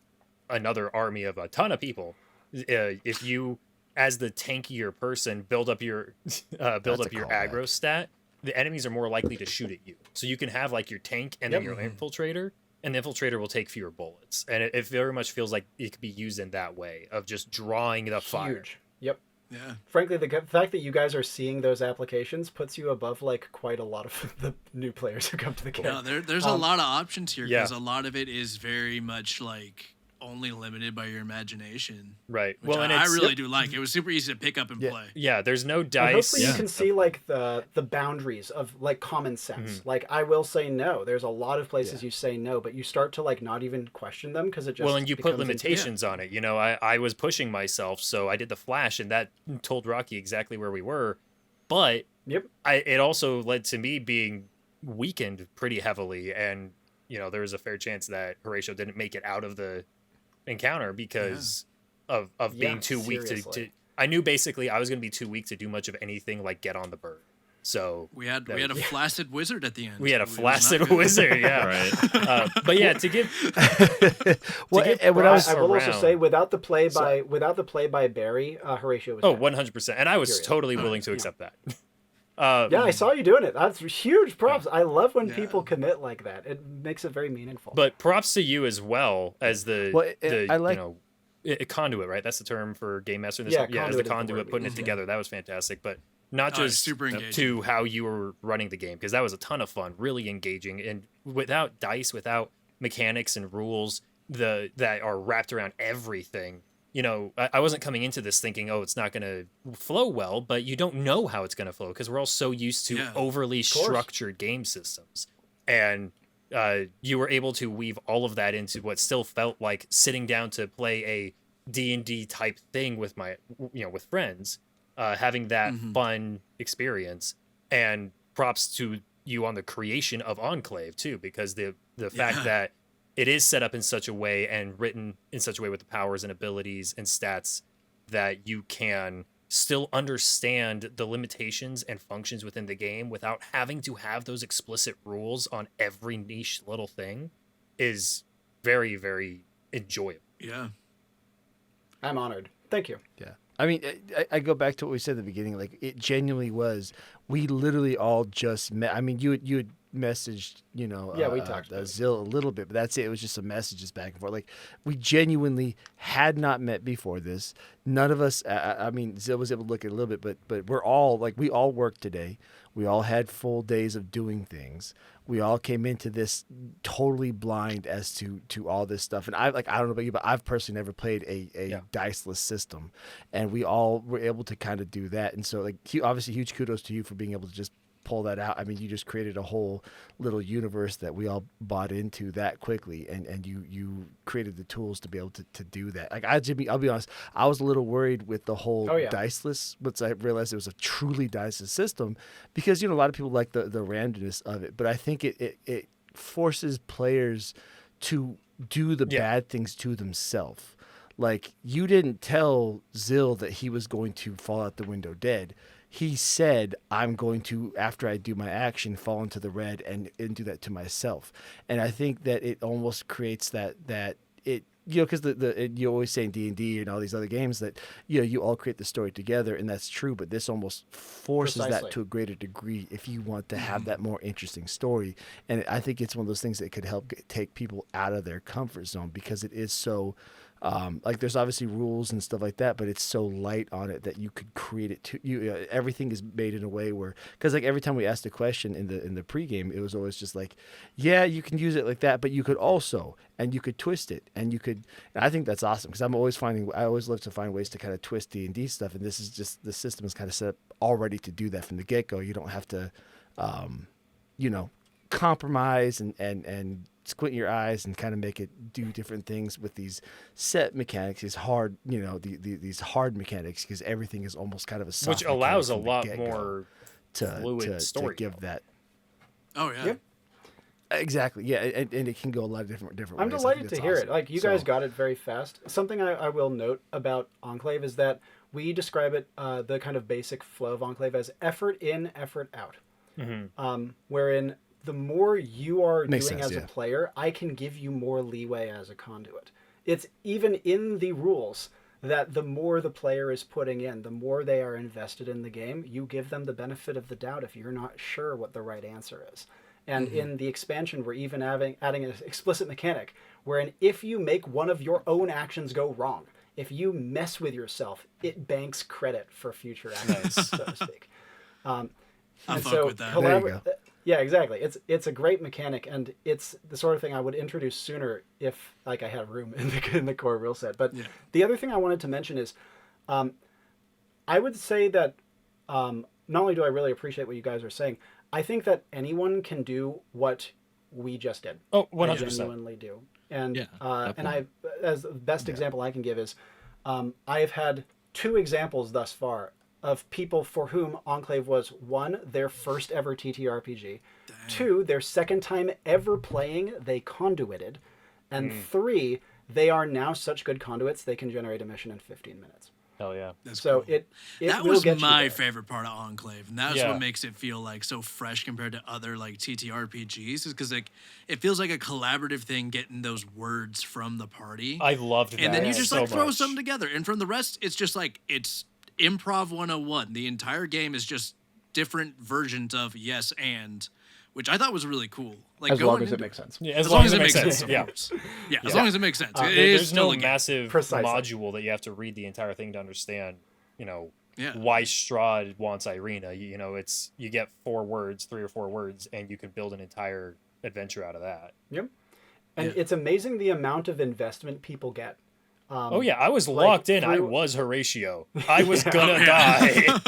another army of a ton of people, if you, as the tankier person, build up your aggro stat, the enemies are more likely to shoot at you. So you can have, like, your tank and then your infiltrator, and the infiltrator will take fewer bullets. And it very much feels like it could be used in that way of just drawing the fire. Yep. Yeah. Frankly, the fact that you guys are seeing those applications puts you above like quite a lot of the new players who come to the game. No, there's a lot of options here because a lot of it is very much like only limited by your imagination. Right. Well, and I really do like. It was super easy to pick up and play. Yeah, there's no dice. And hopefully you can see like the boundaries of like common sense. Like I will say no. There's a lot of places you say no, but you start to like not even question them because it just and you put limitations on it. I was pushing myself, so I did the flash, and that told Rocky exactly where we were. But it also led to me being weakened pretty heavily, and there was a fair chance that Horatio didn't make it out of the encounter because of being too weak to I knew basically I was going to be too weak to do much of anything like get on the bird. So we had a flaccid wizard at the end. We had a flaccid wizard, right. But yeah, to give I will also say without the play by Barry, Horatio was 100%, and I was totally willing to accept that. I saw you doing it. That's huge props. I love when people commit like that. It makes it very meaningful. But props to you as well as a conduit, right? That's the term for game master. As the conduit putting it together. That was fantastic. But not just super engaging to how you were running the game, because that was a ton of fun, really engaging, and without dice, without mechanics and rules that are wrapped around everything. I wasn't coming into this thinking, it's not going to flow well, but you don't know how it's going to flow because we're all so used to overly structured game systems. And you were able to weave all of that into what still felt like sitting down to play a D&D type thing with with friends, having that fun experience. And props to you on the creation of Enclave too, because the fact that it is set up in such a way and written in such a way with the powers and abilities and stats that you can still understand the limitations and functions within the game without having to have those explicit rules on every niche little thing is very, very enjoyable. Yeah. I'm honored. Thank you. Yeah. I mean, I go back to what we said at the beginning. Like, it genuinely was. We literally all just met. I mean, you messaged, you know, Yeah, we talked about it. Zill a little bit, but that's it. It was just some messages back and forth. Like, we genuinely had not met before this. None of us, I mean, Zill was able to look at it a little bit, but we're all, like, we all worked today. We all had full days of doing things. We all came into this totally blind as to all this stuff. And I don't know about you, but I've personally never played a diceless system. And we all were able to kind of do that. And so, like, obviously, huge kudos to you for being able to just pull that out. I mean, you just created a whole little universe that we all bought into that quickly, and you created the tools to be able to do that. Like, I'll be honest, I was a little worried with the whole diceless, once I realized it was a truly diceless system, because, you know, a lot of people like the randomness of it, but I think it forces players to do the bad things to themselves. Like, you didn't tell Zill that he was going to fall out the window dead. He said, I'm going to, after I do my action, fall into the red and do that to myself. And I think that it almost creates that it, you know, because you always say in D&D and all these other games that, you know, you all create the story together, and that's true, but this almost forces that to a greater degree if you want to have that more interesting story. And I think it's one of those things that could help take people out of their comfort zone, because it is so... like, there's obviously rules and stuff like that, but it's so light on it that you could create it to you. Everything is made in a way where, because like every time we asked a question in the pregame, it was always just like, yeah, you can use it like that, but you could also, and you could twist it, and you could. And I think that's awesome, because I always love to find ways to kind of twist D&D stuff, and this is just, the system is kind of set up already to do that from the get go. You don't have to, you know, compromise and squint your eyes and kind of make it do different things with these set mechanics, these hard, you know, these hard mechanics, because everything is almost kind of a soft, which allows a lot more fluid story to give that. Oh yeah. Yep. Exactly. Yeah, and it can go a lot of different I'm ways. delighted to hear it. Like, you guys got it very fast. Something I will note about Enclave is that we describe it, the kind of basic flow of Enclave, as effort in, effort out. Mm-hmm. Wherein the more you are doing as a player, I can give you more leeway as a conduit. It's even in the rules that the more the player is putting in, the more they are invested in the game, you give them the benefit of the doubt if you're not sure what the right answer is. And in the expansion, we're even adding an explicit mechanic wherein if you make one of your own actions go wrong, if you mess with yourself, it banks credit for future actions, so to speak. I fuck with that. There you go. Yeah, exactly. It's a great mechanic, and it's the sort of thing I would introduce sooner if, like, I had room in the core rule set. But the other thing I wanted to mention is, I would say that not only do I really appreciate what you guys are saying, I think that anyone can do what we just did. Oh, 100%. I genuinely do. And as the best example I can give is, I've had 2 examples thus far of people for whom Enclave was, 1, their first ever TTRPG, 2, their second time ever playing, they conduited, and 3, they are now such good conduits they can generate a mission in 15 minutes. Hell yeah. That's so cool. That will was get my favorite part of Enclave, and that's Yeah. what makes it feel like so fresh compared to other like TTRPGs, is because like it feels like a collaborative thing, getting those words from the party. I loved that. And then you just so like throw much. something together, and from the rest, it's just like it's Improv 101. The entire game is just different versions of yes and, which I thought was really cool. Like, as long as it makes sense. Yeah, as long as it makes sense. Yeah. Of course. Yeah, as long as it makes sense. There's still no a game. massive Precisely. module that you have to read the entire thing to understand, you know, Yeah. why Strahd wants Irina. You know, you get 3 or 4 words, and you can build an entire adventure out of that. Yep. And it's amazing the amount of investment people get. Oh yeah, I was locked in. I was Horatio. I was gonna die.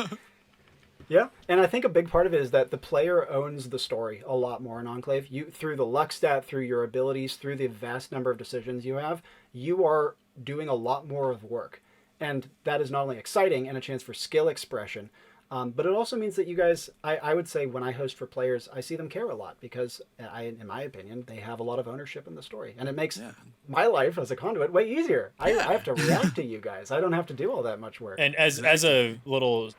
Yeah, and I think a big part of it is that the player owns the story a lot more in Enclave. You, through the luck stat, through your abilities, through the vast number of decisions you have, you are doing a lot more of work. And that is not only exciting and a chance for skill expression, but it also means that you guys, I would say when I host for players, I see them care a lot because, in my opinion, they have a lot of ownership in the story. And it makes my life as a conduit way easier. I have to react to you guys. I don't have to do all that much work. And as a little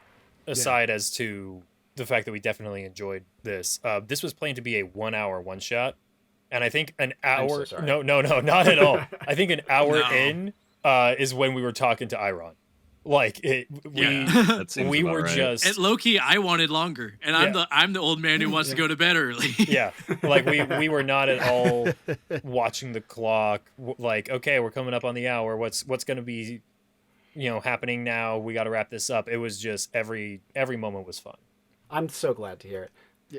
aside as to the fact that we definitely enjoyed this, this was planned to be a 1-hour one-shot. And I think an hour... so sorry. No, not at all. I think an hour in is when we were talking to Iron. Like That seems we about were right. just At low key, I wanted longer, and I'm the old man who wants to go to bed early. yeah, like we were not at all watching the clock. Like, okay, we're coming up on the hour. What's going to be, happening now? We got to wrap this up. It was just every moment was fun. I'm so glad to hear it.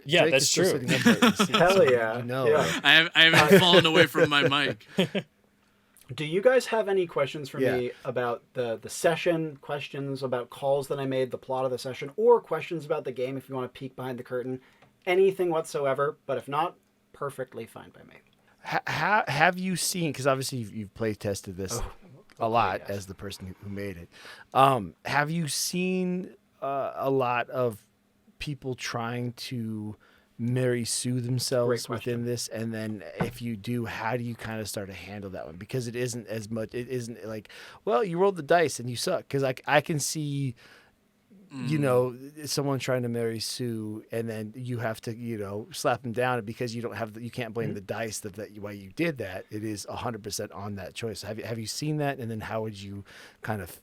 Yeah, Drake that's is still true. sitting upright in his seat, Hell so yeah. You know, Yeah. I haven't fallen away from my mic. Do you guys have any questions for Yeah. me about the session, questions about calls that I made, the plot of the session, or questions about the game if you want to peek behind the curtain? Anything whatsoever, but if not, perfectly fine by me. Have you seen, because obviously you've play tested this a lot yes. as the person who made it. Have you seen a lot of people trying to Mary Sue themselves within this? And then if you do, how do you kind of start to handle that one? Because it isn't as much, it isn't like, well, you rolled the dice and you suck. Because I can see, someone trying to Mary Sue and then you have to, slap them down because you don't have, you can't blame the dice that why you did that. It is 100% on that choice. Have you seen that? And then how would you kind of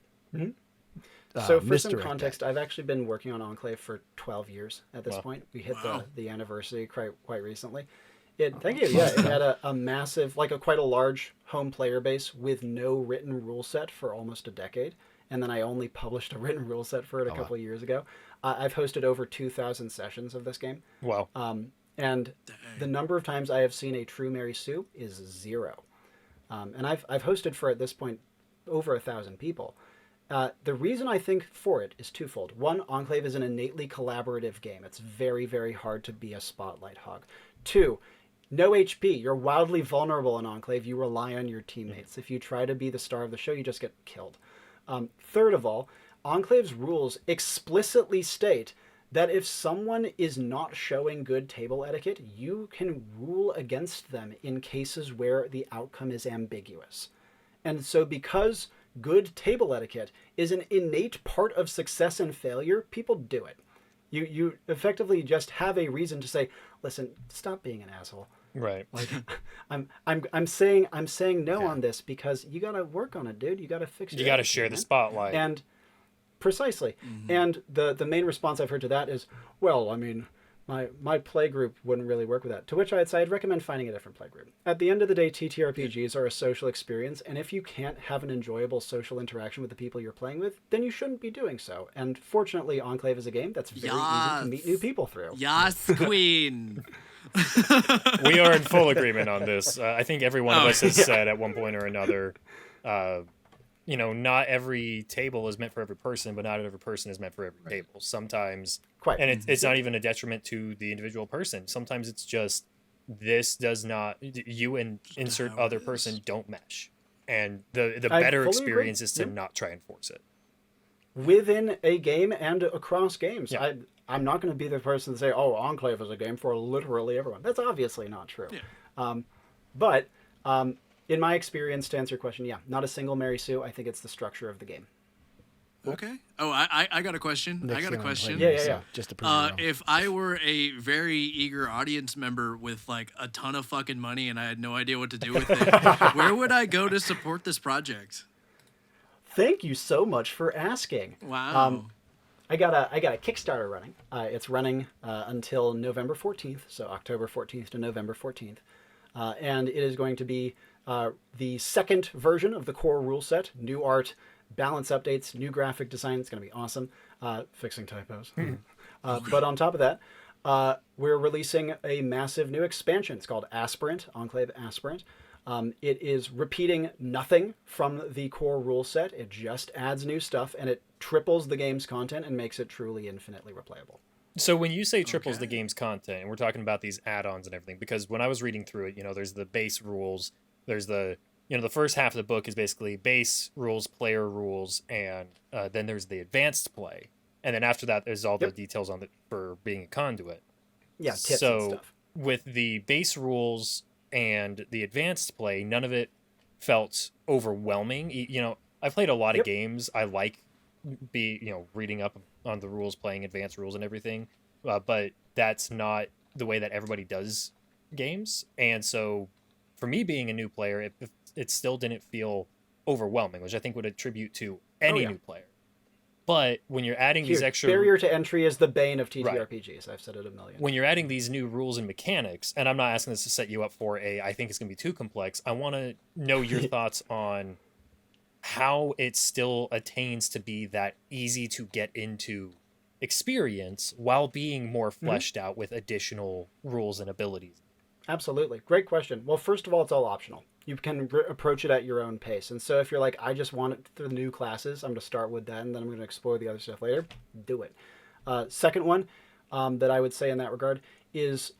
So for some misdirect context, that? I've actually been working on Enclave for 12 years at this point. We hit the anniversary quite recently. Thank you. Yeah, it had a massive, quite a large home player base with no written rule set for almost a decade. And then I only published a written rule set for it a couple of years ago. I've hosted over 2,000 sessions of this game. Wow. And the number of times I have seen a true Mary Sue is 0. And I've hosted for, at this point, over 1,000 people. The reason I think for it is twofold. One, Enclave is an innately collaborative game. It's very, very hard to be a spotlight hog. 2, no HP. You're wildly vulnerable in Enclave. You rely on your teammates. If you try to be the star of the show, you just get killed. Third of all, Enclave's rules explicitly state that if someone is not showing good table etiquette, you can rule against them in cases where the outcome is ambiguous. And so because good table etiquette is an innate part of success and failure, people do it. You effectively just have a reason to say, listen, stop being an asshole. Right. I'm saying no on this because you gotta work on it, dude. You gotta fix it. You got to share the spotlight. And precisely. And the main response I've heard to that is, well, I mean, my play group wouldn't really work with that. To which I'd say I'd recommend finding a different play group. At the end of the day, TTRPGs are a social experience, and if you can't have an enjoyable social interaction with the people you're playing with, then you shouldn't be doing so. And fortunately, Enclave is a game that's very easy to meet new people through. Yas, queen. We are in full agreement on this. I think every one of us has said at one point or another, not every table is meant for every person, but not every person is meant for every table. Sometimes, and it's not even a detriment to the individual person. Sometimes it's just this does not, you and insert other person don't mesh. And the better experience is to not try and force it. Within a game and across games. Yeah. I'm not going to be the person to say, oh, Enclave is a game for literally everyone. That's obviously not true. Yeah. But in my experience, to answer your question, not a single Mary Sue. I think it's the structure of the game. Okay. Oh, I got a question. Next thing I'm playing, Yeah. so just to prove you wrong. If I were a very eager audience member with a ton of fucking money and I had no idea what to do with it, where would I go to support this project? Thank you so much for asking. Wow. I got a Kickstarter running. It's running until November 14th, so October 14th to November 14th. And it is going to be the second version of the core rule set, new art, balance updates, new graphic design. It's going to be awesome. Fixing typos. But on top of that, we're releasing a massive new expansion. It's called Aspirant, Enclave Aspirant. It is repeating nothing from the core rule set. It just adds new stuff, and it triples the game's content and makes it truly infinitely replayable. So when you say triples the game's content, and we're talking about these add-ons and everything, because when I was reading through it, there's the base rules, there's the first half of the book is basically base rules, player rules, and then there's the advanced play, and then after that, there's all the details on for being a conduit. Yeah, tips and stuff. With the base rules and the advanced play, none of it felt overwhelming. I played a lot of games. I like reading up on the rules, playing advanced rules and everything, but that's not the way that everybody does games. And so for me being a new player, it still didn't feel overwhelming, which I think would attribute to any new player. But when you're adding these extra barrier to entry is the bane of TTRPGs. Right. I've said it a million. When you're adding these new rules and mechanics, and I'm not asking this to set you up for I think it's going to be too complex. I want to know your thoughts on how it still attains to be that easy to get into experience while being more fleshed out with additional rules and abilities. Absolutely. Great question. Well, first of all, it's all optional. You can approach it at your own pace. And so if you're like, I just want it for the new classes, I'm going to start with that, and then I'm going to explore the other stuff later, do it. Second one that I would say in that regard is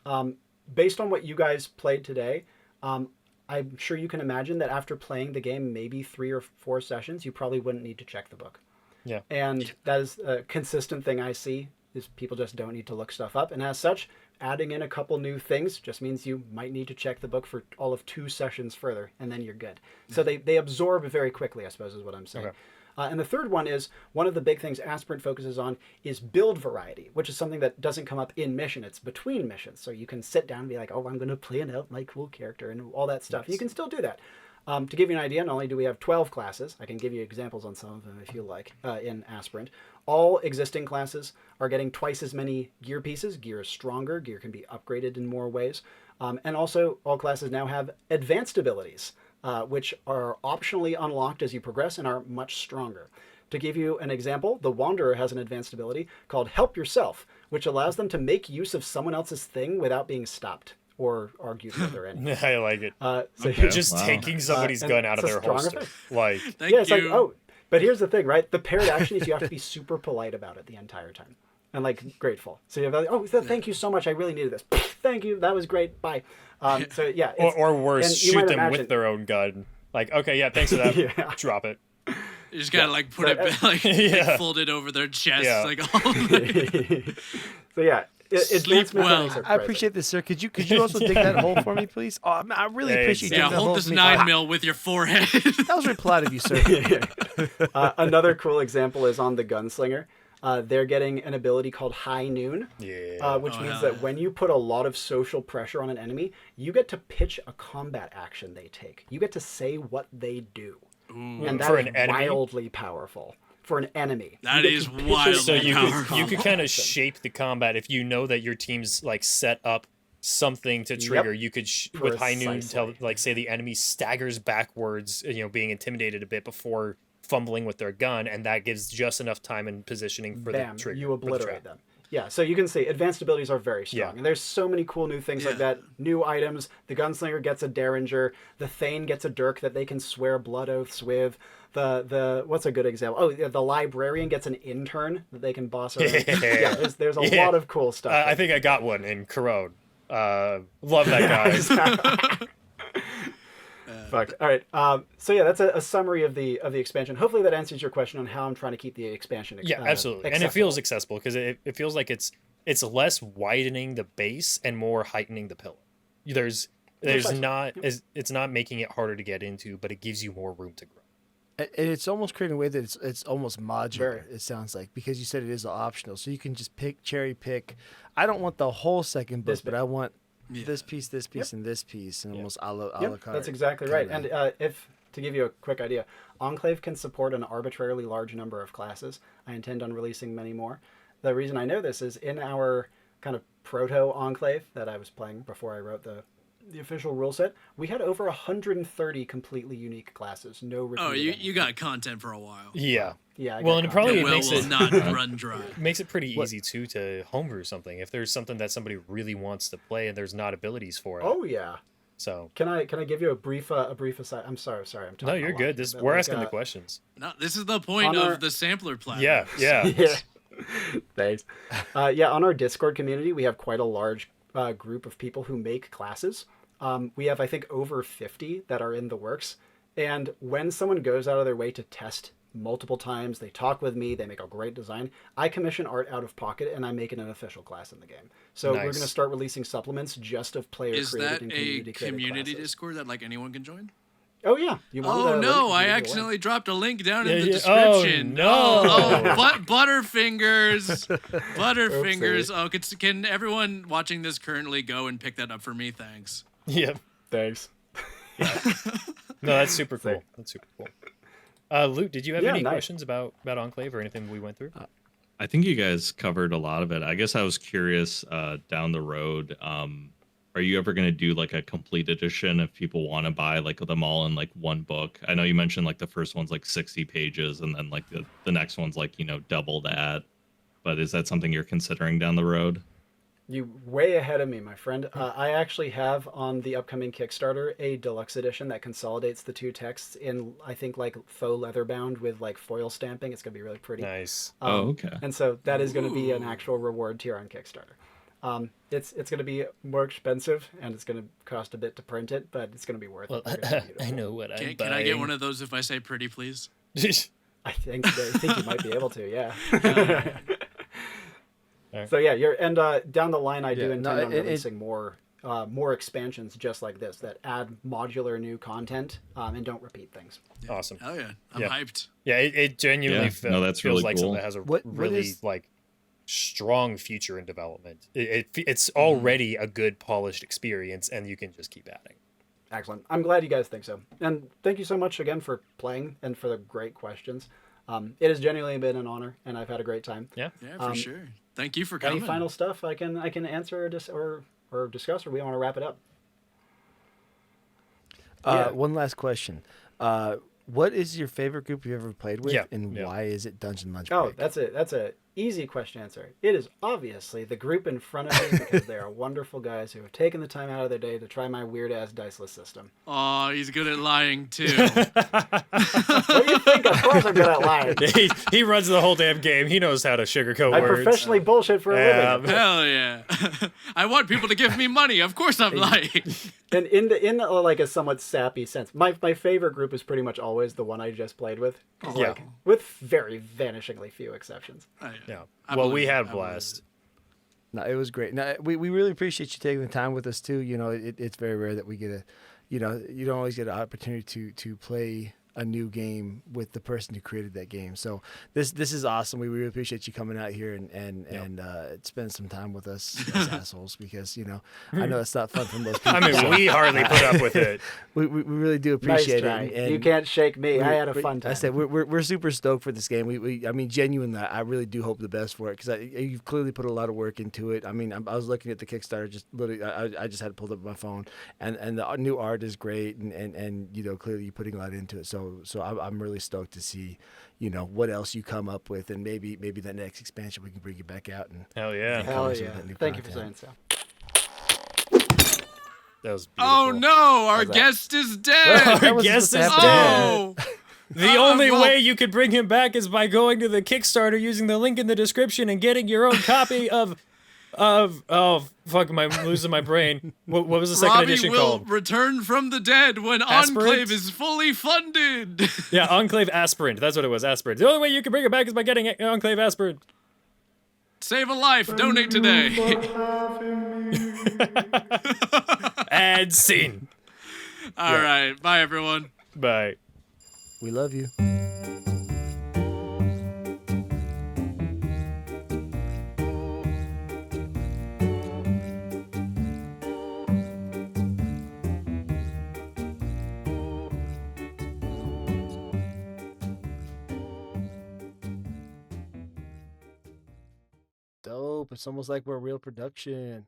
based on what you guys played today, I'm sure you can imagine that after playing the game maybe 3 or 4 sessions, you probably wouldn't need to check the book. Yeah. And that is a consistent thing I see, is people just don't need to look stuff up. And as such, adding in a couple new things just means you might need to check the book for all of 2 sessions further, and then you're good. So they absorb very quickly, I suppose, is what I'm saying. Okay. And the third one is, one of the big things Aspirant focuses on is build variety, which is something that doesn't come up in mission. It's between missions. So you can sit down and be like, oh, I'm going to plan out my cool character and all that stuff. Nice. You can still do that. To give you an idea, not only do we have 12 classes, I can give you examples on some of them if you like, in Aspirant. All existing classes are getting twice as many gear pieces. Gear is stronger. Gear can be upgraded in more ways. And also, all classes now have advanced abilities, which are optionally unlocked as you progress and are much stronger. To give you an example, the Wanderer has an advanced ability called Help Yourself, which allows them to make use of someone else's thing without being stopped or argued with or anything. I like it. So you're just taking somebody's gun out of their holster. Like, it's like, oh, but here's the thing, right? The paired action is you have to be super polite about it the entire time. And like grateful. So you have like, oh, thank you so much. I really needed this. Thank you. That was great. Bye. So yeah. Or worse, shoot them with their own gun. Like, okay, yeah, thanks for that. Yeah. Drop it. You just gotta like put it like folded over their chest. Yeah. Like, so yeah. Sleep well. I appreciate this, sir. Could you also dig that hole for me, please? Oh, I really appreciate you. Yeah, hold this 9mm with your forehead. That was very polite of you, sir. Another cool example is on the Gunslinger. They're getting an ability called High Noon, which means that when you put a lot of social pressure on an enemy, you get to pitch a combat action they take. You get to say what they do. Ooh. And that is wildly powerful. For an enemy. That is wildly powerful. So you could kind of shape the combat if you know that your team's like set up something to trigger. Yep. You could with High Noon tell, like, say the enemy staggers backwards, being intimidated a bit before fumbling with their gun, and that gives just enough time and positioning for the trigger. You obliterate them. Yeah, so you can see advanced abilities are very strong. Yeah. And there's so many cool new things like that. New items. The Gunslinger gets a Derringer. The Thane gets a Dirk that they can swear blood oaths with. The what's a good example? Oh, the Librarian gets an intern that they can boss around. There's a lot of cool stuff. I think I got one in Corrode. Love that guy. Fuck. All right. So yeah, that's a summary of the expansion. Hopefully that answers your question on how I'm trying to keep the expansion. Absolutely. And it feels accessible because it feels like it's less widening the base and more heightening the pillar. It's not making it harder to get into, but it gives you more room to grow. And it's almost creating a way that it's almost modular, it sounds like, because you said it is optional. So you can just cherry pick. I don't want the whole second book, but I want this piece, and this piece, and almost a la carte. That's exactly right. And if to give you a quick idea, Enclave can support an arbitrarily large number of classes. I intend on releasing many more. The reason I know this is in our kind of proto-Enclave that I was playing before I wrote the official rule set, we had over 130 completely unique classes. No repeated. Oh, you got content for a while. Yeah. Yeah. Well, and it probably makes it not run dry. Makes it pretty easy too to homebrew something if there's something that somebody really wants to play and there's not abilities for it. Oh yeah. So can I give you a brief aside? I'm sorry. I'm talking. No, you're good. We're asking the questions. No, this is the point of the sampler platform. Yeah. Thanks. On our Discord community, we have quite a large group of people who make classes. We have, I think, over 50 that are in the works. And when someone goes out of their way to test multiple times, they talk with me, they make a great design, I commission art out of pocket and I make it an official class in the game. So we're going to start releasing supplements just of player-created and community-created Is that a community classes. Discord that anyone can join? Oh, yeah. I accidentally dropped a link down in the description. Oh, no. Butterfingers. Butterfingers. Oh, can everyone watching this currently go and pick that up for me? Thanks. Yeah. Thanks. No, that's super cool. That's super cool. Luke, did you have Yeah, any nice. questions about Enclave or anything we went through? I think you guys covered a lot of it. I guess I was curious down the road. Are you ever going to do like a complete edition if people want to buy like them all in like one book? I know you mentioned like the first one's like 60 pages and then like the next one's like, double that. But is that something you're considering down the road? You way ahead of me, my friend. I actually have on the upcoming Kickstarter a deluxe edition that consolidates the two texts in, I think, like faux leather bound with like foil stamping. It's gonna be really pretty. Nice. Okay. And so that is going to be an actual reward tier on Kickstarter. It's going to be more expensive and it's going to cost a bit to print it, but it's going to be worth it. They're gonna be I beautiful. know what I'm buying. Can I get one of those if I say pretty, please? I think you might be able to, yeah. Alright. So yeah, down the line, I do Yeah, intend no, on releasing more expansions just like this that add modular new content and don't repeat things. Awesome. Oh yeah, I'm Yeah. hyped. Yeah, it genuinely Yeah, no, that's feels really like cool. something that has a What really is- like strong future in development. It's already a good polished experience, and you can just keep adding. Excellent. I'm glad you guys think so. And thank you so much again for playing and for the great questions. It has genuinely been an honor, and I've had a great time. Yeah. Yeah, for sure. Thank you for coming. Any final stuff I can answer or discuss, or we want to wrap it up? Yeah. One last question. What is your favorite group you've ever played with, Yeah, and yeah. why is it Dungeon Lunch Oh, Break? that's a easy question to answer. It is obviously the group in front of me because they are wonderful guys who have taken the time out of their day to try my weird ass diceless system. Oh, he's good at lying too. What do you think? Of course I'm good at lying. he runs the whole damn game. He knows how to sugarcoat I words. professionally bullshit for a Yeah, living. Hell yeah! I want people to give me money. Of course I'm lying. And in like a somewhat sappy sense, my favorite group is pretty much always the one I just played with. Yeah. Like, with very vanishingly few exceptions. Oh, Yeah. I Well, believe we it. had I a blast. No, it was great. No, we really appreciate you taking the time with us too. It's very rare that we get you don't always get an opportunity to play a new game with the person who created that game. So this is awesome. We really appreciate you coming out here and spend some time with us as assholes because I know it's not fun for most people. I mean, so we hardly put up with it. we really do appreciate Nice try. it. And You can't shake me. I had a fun time. I said we're super stoked for this game. I mean, genuinely, I really do hope the best for it because you've clearly put a lot of work into it. I mean, I was looking at the Kickstarter, just literally, I just had it pulled up on my phone, and the new art is great, and clearly you're putting a lot into it. So I'm really stoked to see, what else you come up with, and maybe the next expansion we can bring you back out and Hell yeah. Hell comes with yeah. that new Thank you for content. saying so. That was beautiful. Oh no, our How's that? guest is dead. Our wasn't guest supposed is to happen. dead. Oh, The only well- way you could bring him back is by going to the Kickstarter, using the link in the description, and getting your own copy of oh fuck, I'm losing my brain. What was the second Robbie edition will called? return from the dead when Aspirant? Enclave is fully funded. Yeah, Enclave Aspirant. That's what it was. Aspirant. The only way you can bring it back is by getting Enclave Aspirant. Save a life. Donate today. And scene. All right. Bye, everyone. Bye. We love you. Dope. It's almost like we're a real production.